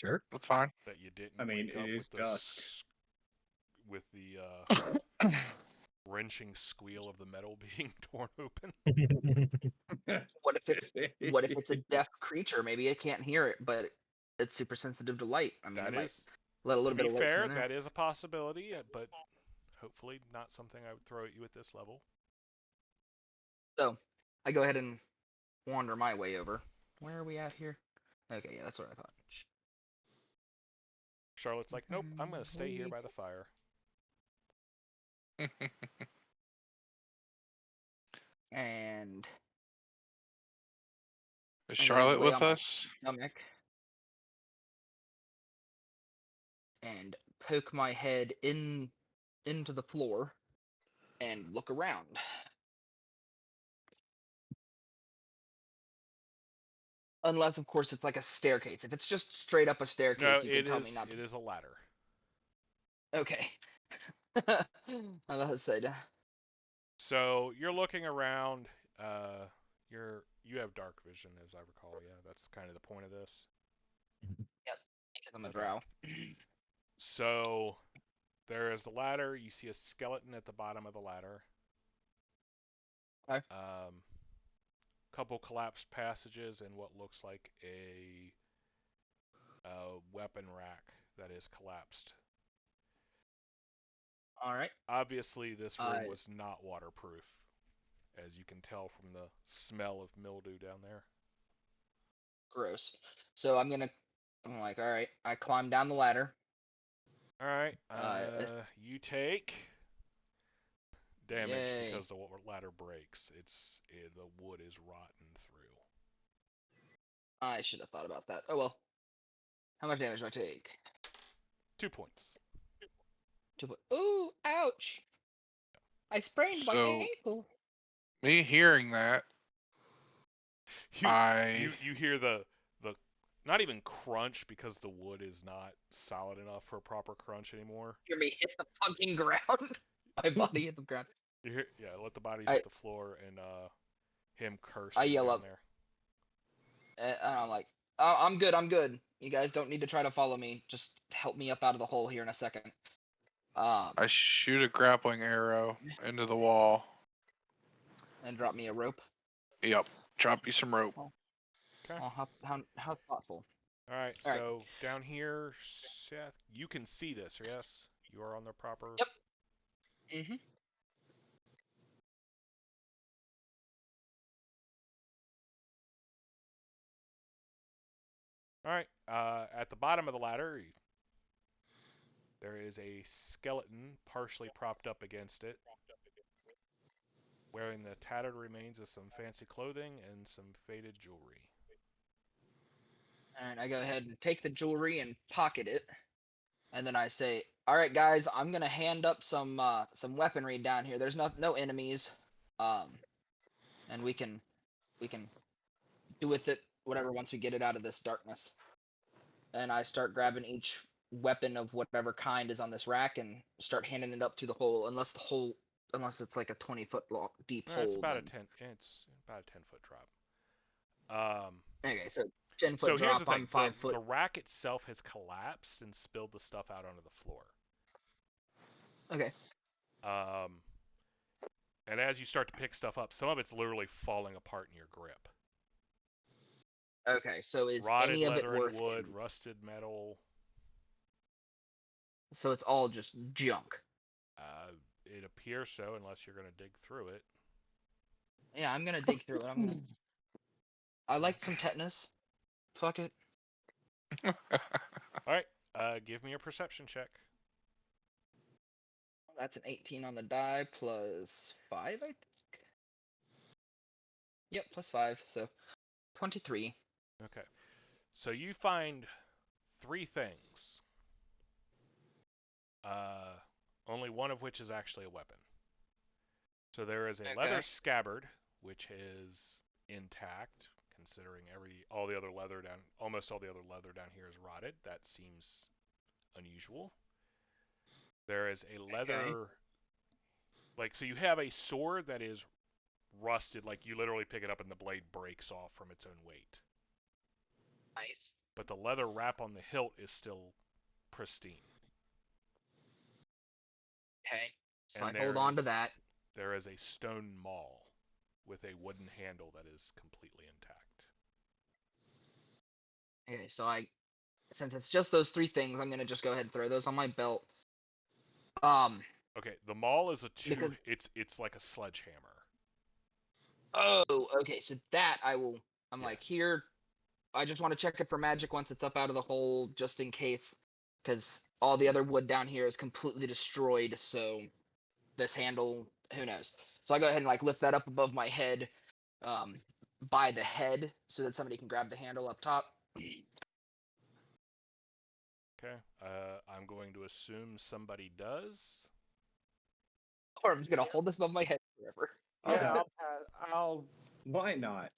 Sure. That's fine. That you didn't I mean, wake it up is dusk. with the wrenching squeal of the metal being torn open. What if it's a deaf creature? Maybe it can't hear it, but it's super sensitive to light. I mean, That it might is, let a to little bit be of light fair, from in there. that is a possibility, but hopefully not something I would throw at you at this level. So I go ahead and wander my way over. Where are we at here? Okay, yeah, that's what I thought. Charlotte's like, nope, I'm going to stay here by the fire. And Is I'm gonna Charlotte lay with on my us? stomach and poke my head into the floor and look around. Unless, of course, it's like a staircase. If it's just straight up a No, staircase, you can tell me not it to. is a ladder. Okay. I was say that. So you're looking around. You have dark vision, as I recall. Yeah, that's kind of the point of this. Yep. Because I'm a Okay. drow. So there is the ladder. You see a skeleton at the bottom of the ladder. Okay. Couple collapsed passages and what looks like a weapon rack that is collapsed. All right. Obviously, this room was not waterproof, as you can tell from the smell of mildew down there. Gross. So I'm like, all right. I climb down the ladder. All right. You take damage Yay. because the ladder breaks. The wood is rotten through. I should have thought about that. Oh well. How much damage do I take? 2 points. 2 point. Ooh, ouch! I sprained my So- ankle. Me hearing that, You hear the not even crunch because the wood is not solid enough for a proper crunch anymore. Hear me hit the fucking ground. My body hit the ground. You hear, yeah, let the bodies hit the floor and him cursing I yell down up. there. And I'm like, oh, I'm good. I'm good. You guys don't need to try to follow me. Just help me up out of the hole here in a second. I shoot a grappling arrow into the wall. And drop me a rope. Yep. Drop you some rope. Okay. Oh, how thoughtful. All right. All right. So down here, Seth, you can see this, yes? You are on the proper. Yep. Mhm. All right. At the bottom of the ladder, there is a skeleton partially propped up against it, wearing the tattered remains of some fancy clothing and some faded jewelry. And I go ahead and take the jewelry and pocket it. And then I say, "All right, guys, I'm gonna hand up some weaponry down here. There's no enemies, and we can do with it whatever once we get it out of this darkness." And I start grabbing each weapon of whatever kind is on this rack and start handing it up through the hole, unless it's like a 20-foot deep No, hole. it's about then... It's about a 10-foot drop. Okay, so 10-foot So here's the drop. thing: I'm 5 foot. the rack itself has collapsed and spilled the stuff out onto the floor. Okay. And as you start to pick stuff up, some of it's literally falling apart in your grip. Okay, so is Rotted any of it leather worth and wood, it? rusted metal. So it's all just junk. It appears so, unless you're going to dig through it. Yeah, I'm gonna dig through it. I like some tetanus. Fuck it. All right, give me a perception check. That's an 18 on the die plus 5, I think. Yep, plus 5, so 23. Okay, so you find 3 things. Only one of which is actually a weapon. So there is a leather Okay. scabbard, which is intact, considering almost all the other leather down here is rotted. That seems unusual. There is a leather, so you have a sword that is rusted, like you literally pick it up and the blade breaks off from its own weight. Nice. But the leather wrap on the hilt is still pristine. Okay. So And I hold there on to is- that. There is a stone maul with a wooden handle that is completely intact. Okay, so since it's just those 3 things, I'm gonna just go ahead and throw those on my belt. Okay, the maul is Because- it's like a sledgehammer. Oh, okay, so that I'm Yeah. like, here, I just want to check it for magic once it's up out of the hole, just in case, because all the other wood down here is completely destroyed, so this handle, who knows. So I go ahead and like lift that up above my head, by the head, so that somebody can grab the handle up top. Okay, I'm going to assume somebody does. Or I'm just gonna hold this above my head forever. Yeah, I'll Why not?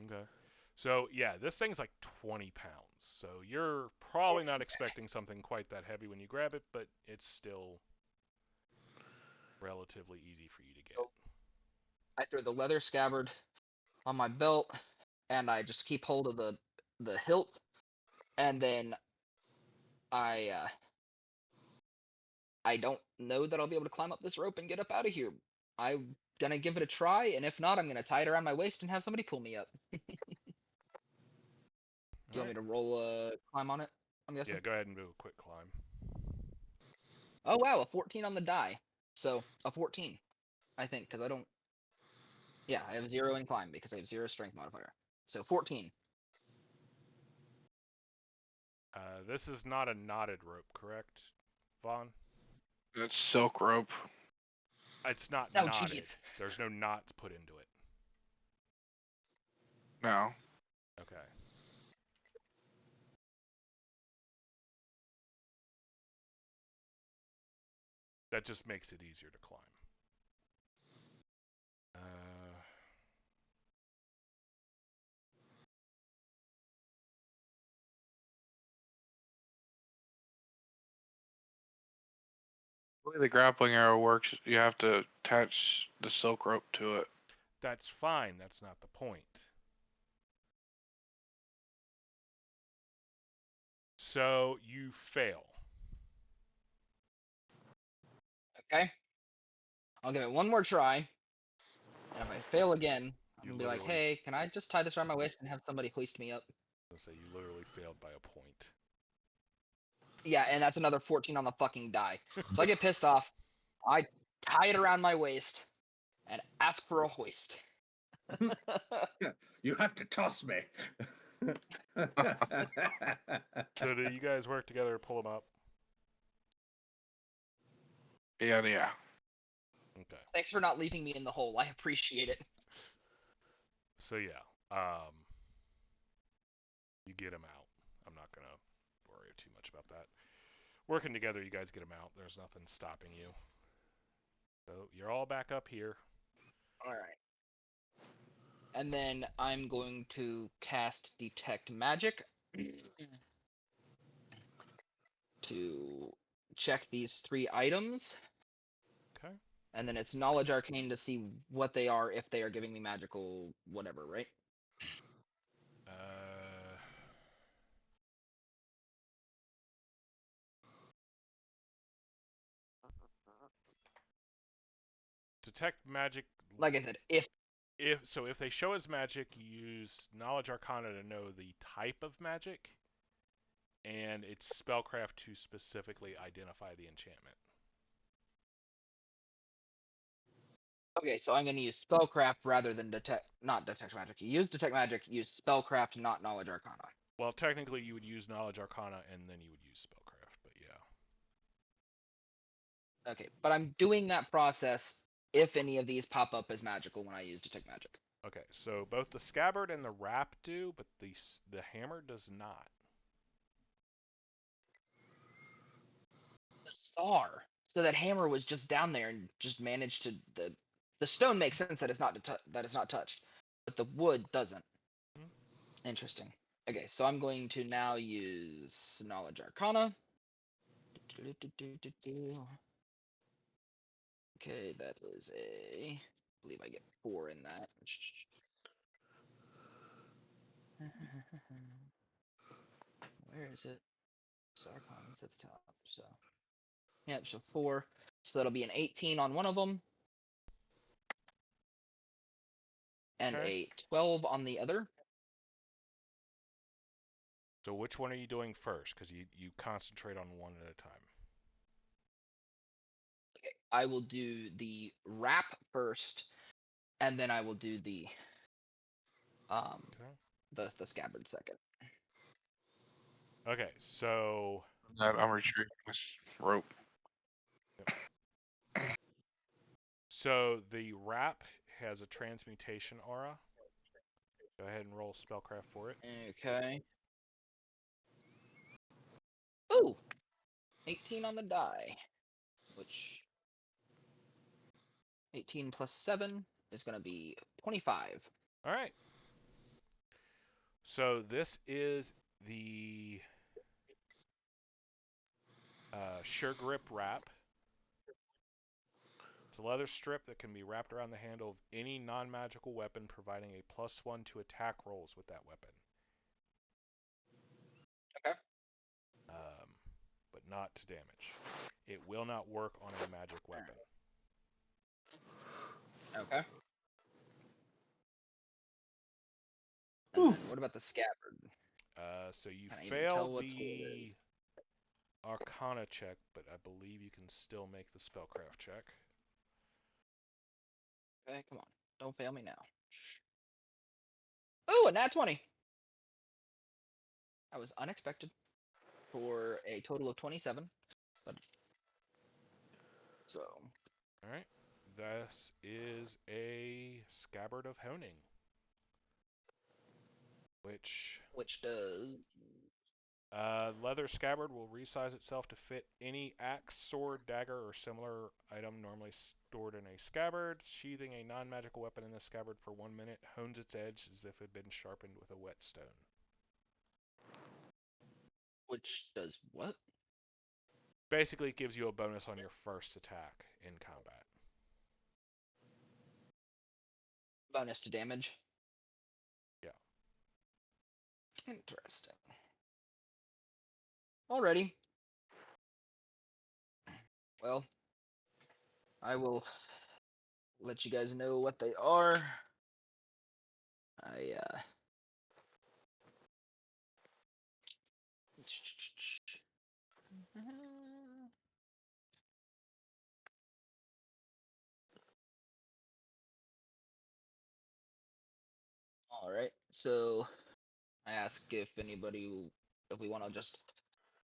Okay. So yeah, this thing's like 20 pounds. So you're probably not expecting something quite that heavy when you grab it, but it's still relatively easy for you to get. I throw the leather scabbard on my belt, and I just keep hold of the hilt, and then I don't know that I'll be able to climb up this rope and get up out of here. I'm gonna give it a try, and if not, I'm gonna tie it around my waist and have somebody pull me up. Do you want me to roll a climb on it? I'm guessing. Yeah, go ahead and do a quick climb. Oh wow, a 14 on the die. So a 14, I think, because I don't. Yeah, I have 0 in climb because I have 0 strength modifier. So 14. This is not a knotted rope, correct, Vaughn? That's silk rope. It's not Oh, knotted. jeez. There's no knots put into it. No. Okay. That just makes it easier to climb. The way the grappling arrow works, you have to attach the silk rope to it. That's fine. That's not the point. So you fail. Okay. I'll give it one more try. And if I fail again, I'm You gonna be like, literally- hey, can I just tie this around my waist and have somebody hoist me up? I'll say you literally failed by a point. Yeah, and that's another 14 on the fucking die. So I get pissed off. I tie it around my waist and ask for a hoist. You have to toss me. So do you guys work together to pull him up? Yeah. Okay. Thanks for not leaving me in the hole. I appreciate it. So yeah, you get him out. I'm not gonna worry too much about that. Working together, you guys get him out. There's nothing stopping you. So you're all back up here. All right. And then I'm going to cast Detect Magic. to check these 3 items, Okay. and then it's knowledge arcane to see what they are, if they are giving me magical whatever, right? Detect magic. Like I said, If they show as magic, you use knowledge arcana to know the type of magic, and it's spellcraft to specifically identify the enchantment. okay, so I'm going to use spellcraft rather than not detect magic. You use detect magic, use spellcraft, not knowledge arcana. Well, technically, you would use knowledge arcana and then you would use spellcraft, but yeah. Okay, but I'm doing that process if any of these pop up as magical when I use detect magic. Okay, so both the scabbard and the wrap do, but the hammer does not. The star. So that hammer was just down there and just managed to the stone makes sense that it's not that it's not touched, but the wood doesn't. Hmm. Interesting. Okay, so I'm going to now use knowledge arcana. Okay, that is I believe I get 4 in that. Where is it? Arcana's at the top. So yeah, so 4. So that'll be an 18 on one of them, and Okay. a 12 on the other. So which one are you doing first? Because you concentrate on one at a time. Okay, I will do the wrap first, and then I will do the Okay. the scabbard second. Okay, so I'm retrieving this rope. so the wrap has a transmutation aura. Go ahead and roll spellcraft for it. Okay. Ooh, 18 on the die, which 18 plus 7 is going to be 25. All right. So this is the Sure Grip wrap. It's a leather strip that can be wrapped around the handle of any non-magical weapon, providing a +1 to attack rolls with that weapon. Okay. But not to damage. It will not work on a magic weapon. Okay. And then what about the scabbard? So you Can I even failed tell what tool it the is? Arcana check, but I believe you can still make the spellcraft check. Okay, come on. Don't fail me now. Ooh, a nat 20. That was unexpected for a total of 27. But so All right. This is a Scabbard of Honing, which does leather scabbard will resize itself to fit any axe, sword, dagger, or similar item normally stored in a scabbard. Sheathing a non-magical weapon in the scabbard for 1 minute hones its edge as if it had been sharpened with a whetstone. which does what? Basically, it gives you a bonus on your first attack in combat. Bonus to damage. Yeah. Interesting. Alrighty. Well, I will let you guys know what they are. All right. So I ask if we want to just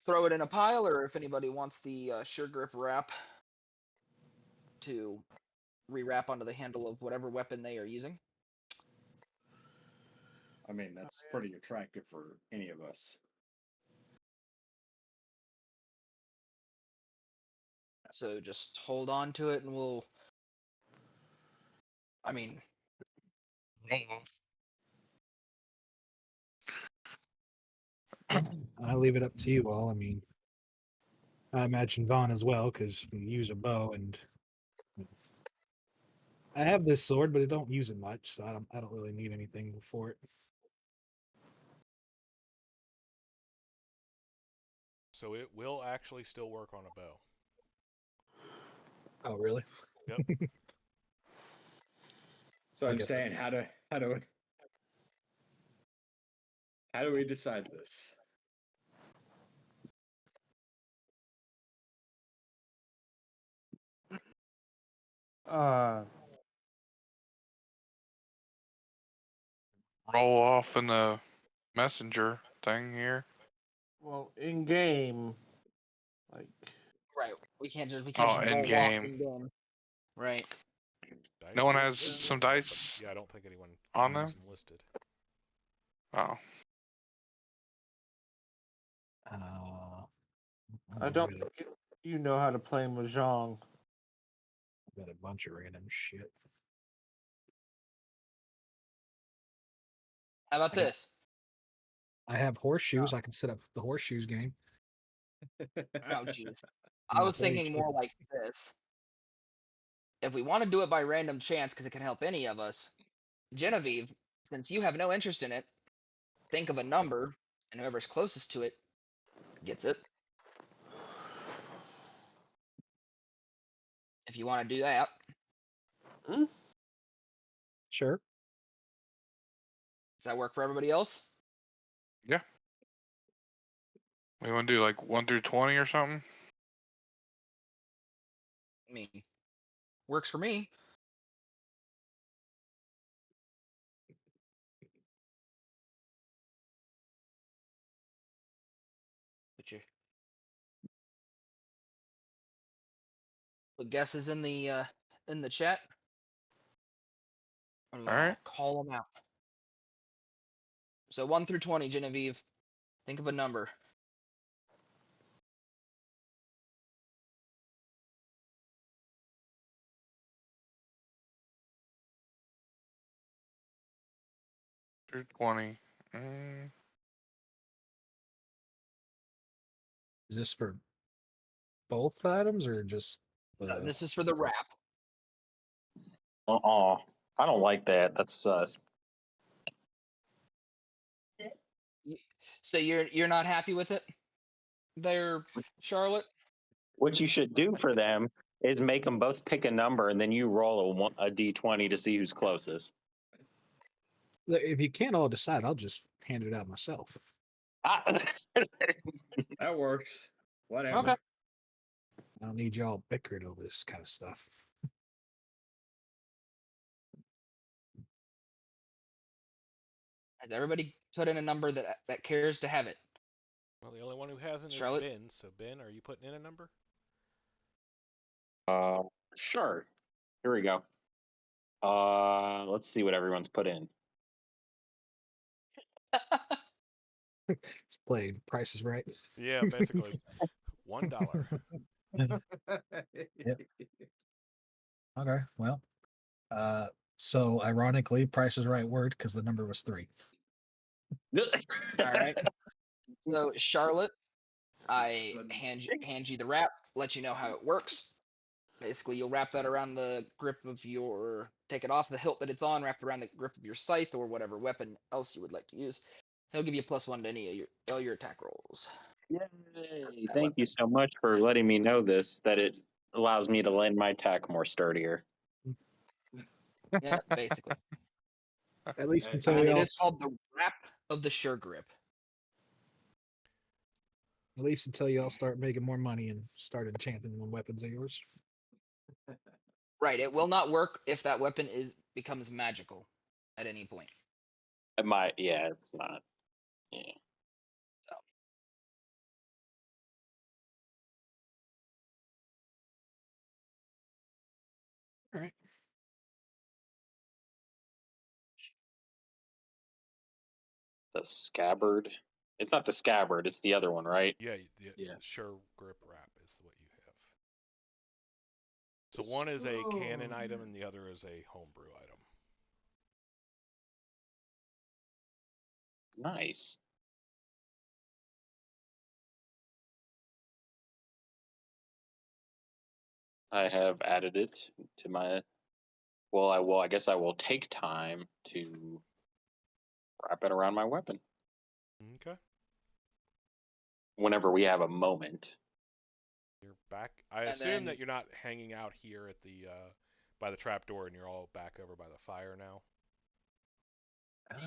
throw it in a pile, or if anybody wants the sure grip wrap to rewrap onto the handle of whatever weapon they are using. I mean, that's pretty attractive for any of us. So just hold on to it, and we'll. I mean, I leave it up to you all. I mean, I imagine Vaughn as well, because you use a bow, and I have this sword, but I don't use it much, so I don't really need anything for it. So it will actually still work on a bow. Oh, really? Yep. So I I'm guess saying, how do we decide this? Uh, Roll off in the messenger thing here. well, in game, like Right. We can't just Oh, in roll off game. in game. Right. Dice No one are has listed, some but dice yeah, I don't think anyone on has them. them listed. Oh, I don't think you know how to play mahjong. Got a bunch of random shit. How about I got- this? I have horseshoes. I can set up the horseshoes game. Oh, jeez. I'm I gonna was play thinking more like this. If we want to do it by random chance, because it can help any of us, Genevieve, since you have no interest in it, think of a number, and whoever's closest to it gets it. If you want to do that. Sure. Does that work for everybody else? yeah. We want to do like 1 through 20 or something. I mean, works for me. Put guesses in the chat. And All I'll right. call them out. So 1 through 20, Genevieve. Think of a number. Through 20. Mm, Is this for both items or just This is for the wrap. I don't like that. That's So you're not happy with it, there, Charlotte? what you should do for them is make them both pick a number, and then you roll a d20 to see who's closest. If you can't all decide, I'll just hand it out myself. That works. Whatever. Okay. I don't need y'all bickering over this kind of stuff. Has everybody put in a number that cares to have it? Well, the only one who hasn't is Charlotte? Ben. So Ben, are you putting in a number? Sure. Here we go. Let's see what everyone's put in. It's playing Price is Right. Yeah, basically $1. Yep. Okay, well, so ironically, Price is Right word because the number was 3. All right. So Charlotte, I hand you the wrap, let you know how it works. Basically, you'll wrap that around the grip of your, take it off the hilt that it's on, wrap it around the grip of your scythe or whatever weapon else you would like to use. He'll give you a +1 to any of all your attack rolls. Yay! Thank you so much for letting me know this. That it allows me to land my attack more sturdier. Yeah, basically. At least until And we it all, is called the wrap of the sure grip. at least until you all start making more money and start enchanting the weapons of yours. Right. It will not work if that weapon becomes magical at any point. It might, yeah, it's not. Yeah. All right. The scabbard. It's not the scabbard. It's the other one, right? Yeah, the Yeah. sure grip wrap is what you have. So one is a canon item and the other is a homebrew item. Nice. I have added it to my. Well, I will. I guess I will take time to wrap it around my weapon Okay. whenever we have a moment. You're back. I And assume that then- you're not hanging out here at the by the trap door, and you're all back over by the fire now.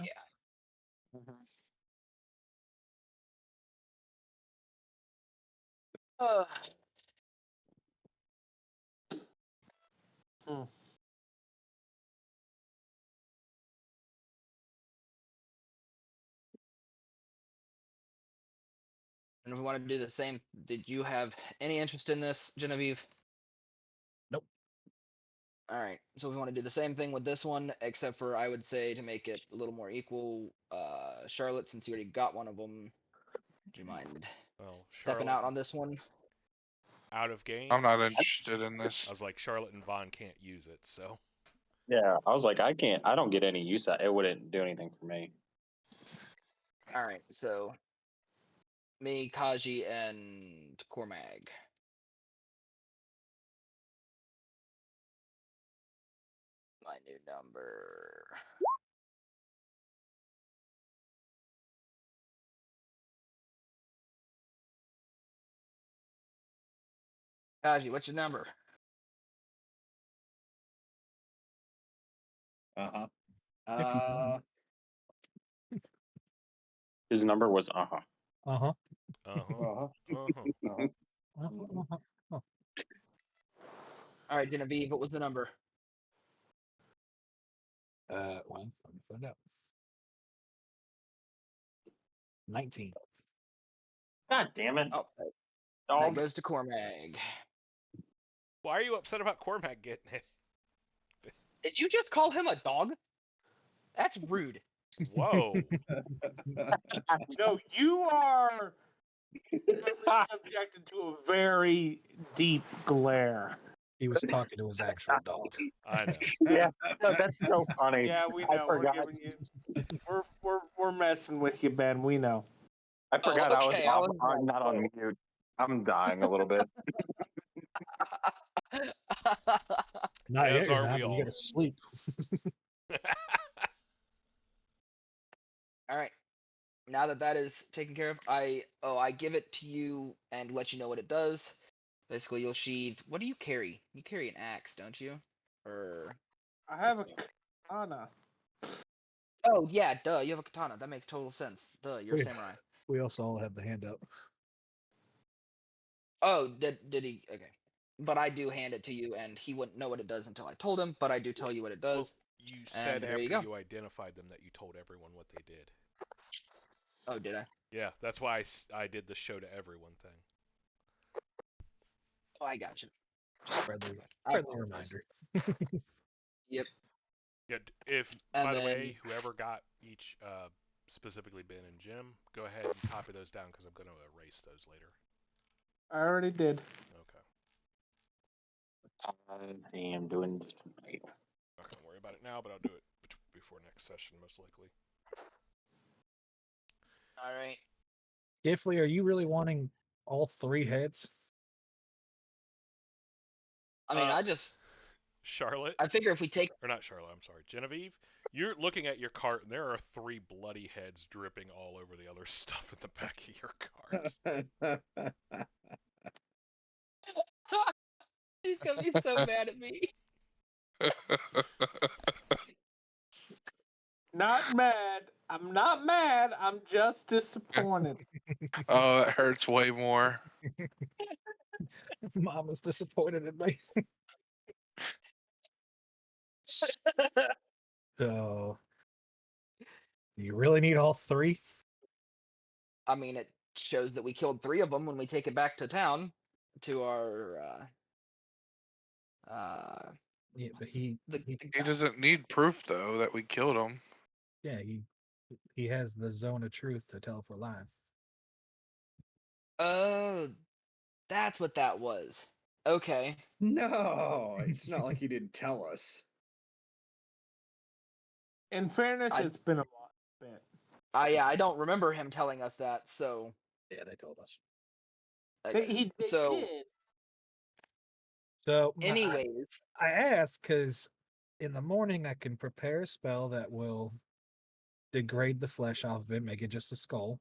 Yeah. Hmm. And if we want to do the same, did you have any interest in this, Genevieve? Nope. All right. So we want to do the same thing with this one, except for I would say to make it a little more equal. Charlotte, since you already got one of them, do you mind Well, stepping Charlotte out on this one? out of game. I'm not interested in this. I was like, Charlotte and Vaughn can't use it, so Yeah, I was like, I can't. I don't get any use out. It wouldn't do anything for me. All right. So me, Kaji, and Cormag. My new number. Kaji, what's your number? Uh-huh. If you want. His number was Uh-huh. uh-huh. Uh-huh. Uh-huh. Uh-huh. Uh-huh. Uh-huh. All right, Genevieve, what was the number? Well, let me find out. 19. God damn it, Oh, that dog. goes to Cormag. Why are you upset about Cormac getting it? Did you just call him a dog? That's rude. Whoa. No, you are subjected to a very deep glare. He was talking to his actual dog. I know. Yeah, no, that's so funny. Yeah, we I know. We're forgot. giving you. We're messing with you, Ben. We know. I forgot I was okay, I was not on mute. I'm dying a little bit. Not As yet, you're are not, we but you all. gotta sleep. All right. Now that that is taken care of, I give it to you and let you know what it does. Basically, you'll sheathe. What do you carry? You carry an axe, don't you? Or I have a katana. oh yeah, duh, you have a katana. That makes total sense. Duh, you're a Wait. samurai. We also all have the hand up. Oh, did he? Okay, but I do hand it to you, and he wouldn't know what it does until I told him. But I do tell you what it Well, does. you And said there you after go. you identified them that you told everyone what they did. Oh, did I? Yeah, that's why I did the show to everyone thing. Oh, I got you. Just friendly I apologize. reminder. Yep. Yeah, if And by the then- way, whoever got each, specifically Ben and Jim, go ahead and copy those down because I'm going to erase those later. I already did. Okay. I am doing this tonight. Not going to worry about it now, but I'll do it before next session, most likely. All right. Gifley, are you really wanting all 3 heads? I mean, Uh, I Charlotte, figure if we take or not Charlotte, I'm sorry, Genevieve, you're looking at your cart and there are 3 bloody heads dripping all over the other stuff in the back of your cart. he's gonna be so mad at me. Not mad. I'm not mad. I'm just disappointed. Oh, that hurts way more. Mom was disappointed in me. So, you really need all 3? I mean, it shows that we killed 3 of them when we take it back to town to our Yeah, but he He doesn't need proof though that we killed him. yeah, he has the zone of truth to tell for life. oh, that's what that was. Okay. No, it's not like he didn't tell us. In fairness, I- it's been a lot bit. Yeah, I don't remember him telling us that. So Yeah, they told us. They so did. So Anyways, I ask because in the morning I can prepare a spell that will degrade the flesh off of it, make it just a skull.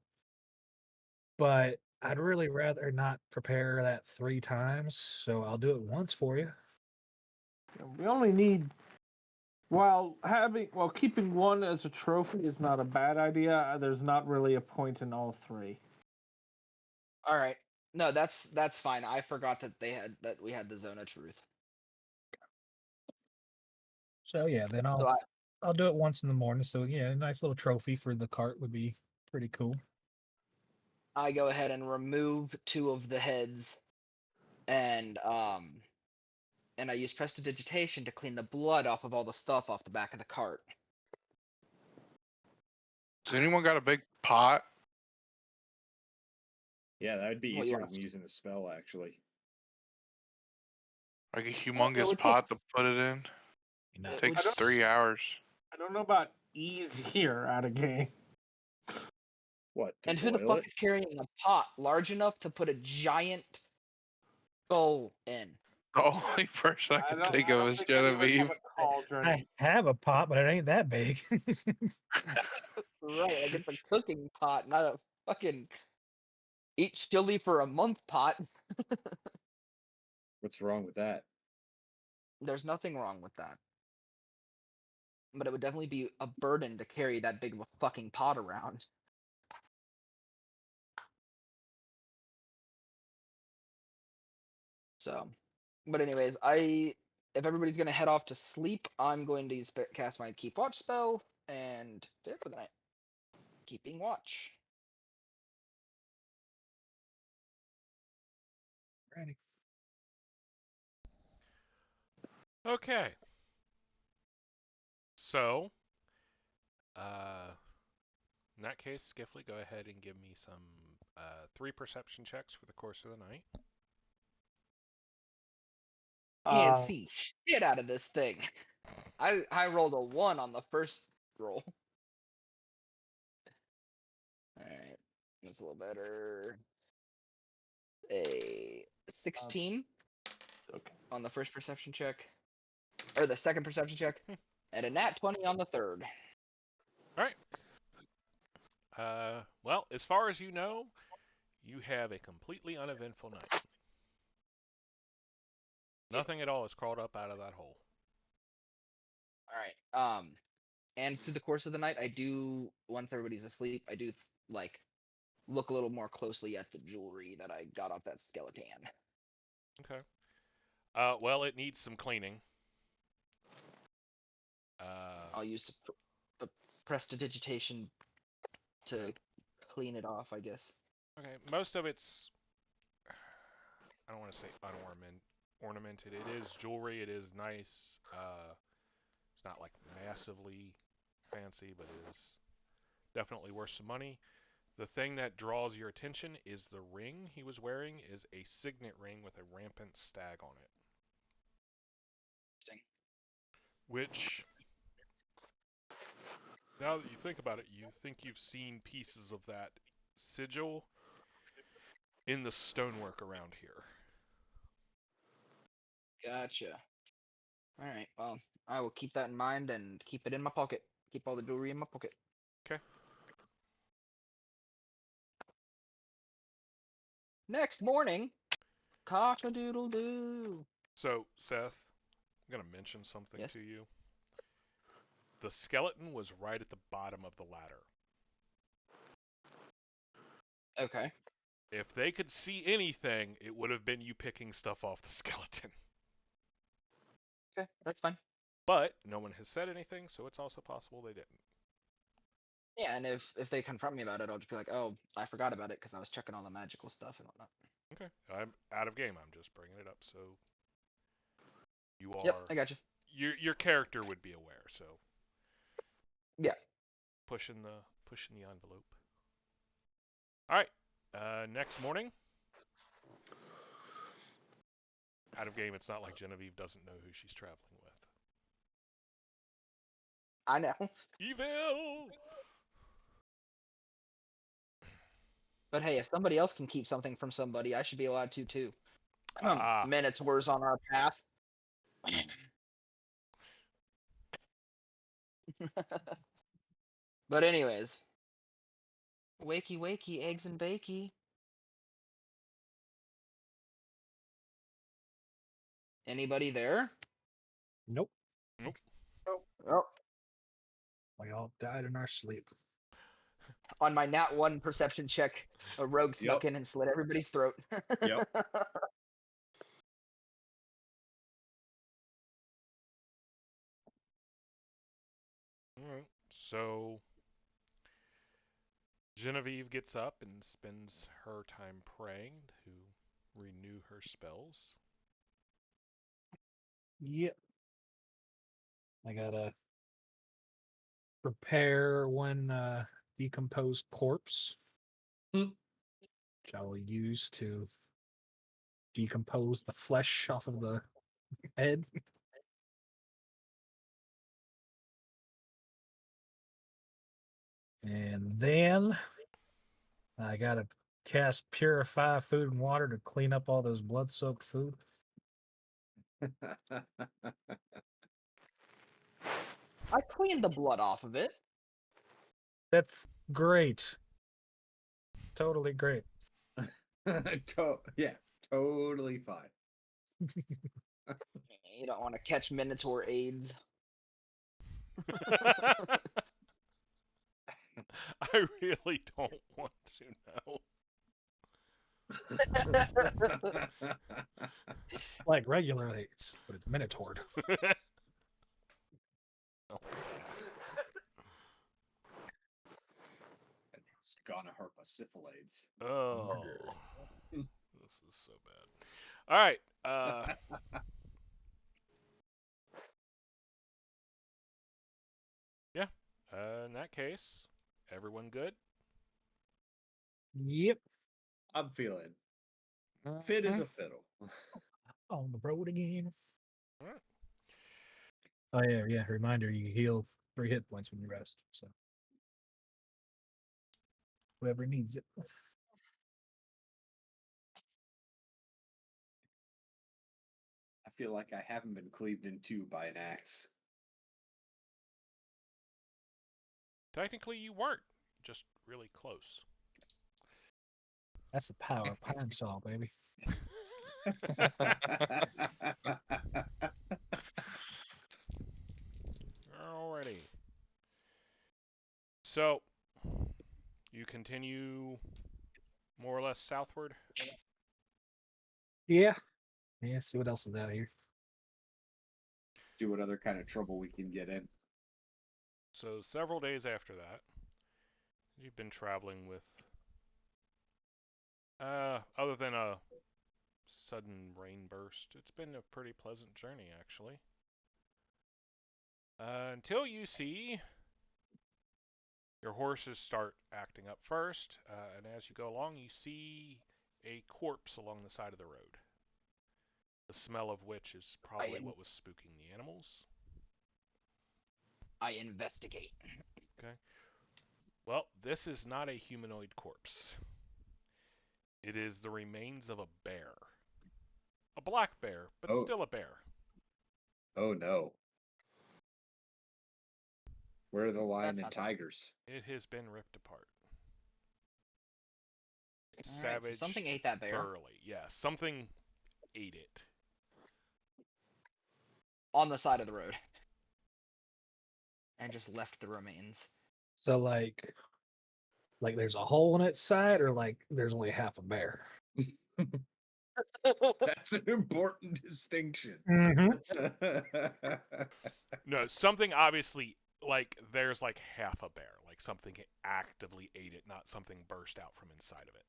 But I'd really rather not prepare that 3 times, so I'll do it once for you. We only need while keeping one as a trophy is not a bad idea. There's not really a point in all 3. all right. No, that's fine. I forgot that we had the Zone of Truth. So yeah, then So I'll do it once in the morning. So yeah, a nice little trophy for the cart would be pretty cool. I go ahead and remove 2 of the heads, and I use prestidigitation to clean the blood off of all the stuff off the back of the cart. Does anyone got a big pot? Yeah, that would be What, you easier want than using the spell, actually. Like a Well, it humongous would take pot to put it in? You know, it Takes would- 3 hours. I don't know about easier out of game. What? To And who the boil fuck it? is carrying a pot large enough to put a giant skull in? The only person I can think of is think any of us have Genevieve. a cauldron. I have a pot, but it ain't that big. Right, like it's a cooking pot, not a fucking eat chili for a month pot. What's wrong with that? There's nothing wrong with that. But it would definitely be a burden to carry that big of a fucking pot around. So, but anyways, if everybody's gonna head off to sleep, I'm going to cast my Keep Watch spell and stay up for the night. Keeping watch. Ready. Okay. So, in that case, Skiffly, go ahead and give me some 3 perception checks for the course of the night. Can't see shit out of this thing. I rolled a 1 on the first roll. Alright. That's a little better. A 16 Okay. on the first perception check. Or the second perception check. And a nat 20 on the third. Alright. Well, as far as you know, you have a completely uneventful night. Nothing at all has crawled up out of that hole. Alright. And through the course of the night, I do, once everybody's asleep, I do like look a little more closely at the jewelry that I got off that skeleton. Okay. Well, it needs some cleaning. I'll use prestidigitation to clean it off, I guess. Okay, most of it's, I don't want to say ornamented. It is jewelry. It is nice. It's not like massively fancy, but it is definitely worth some money. The thing that draws your attention is the ring he was wearing is a signet ring with a rampant stag on it. Interesting. Which, now that you think about it, you think you've seen pieces of that sigil in the stonework around here. Gotcha. Alright, well, I will keep that in mind and keep it in my pocket. Keep all the jewelry in my pocket. Okay. Next morning, cock-a-doodle-doo. So, Seth, I'm going to mention something Yes? to you. The skeleton was right at the bottom of the ladder. Okay. If they could see anything, it would have been you picking stuff off the skeleton. Okay, that's fine. But no one has said anything, so it's also possible they didn't. Yeah, and if they confront me about it, I'll just be like, oh, I forgot about it because I was checking all the magical stuff and whatnot. Okay. I'm out of game. I'm just bringing it up so you are. Yep, I got you. Your character would be aware. So. Yeah. Pushing the envelope. All right. Next morning. Out of game. It's not like Genevieve doesn't know who she's traveling with. I know. Evil. But hey, if somebody else can keep something from somebody, I should be allowed to too. Ah, Minotaurs on our path. But anyways, wakey wakey, eggs and bakey. Anybody there? Nope. nope. Oh, We all died in our sleep. on my nat 1 perception check, a rogue snuck in and slit everybody's throat. Yep. All right. So Genevieve gets up and spends her time praying to renew her spells. Yep. I gotta prepare one decomposed corpse, Hmm. which I will use to decompose the flesh off of the head. And then I gotta cast Purify Food and Water to clean up all those blood-soaked food. I cleaned the blood off of it. That's great. Totally great. Yeah, totally fine. You don't want to catch Minotaur AIDS. I really don't want to know. Like regular AIDS, but it's Minotaur. Oh, It's gonna hurt my syphilades. oh, this is so bad. All right. Yeah. In that case, everyone good? Yep. I'm feeling fit as a fiddle. On the road again. All right. Oh yeah. Reminder: you heal 3 hit points when you rest. So whoever needs it. I feel like I haven't been cleaved in two by an axe. Technically, you weren't. Just really close. That's the power of Pine Saw, baby. Alrighty. So, you continue more or less southward. Yeah. See what else is out here. See what other kind of trouble we can get in. So, several days after that, you've been traveling with, other than a sudden rain burst, it's been a pretty pleasant journey, actually. Until you see your horses start acting up first, and as you go along, you see a corpse along the side of the road. The smell of which is probably what was spooking the animals. I investigate. Okay. Well, this is not a humanoid corpse. It is the remains of a bear. A black bear, but Oh. still a bear. Oh no. Where are the lion That's and not the- tigers? It has been ripped apart. All right, Savage. so something ate that bear Thoroughly. Yeah, something ate it. on the side of the road and just left the remains. So like there's a hole in its side, or like there's only half a bear. That's an important distinction. Mm-hmm. No, something obviously, like, there's like half a bear. Like, something actively ate it, not something burst out from inside of it.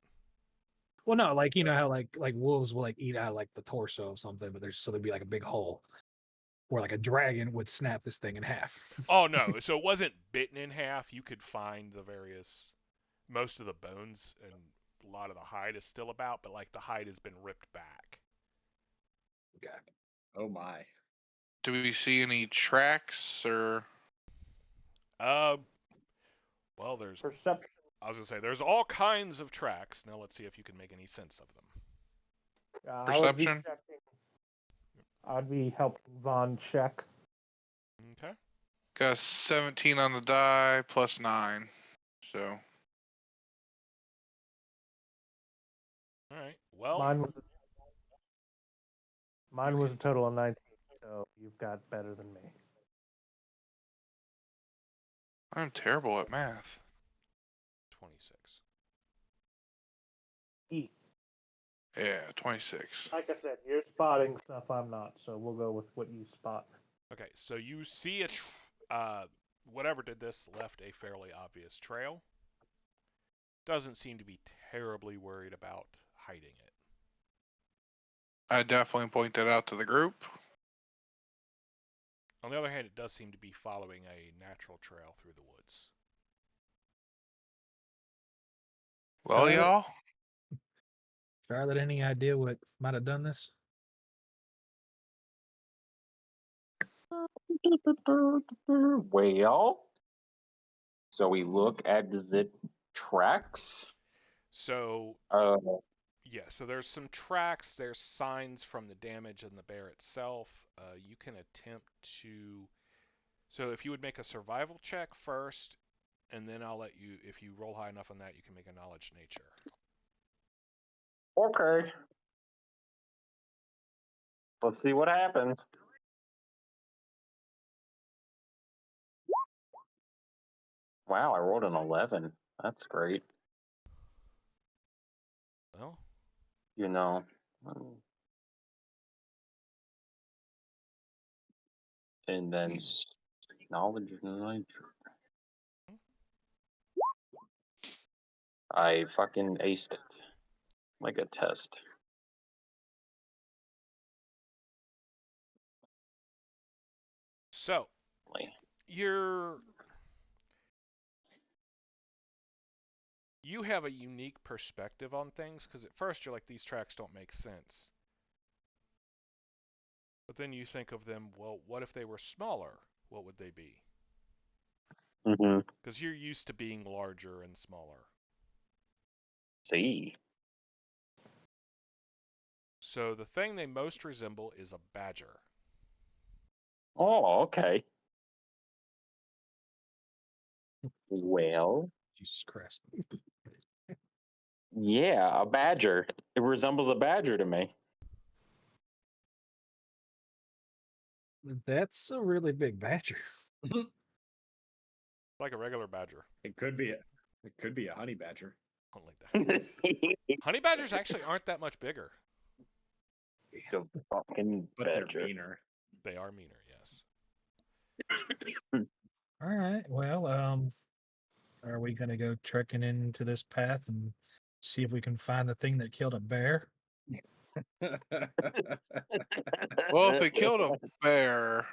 Well, no, like you know how like wolves will like eat out like the torso of something, but there'd be like a big hole where like a dragon would snap this thing in half. Oh, no. So it wasn't bitten in half. You could find most of the bones, and a lot of the hide is still about, but like the hide has been ripped back. Okay. Oh my. Do we see any tracks or? Well, there's. Perception. I was gonna say there's all kinds of tracks. Now let's see if you can make any sense of them. Perception? I'd be helping Vaughn check. Okay. Got 17 on the die plus 9. So All right. Well, Mine was a total of 19, so you've got better than me. I'm terrible at math. 26. Yeah, 26. Like I said, you're spotting stuff I'm not, so we'll go with what you spot. Okay, so you see whatever did this left a fairly obvious trail. Doesn't seem to be terribly worried about hiding it. I definitely point that out to the group. On the other hand, it does seem to be following a natural trail through the woods. Well, Charlotte? y'all, Charlotte, any idea what might have done this? Well, so we look at the tracks. So Uh, yeah, so there's some tracks, there's signs from the damage in the bear itself. You can attempt to. So if you would make a survival check first, and then I'll let you. If you roll high enough on that, you can make a knowledge nature. okay. Let's see what happens. Wow, I rolled an 11. That's great. Well, You know. And then knowledge nature. I fucking aced it. Like a test. so you have a unique perspective on things because at first you're like, these tracks don't make sense. But then you think of them, well, what if they were smaller? What would they be? Mm-hmm. Because you're used to being larger and smaller. See. So the thing they most resemble is a badger. Oh, okay. Well, Jesus Christ. yeah, a badger. It resembles a badger to me. That's a really big badger. Like a regular badger. It could be a honey badger. Something like that. Honey badgers actually aren't that much bigger. The fucking But they're badger. meaner. They are meaner, yes. All right. Well, are we gonna go trekking into this path and see if we can find the thing that killed a bear? well, if it killed a bear,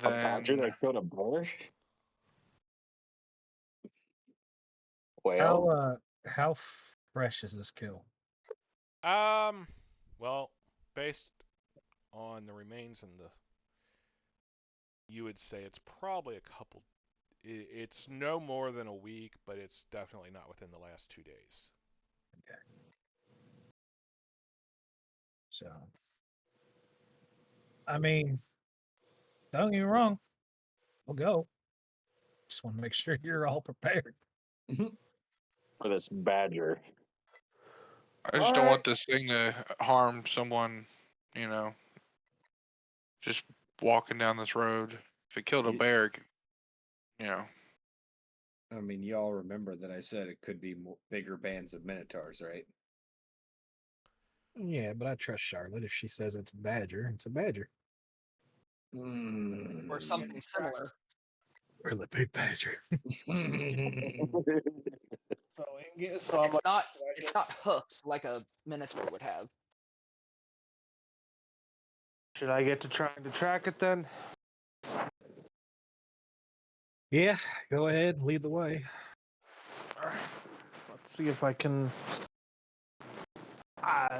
A badger then that killed a bear? Well, How fresh is this kill? Well, based on the remains and the, you would say it's probably a couple. It's no more than a week, but it's definitely not within the last 2 days. Okay. So, I mean, don't get me wrong. We'll go. Just want to make sure you're all prepared. for this badger. I just don't want this thing to harm someone, you know, just walking down this road. If it killed a bear, you know. I mean, y'all remember that I said it could be bigger bands of minotaurs, right? Yeah, but I trust Charlotte. If she says it's a badger, it's a badger. Or something similar. Really big badger. So I'm like, It's not hooks like a minotaur would have. should I get to trying to track it then? Yeah, go ahead, lead the way. All right. Let's see if I can.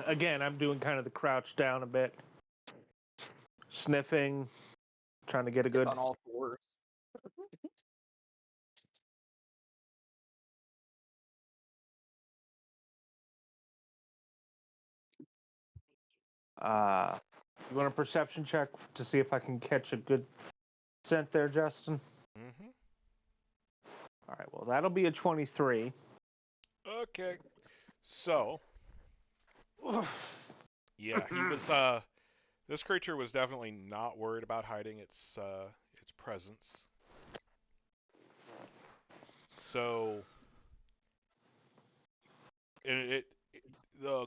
Again, I'm doing kind of the crouch down a bit, sniffing, trying to get a good. On all fours. You want a perception check to see if I can catch a good scent there, Justin? Mm-hmm. All right. Well, that'll be a 23. Okay. So, yeah, he was this creature was definitely not worried about hiding its presence. So, the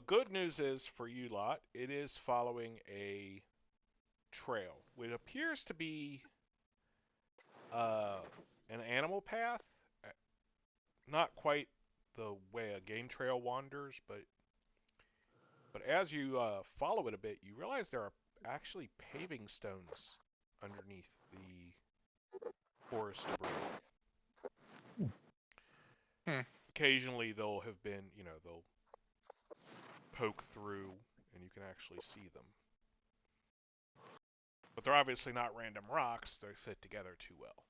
good news is for you lot, it is following a trail. It appears to be an animal path, not quite the way a game trail wanders, but as you follow it a bit, you realize there are actually paving stones underneath the forest debris. Hmm. Occasionally, they'll have been, they'll poke through, and you can actually see them. But they're obviously not random rocks; they fit together too well.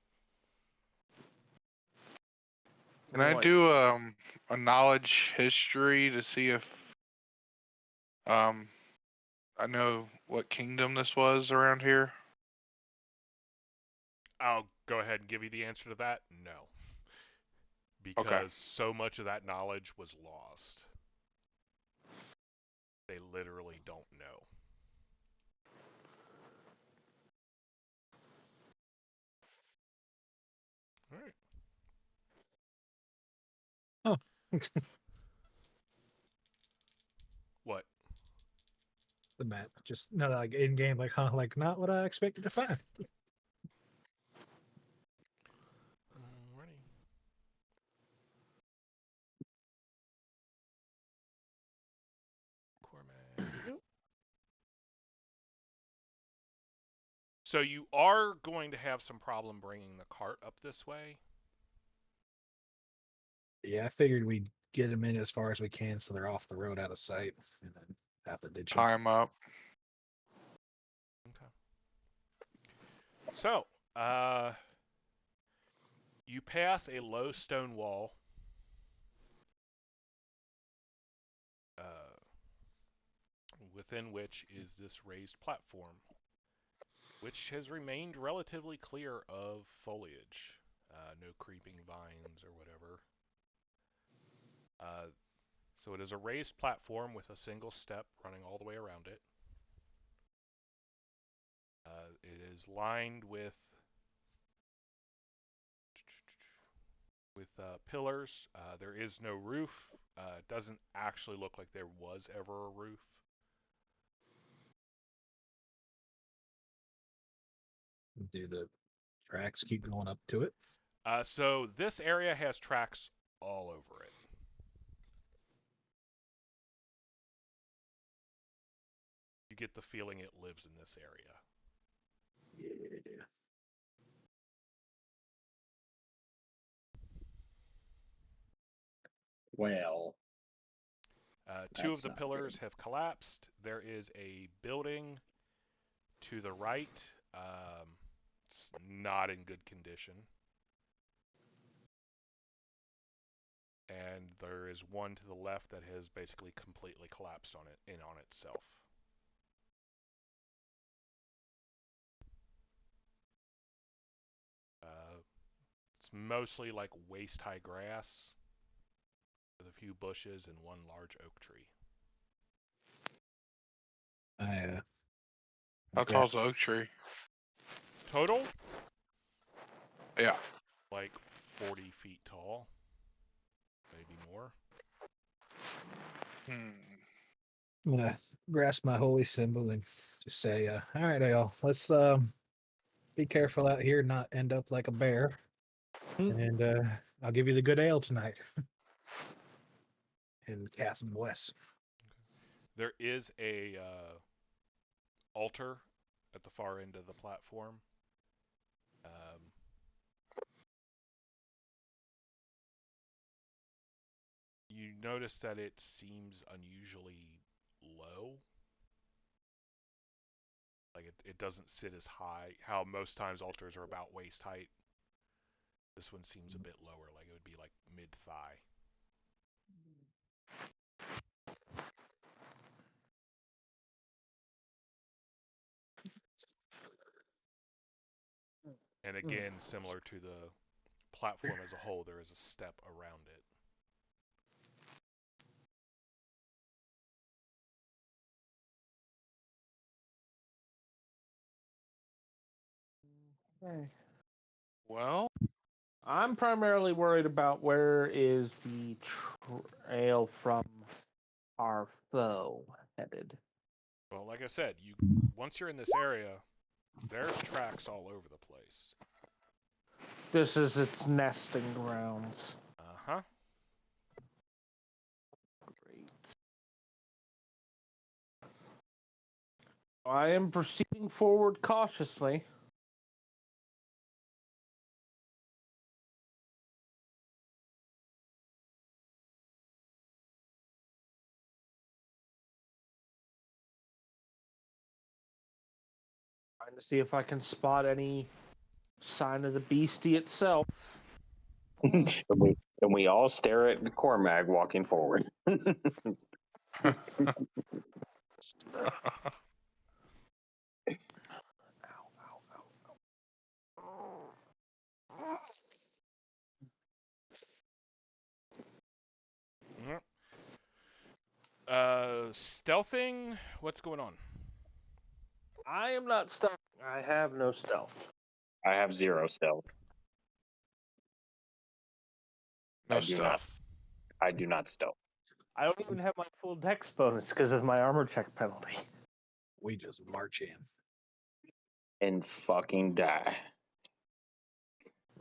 Can I do a knowledge history to see if I know what kingdom this was around here? I'll go ahead and give you the answer to that. No, Okay. because so much of that knowledge was lost. They literally don't know. All right. Oh, What? the map. Just no, like in game, like like not what I expected to find. Alrighty. Cormac. So you are going to have some problem bringing the cart up this way. Yeah, I figured we'd get them in as far as we can, so they're off the road, out of sight, and then have to ditch them. Time up. Okay. So, you pass a low stone wall. Within which is this raised platform, which has remained relatively clear of foliage. No creeping vines or whatever. So it is a raised platform with a single step running all the way around it. It is lined with pillars. There is no roof. It doesn't actually look like there was ever a roof. Do the tracks keep going up to it? So this area has tracks all over it. You get the feeling it lives in this area. Yeah. Well, Two of That's the not pillars good. have collapsed. There is a building to the right. It's not in good condition. And there is one to the left that has basically completely collapsed on itself. It's mostly like waist-high grass with a few bushes and one large oak tree. I How tall's the oak tree? Total, Yeah. like 40 feet tall, maybe more. I'm gonna grasp my holy symbol and just say, "All right, y'all, let's be careful out here, not end up like a bear." And I'll give you the good ale tonight. And cast some West. There is a altar at the far end of the platform. You notice that it seems unusually low. Like it doesn't sit as high. How most times altars are about waist height. This one seems a bit lower, like it would be like mid-thigh. And again, similar to the platform as a whole, there is a step around it. Okay. Well, I'm primarily worried about where is the trail from our foe headed. Well, like I said, once you're in this area, there's tracks all over the place. This is its nesting grounds. Uh-huh. Great. I am proceeding forward cautiously. Trying to see if I can spot any sign of the beastie itself. and we all stare at Cormag walking forward. Yep. Stealthing? What's going on? I am not stuck. I have no stealth. I have 0 stealth. no I do not. stuff. I do not stealth. I don't even have my full dex bonus because of my armor check penalty. We just march in. And fucking die.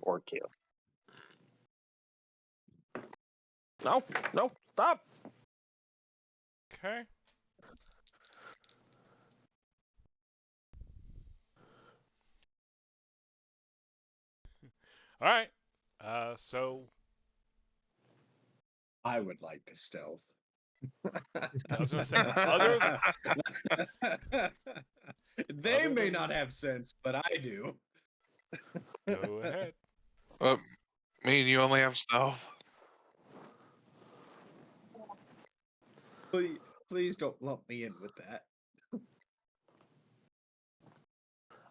Or kill. No, stop. Okay. All right. So I would like to stealth. I was gonna say, other they other may than- not have sense, but I do. go ahead. Me and you only have stealth. Please don't lump me in with that.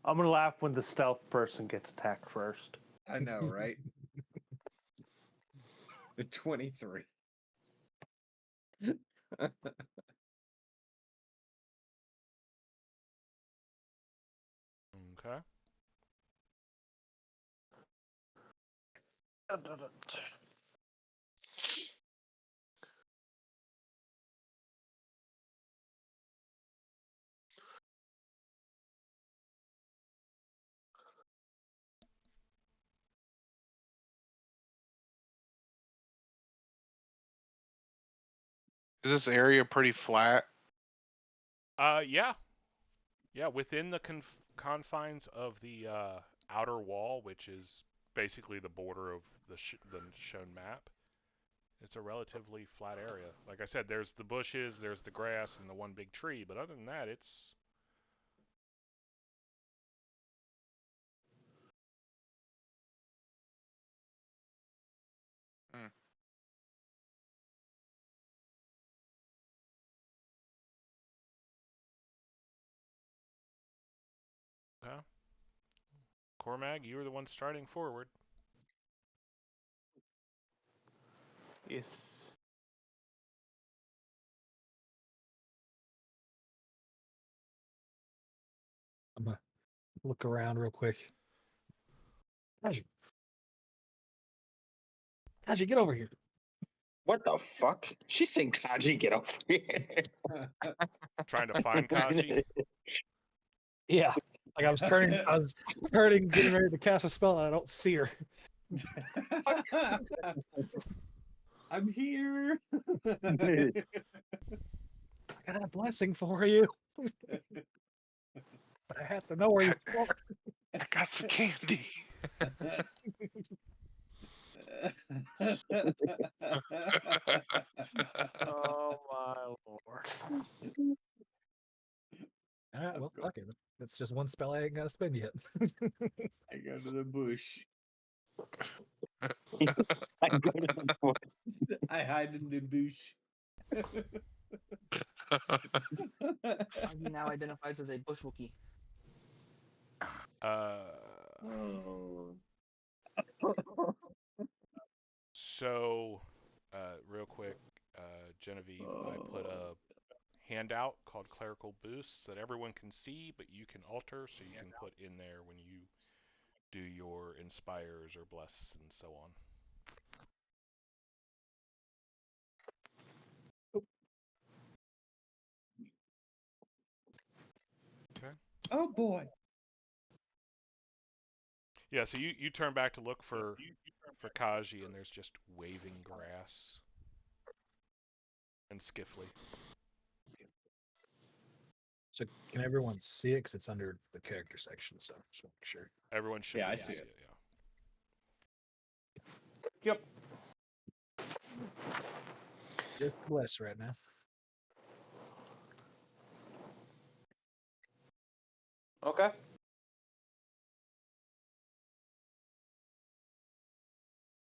I'm gonna laugh when the stealth person gets attacked first. I know, right? The 23. Okay. Is this area pretty flat? Yeah. Yeah, within the confines of the outer wall, which is basically the border of the shown map, it's a relatively flat area. Like I said, there's the bushes, there's the grass, and the one big tree, but other than that, it's... Okay. Cormag, you were the one starting forward. Yes. I'm gonna look around real quick. Kaji, get over here. What the fuck? She's saying Kaji, get over here. Trying to find Kaji. Yeah. Like I was turning, getting ready to cast a spell, and I don't see her. I'm here. I got a blessing for you. But I have to know where you are. I got some candy. Oh my lord. Well, fuck it. That's just one spell I ain't got to spend yet. I go to the bush. I go to the bush. I hide in the bush. He now identifies as a bush Wookiee. Oh. So, real quick, Genevieve, I put a handout called Clerical Boosts that everyone can see, but you can alter, so you can put in there when you do your inspires or bless and so on. Okay. Oh boy. Yeah, so you turn back to look for Kaji, and there's just waving grass and Skiffly. So can everyone see it? 'Cause it's under the character section, so just want to make sure. Everyone should Yeah, be I able to see see it. it. Yeah. Yep. Just bless right now. Okay.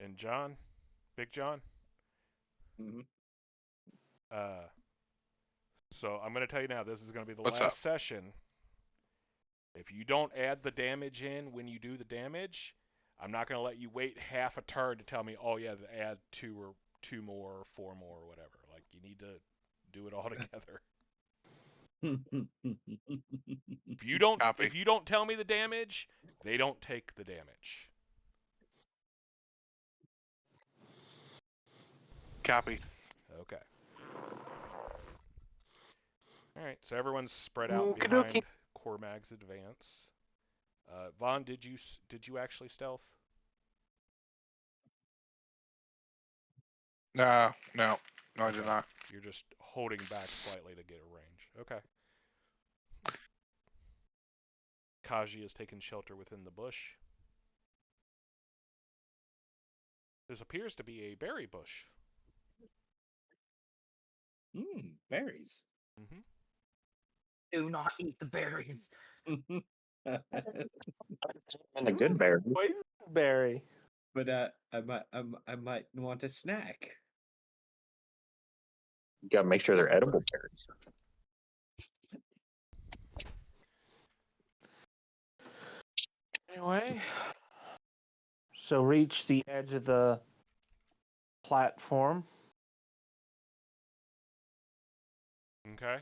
And John, Big John. Mm-hmm. So I'm going to tell you now, this is going to be the What's last up? session. If you don't add the damage in when you do the damage, I'm not going to let you wait half a turn to tell me, oh yeah, to add two more or four more or whatever. Like, you need to do it all together. Copy. If you don't tell me the damage, they don't take the damage. Copy. Okay. All right. So everyone's spread out Okey-dokey. behind Cormag's advance. Vaughn, did you actually stealth? No, I Okay. did not. You're just holding back slightly to get a range. Okay. Kaji has taken shelter within the bush. This appears to be a berry bush. Berries. Mm-hmm. Do not eat the berries. And a good bear. Poison berry. But I might want a snack. You gotta make sure they're edible berries. Anyway, so reach the edge of the platform. Okay.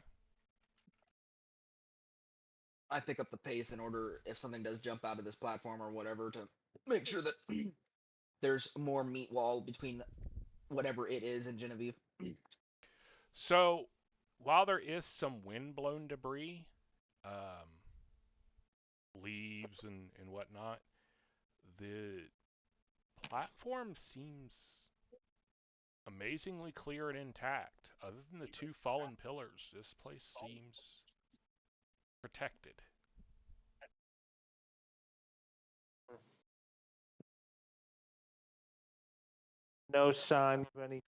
I pick up the pace in order if something does jump out of this platform or whatever to make sure that there's more meat wall between whatever it is and Genevieve. So, while there is some wind-blown debris, leaves and whatnot, the platform seems amazingly clear and intact. Other than the two fallen pillars, this place seems protected. No sign of any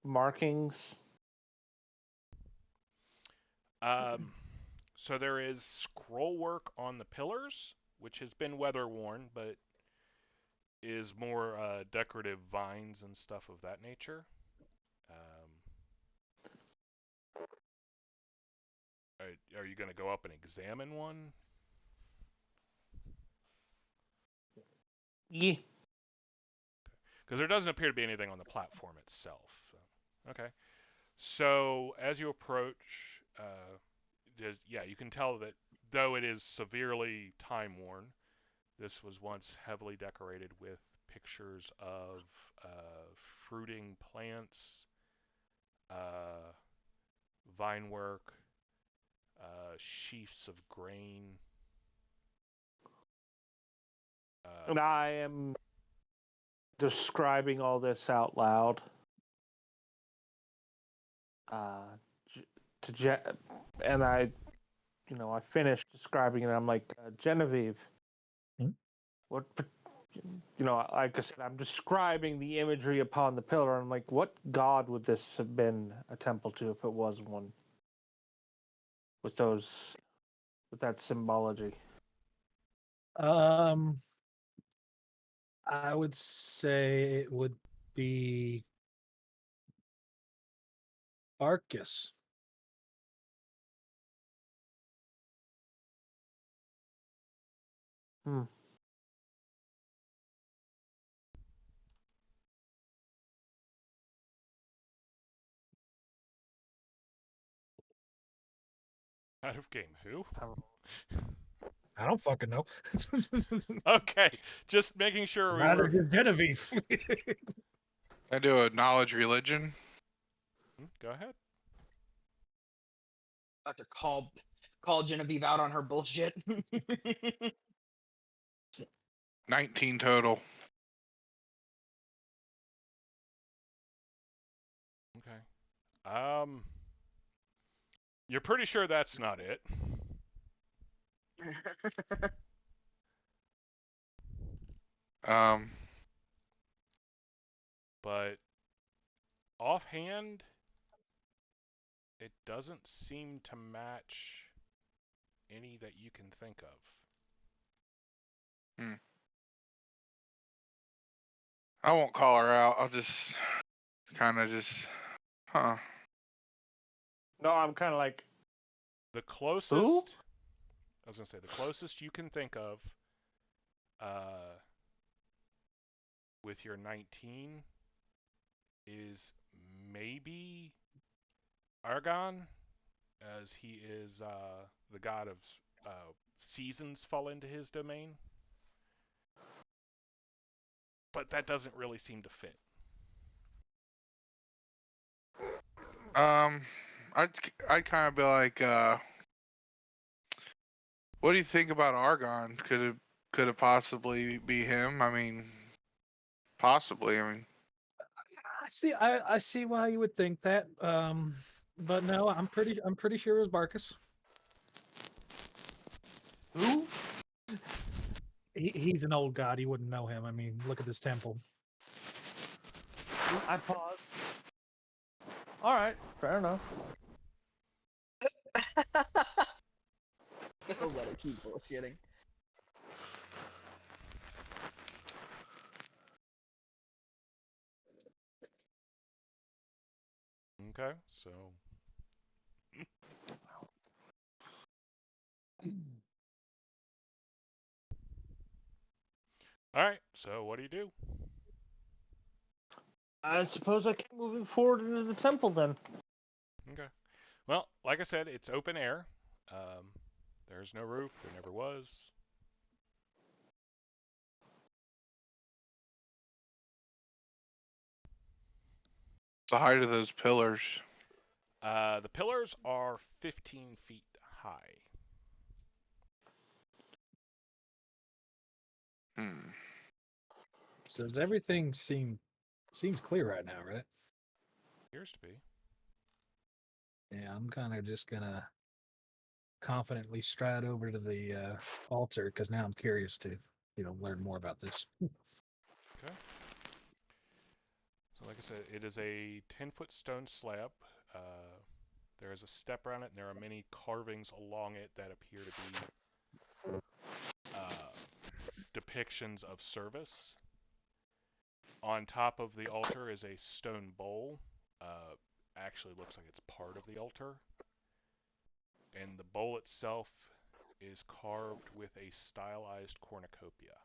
markings. So there is scroll work on the pillars, which has been weather worn, but is more decorative vines and stuff of that nature. Are you going to go up and examine one? Yeah. Because there doesn't appear to be anything on the platform itself. Okay. So as you approach, you can tell that though it is severely time worn, this was once heavily decorated with pictures of fruiting plants, vine work, sheafs of grain. And I am describing all this out loud. And I finished describing it. I'm like, Genevieve, what, like I said, I'm describing the imagery upon the pillar. I'm like, what god would this have been a temple to if it was one? With that symbology. I would say it would be Arcus. Out of game. Who? I don't fucking know. Okay, just making sure we Neither were. did Genevieve. I do a knowledge religion. Go ahead. I have to call Genevieve out on her bullshit. 19 total. Okay. You're pretty sure that's not it. Um, But offhand, it doesn't seem to match any that you can think of. I won't call her out. I'll just kind of just, huh. No, I'm kind of like, The closest, who? I was gonna say, the closest you can think of, with your 19, is maybe Argon, as he is the god of seasons fall into his domain. But that doesn't really seem to fit. I'd kind of be like, what do you think about Argon? Could it possibly be him? I mean, possibly. I mean, I see why you would think that. But no, I'm pretty sure it was Barkus. Who? He's an old god. You wouldn't know him. I mean, look at this temple. I paused. All right, fair enough. I'll let her keep bullshitting. Okay, so all right. So what do you do? I suppose I keep moving forward into the temple then. Okay. Well, like I said, it's open air. There's no roof. There never was. the height of those pillars. The pillars are 15 feet high. Hmm. So does everything seems clear right now, right? Appears to be. Yeah, I'm kind of just gonna confidently stride over to the altar because now I'm curious to learn more about this. Okay. So like I said, it is a 10-foot stone slab. There is a step around it, and there are many carvings along it that appear to be depictions of service. On top of the altar is a stone bowl. Actually looks like it's part of the altar. And the bowl itself is carved with a stylized cornucopia.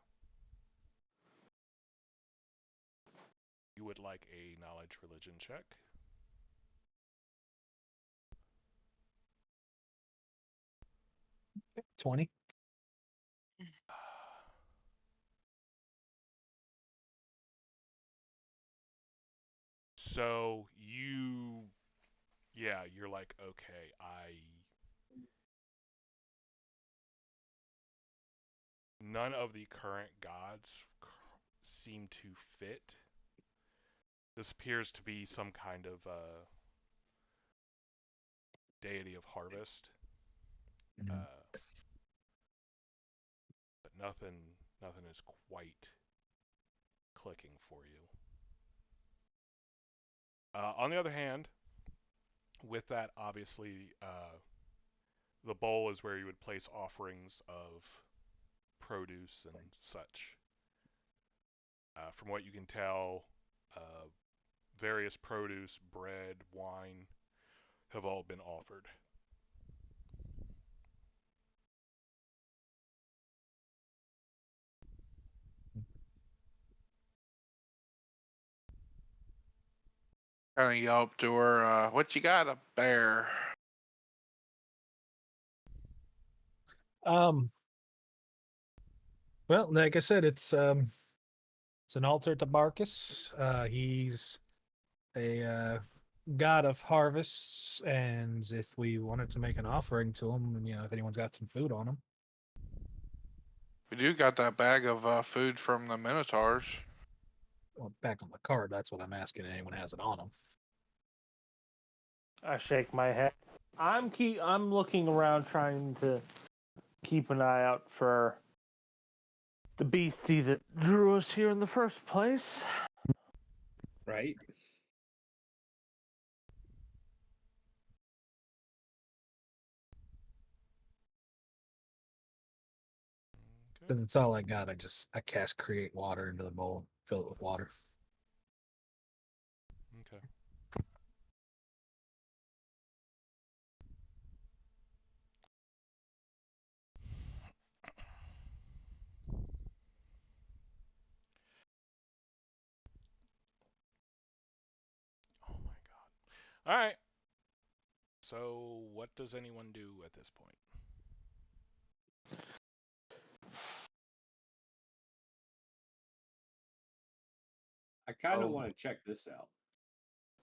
You would like a knowledge religion check. 20. So you're like, okay, none of the current gods seem to fit. This appears to be some kind of deity of harvest, but nothing is quite clicking for you. On the other hand, with that, obviously, the bowl is where you would place offerings of produce and such. From what you can tell, various produce, bread, wine have all been offered. Kind of yell up to her, what you got up there? Well, like I said, it's an altar to Barkus. He's a god of harvests, and if we wanted to make an offering to him, and if anyone's got some food on him, We do got that bag of food from the Minotaurs. well, back on the card, that's what I'm asking. Anyone has it on them? I shake my head. I'm looking around trying to keep an eye out for the beastie that drew us here in the first place. Right? Since it's all I got, I cast create water into the bowl, fill it with water. Okay. Oh my god. All right. So, what does anyone do at this point? I kind of Oh. want to check this out.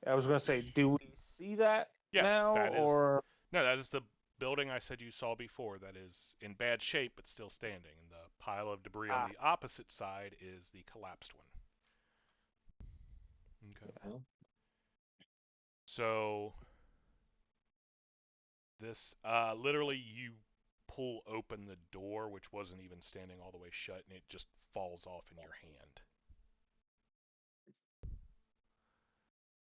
I was gonna say, do we see that Yes, now, that is. or No, that is the building I said you saw before. That is in bad shape but still standing. And the pile of debris on the opposite side is the collapsed one. Okay. Yeah. So this literally you pull open the door, which wasn't even standing all the way shut, and it just falls off in your hand.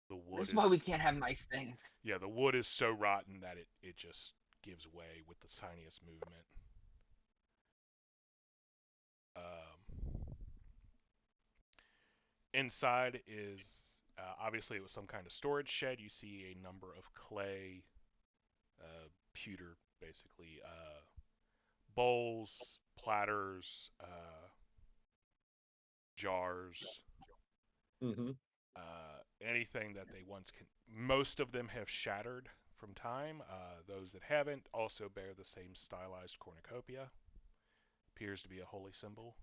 The wood This is why we can't have nice things. Yeah, the wood is so rotten that it just gives way with the tiniest movement. Inside is obviously it was some kind of storage shed. You see a number of clay, pewter, basically, bowls, platters, jars, Mm-hmm. anything that they once can. Most of them have shattered from time. Those that haven't also bear the same stylized cornucopia. Appears to be a holy symbol.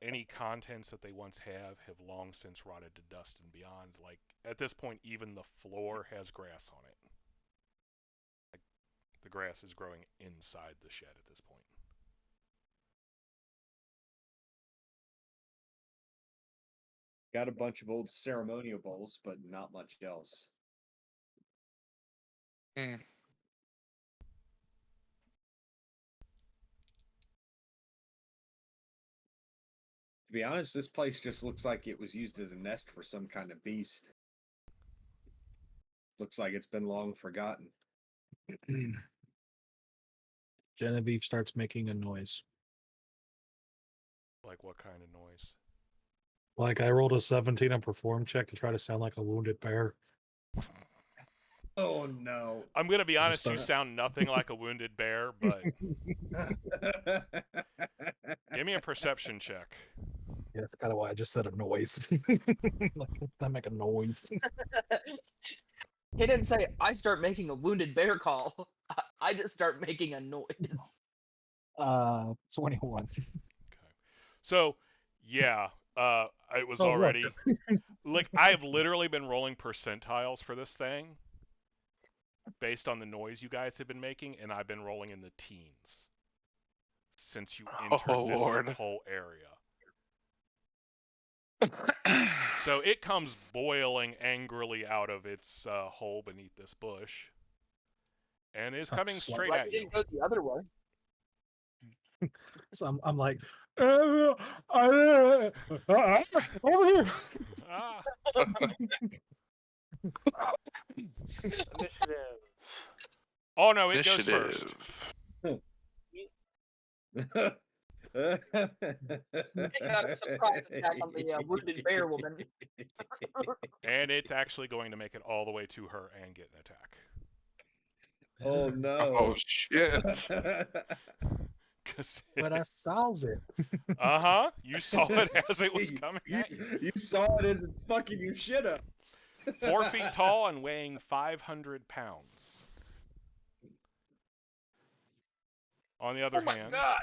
Any contents that they once have long since rotted to dust and beyond. Like, at this point, even the floor has grass on it. Like, the grass is growing inside the shed at this point. Got a bunch of old ceremonial bowls, but not much else. Mm. To be honest, this place just looks like it was used as a nest for some kind of beast. Looks like it's been long forgotten. Genevieve starts making a noise. Like, what kind of noise? Like I rolled a 17 on perform check to try to sound like a wounded bear. Oh no. I'm going to be honest, you start- sound nothing like a wounded bear, but give me a perception check. Yeah, that's kind of why I just said a noise. Like, I make a noise. He didn't say I start making a wounded bear call. I just start making a noise. 21. Okay. So, yeah, it was Oh, look. already... Like, I've literally been rolling percentiles for this thing based on the noise you guys have been making, and I've been rolling in the teens since you entered this Lord. whole area. So it comes boiling angrily out of its hole beneath this bush, and is Sounds coming just like- straight Why at you. didn't go the other way? So I'm like, over here. Ah, initiative? oh no, it goes first. Initiative. It got a surprise attack on the wounded bear woman. And it's actually going to make it all the way to her and get an attack. Oh no. Oh shit. But I solves it. Uh-huh. You saw it as it was coming at you. You saw it as it's fucking your shit up. 4 feet tall and weighing 500 pounds. On the other Oh my hand, god!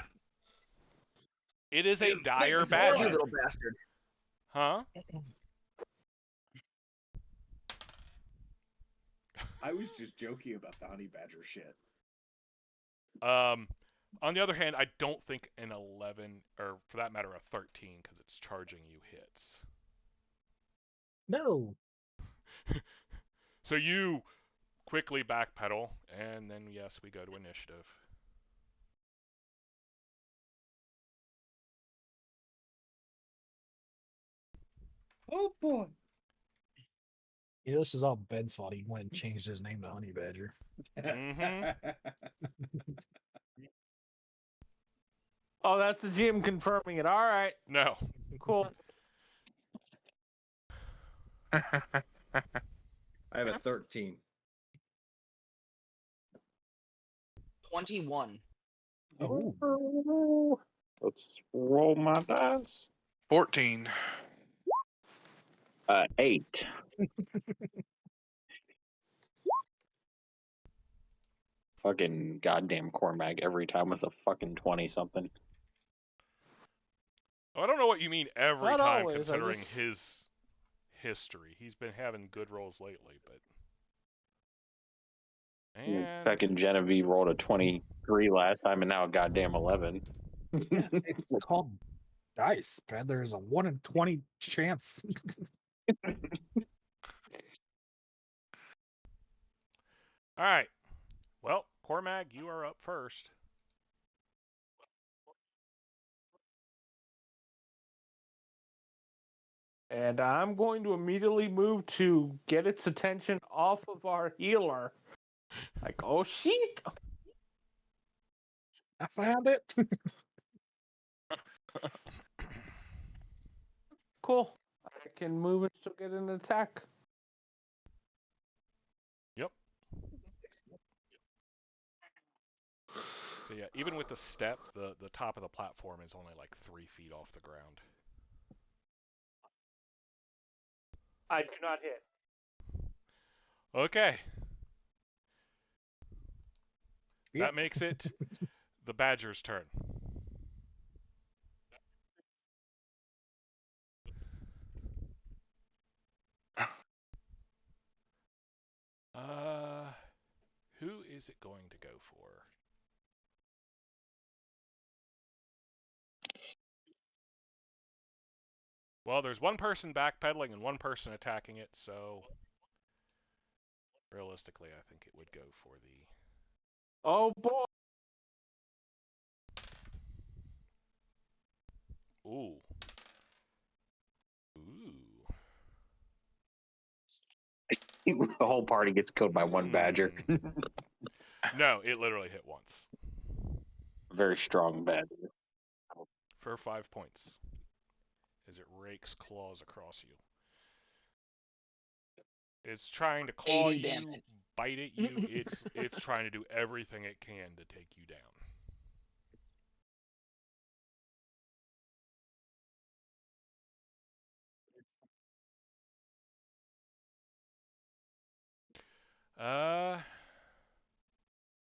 it is a You dire I told you, badger. little bastard. Huh? I was just joking about the honey badger shit. On the other hand, I don't think an 11, or for that matter, a 13, because it's charging you hits. No. So you quickly backpedal, and then yes, we go to initiative. Oh boy. You know, this is all Ben's fault. He went and changed his name to Honey Badger. Oh, that's the GM confirming it. All right, No. cool. I have a 13. 21. Oh. Let's roll my dice. 14. 8. Fucking goddamn Cormac every time with a fucking 20 something. I don't know what you mean every Not time, always, I considering just- his history. He's been having good rolls lately, but. And Fucking Genevieve rolled a 23 last time and now a goddamn 11. Yeah, it's called dice, man. There's a 1 in 20 chance. all right. Well, Cormac, you are up first. And I'm going to immediately move to get its attention off of our healer. Like, oh shit! I found it. Cool. I can move and still get an attack. Yep. So yeah, even with the step, the top of the platform is only like 3 feet off the ground. I do not hit. Okay. Yep. That makes it the badger's turn. Who is it going to go for? Well, there's one person backpedaling and one person attacking it, so realistically, I think it would go for the. Oh boy! Ooh. Ooh. The whole party gets killed by one badger. No, it literally hit once. Very strong badger. For 5 points. As it rakes claws across you. It's trying to claw 80 you, damage. bite at you. It's trying to do everything it can to take you down.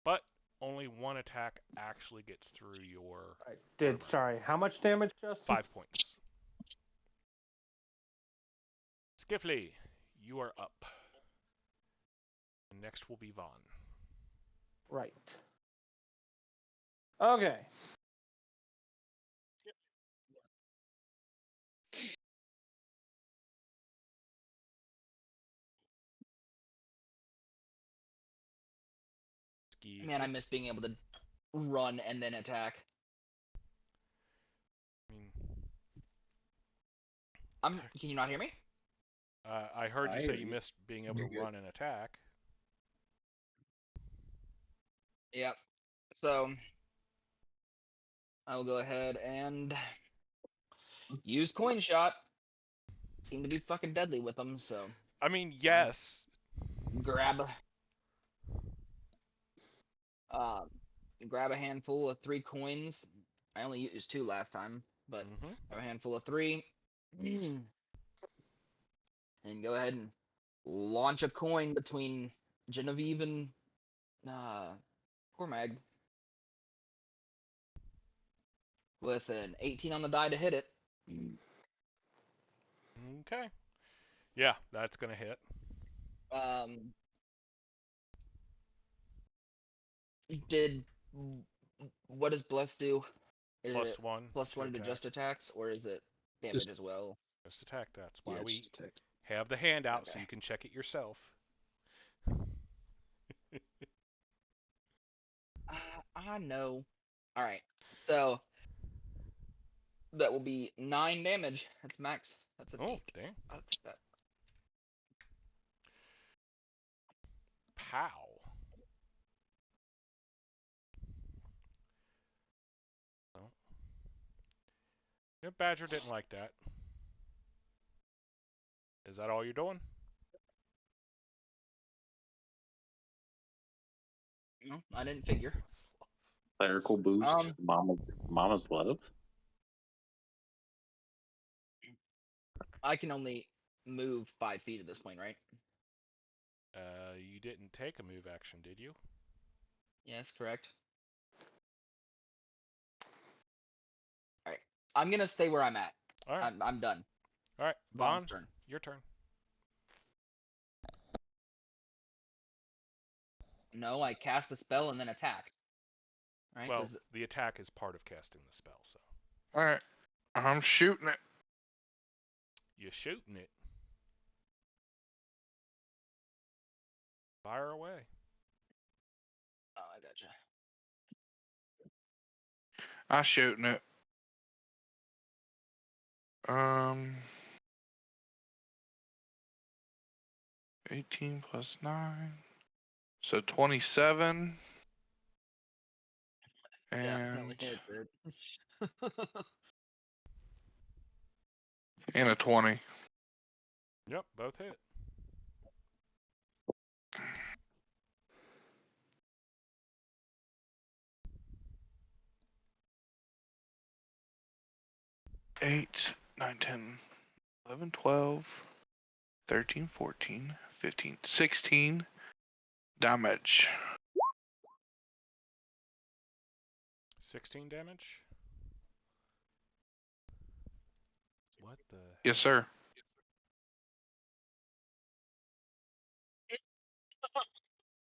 But only one attack actually gets through your I did. armor. Sorry. How much damage, Justin? 5 points. Skiffley, you are up. And next will be Vaughn. Right. Okay. Man, I miss being able to run and then attack. I mean, Can you not hear me? I heard you I say hear you you. missed being able You're to good. run and attack. Yep. So I will go ahead and use coin shot. Seem to be fucking deadly with them, so I mean, yes. grab grab a handful of 3 coins. I only used 2 last time, but grab a handful of 3. And go ahead and launch a coin between Genevieve and Cormag. with an 18 on the die to hit it. Okay. Yeah, that's gonna hit. Did what does bless do? Is Plus it one. plus to one to attack. just attacks, or is it damage Just- as well? Just attack. That's why Yeah, we just attack. have the handout so Okay. you can check it yourself. I know. All right, so that will be 9 damage. That's max. That's an Oh, 8. dang. I'll take that. Pow. Well, yeah, Badger didn't like that. Is that all you're doing? No, I didn't figure. Clerical boost. Um, Mama's love. I can only move 5 feet at this point, right? You didn't take a move action, did you? Yes, correct. All right, I'm gonna stay where I'm at. All right. I'm done. All right. Vaughn's Vaughn, turn. your turn. No, I cast a spell and then attack. Right? Well, the attack is part of casting the spell, so All right, I'm shooting it. you're shooting it. Fire away. Oh, I gotcha. I'm shooting it. 18 plus 9, so 27. Definitely And hits it. a 20. Yep, both hit. Eight, 9, 10, 11, 12, 13, 14, 15, 16 damage. 16 damage. What the? Yes, sir.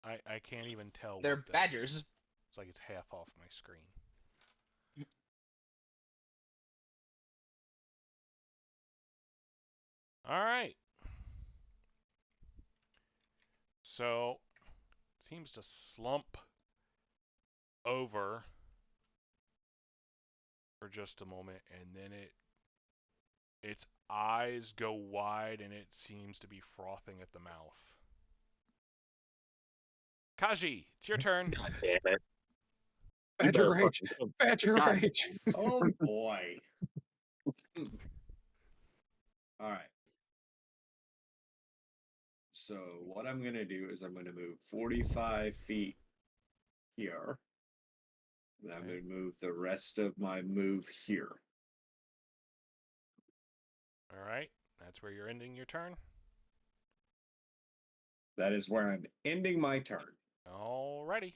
I can't even tell. They're what that is. badgers. It's like it's half off my screen. All right. So, it seems to slump over for just a moment, and then its eyes go wide, and it seems to be frothing at the mouth. Kaji, it's your turn. God damn it. You Badger better rage. fucking- Badger God. rage. Oh boy. All right. So what I'm gonna do is I'm gonna move 45 feet here. And I'm Okay. gonna move the rest of my move here. All right. That's where you're ending your turn. That is where I'm ending my turn. Alrighty.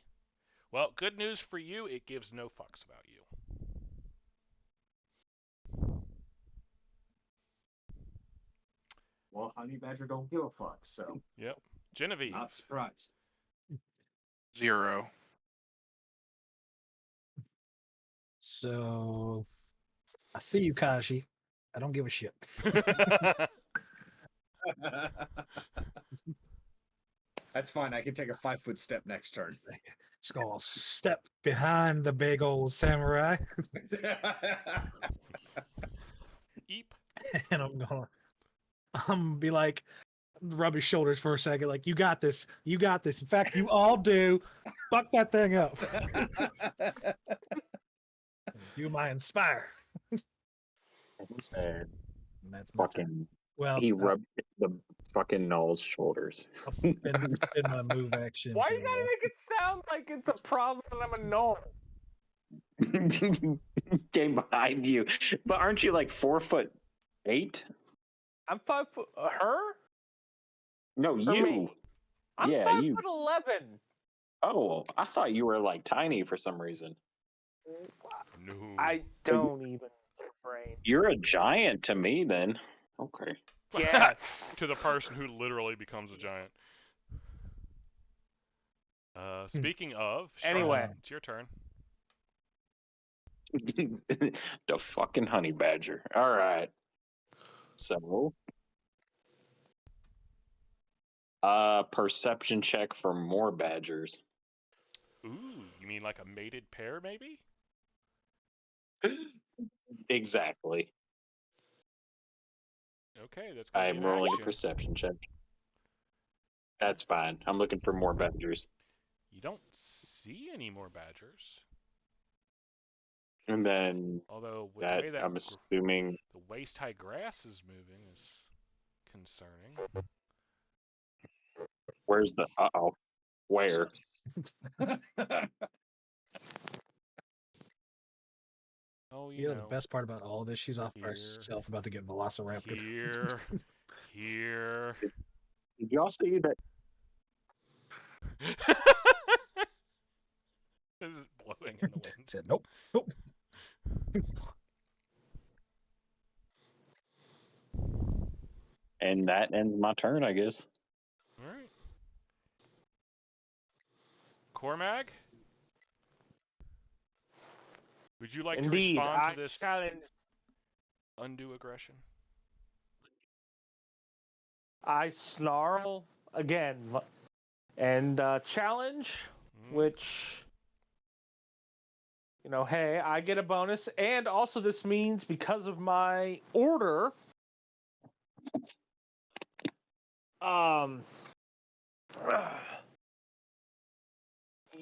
Well, good news for you. It gives no fucks about you. Well, Honey Badger don't give a fuck, so Yep. Genevieve. not surprised. 0. So I see you, Kaji. I don't give a shit. That's fine. I can take a 5-foot step next turn. Just gonna step behind the big old samurai, Eep. and I'm gonna be like, rub his shoulders for a second, like, you got this, you got this. In fact, you all do. Fuck that thing up. Do my inspire. He said, And that's my turn. fucking. Well, He rubbed the fucking Null's shouldars. I'll spend my move action. Why to, you gotta make it sound like it's a problem and I'm a null? Came behind you, but aren't you like 4'8"? I'm 5 foot. Her? No, Or you. me? I'm Yeah, 5 you. foot 11. Oh, I thought you were like tiny for some reason. No. I don't even brain. You're a giant to me, then. Okay. Yes. To the person who literally becomes a giant. Speaking of, Charlotte, Anyway. it's your turn. The fucking honey badger. All right. So, perception check for more badgers. Ooh, you mean like a mated pair, maybe? Exactly. Okay, that's gonna I be am an rolling a action. perception check. That's fine. I'm looking for more badgers. You don't see any more badgers. And then Although with the that, way that I'm assuming. the waist-high grass is moving is concerning. Where's the. Uh-oh. Where? Oh, You know the best part about all this? She's off by herself, about to get velociraptor. Here. Did y'all see that? This is blowing in the wind. Said nope. Nope. And that ends my turn, I guess. All right. Cormag, would you like Indeed, to respond I to this challenge. undue aggression? I snarl again and challenge, which, you know, hey, I get a bonus, and also this means because of my order,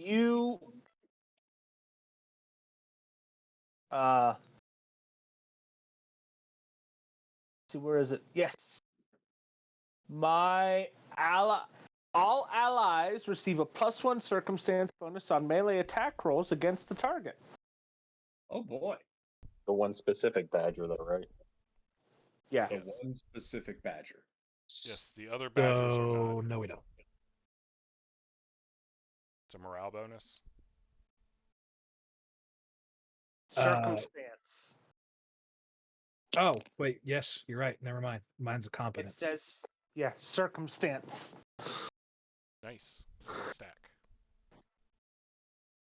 you, see, where is it? Yes, all allies receive a +1 circumstance bonus on melee attack rolls against the target. Oh boy. The one specific badger, though, right? Yeah. The one specific badger. Yes, the other badgers are Oh, not. no, we don't. It's a morale bonus. Circumstance. Oh, wait. Yes, you're right. Never mind. Mine's a competence. It says, yeah, circumstance. Nice. Full stack.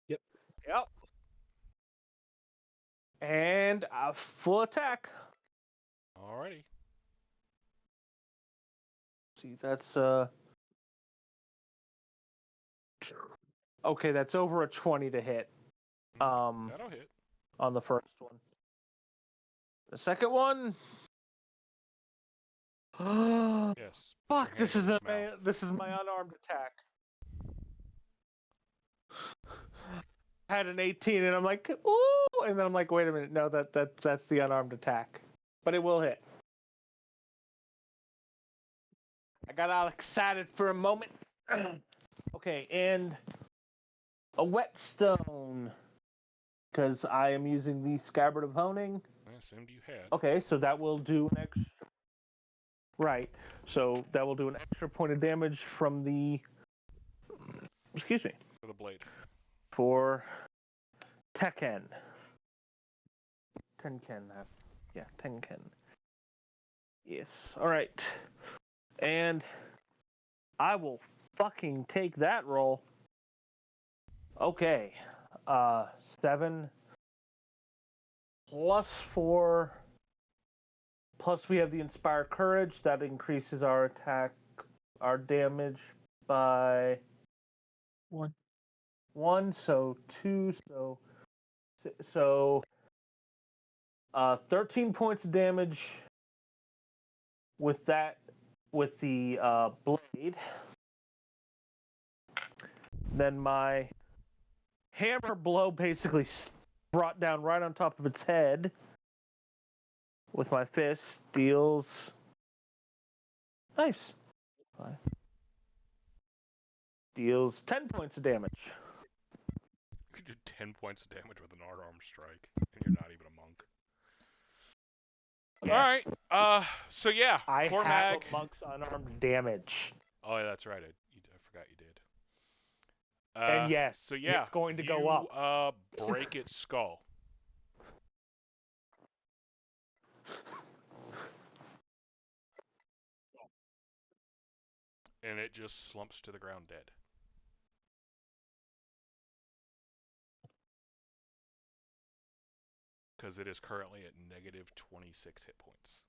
Yep. And a full attack. Alrighty. See, that's okay, that's over a 20 to hit. That'll hit. On the first one. The second one. Yes. Fuck, this is my unarmed attack. I had an 18 and I'm like, ooh, and then I'm like, wait a minute, no, that's the unarmed attack. But it will hit. I got all excited for a moment. Okay, and a whetstone. Because I am using the Scabbard of Honing. I assumed you had. Okay, so that will do an extra. Right. So that will do an extra point of damage from the. Excuse me. For the blade. For Tekken. Tenken. Yeah, Tenken. Yes. All right. And I will fucking take that roll. Okay. 7 plus 4. Plus we have the Inspire Courage. That increases our attack, our damage by 1. So 2. So 13 points of damage with that, with the blade. Then my hammer blow basically brought down right on top of its head with my fist. Deals. Nice. Deals 10 points of damage. You could do 10 points of damage with an unarmed strike, and you're not even a monk. Yeah. Alright, so yeah, I Cormag. have a monk's unarmed damage. Oh, yeah, that's right. I forgot you did. And yes, so yeah, it's going to you, go up. Break its skull. And it just slumps to the ground dead. Because it is currently at negative 26 hit points.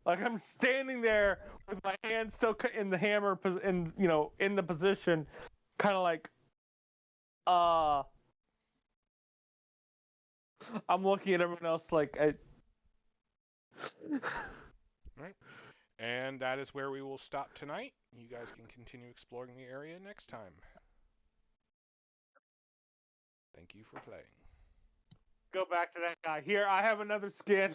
Like I'm standing there with my hand still in the hammer, in in the position, kind of like, I'm looking at everyone else like, Right. And that is where we will stop tonight. You guys can continue exploring the area next time. Thank you for playing. Go back to that guy. Here, I have another skin.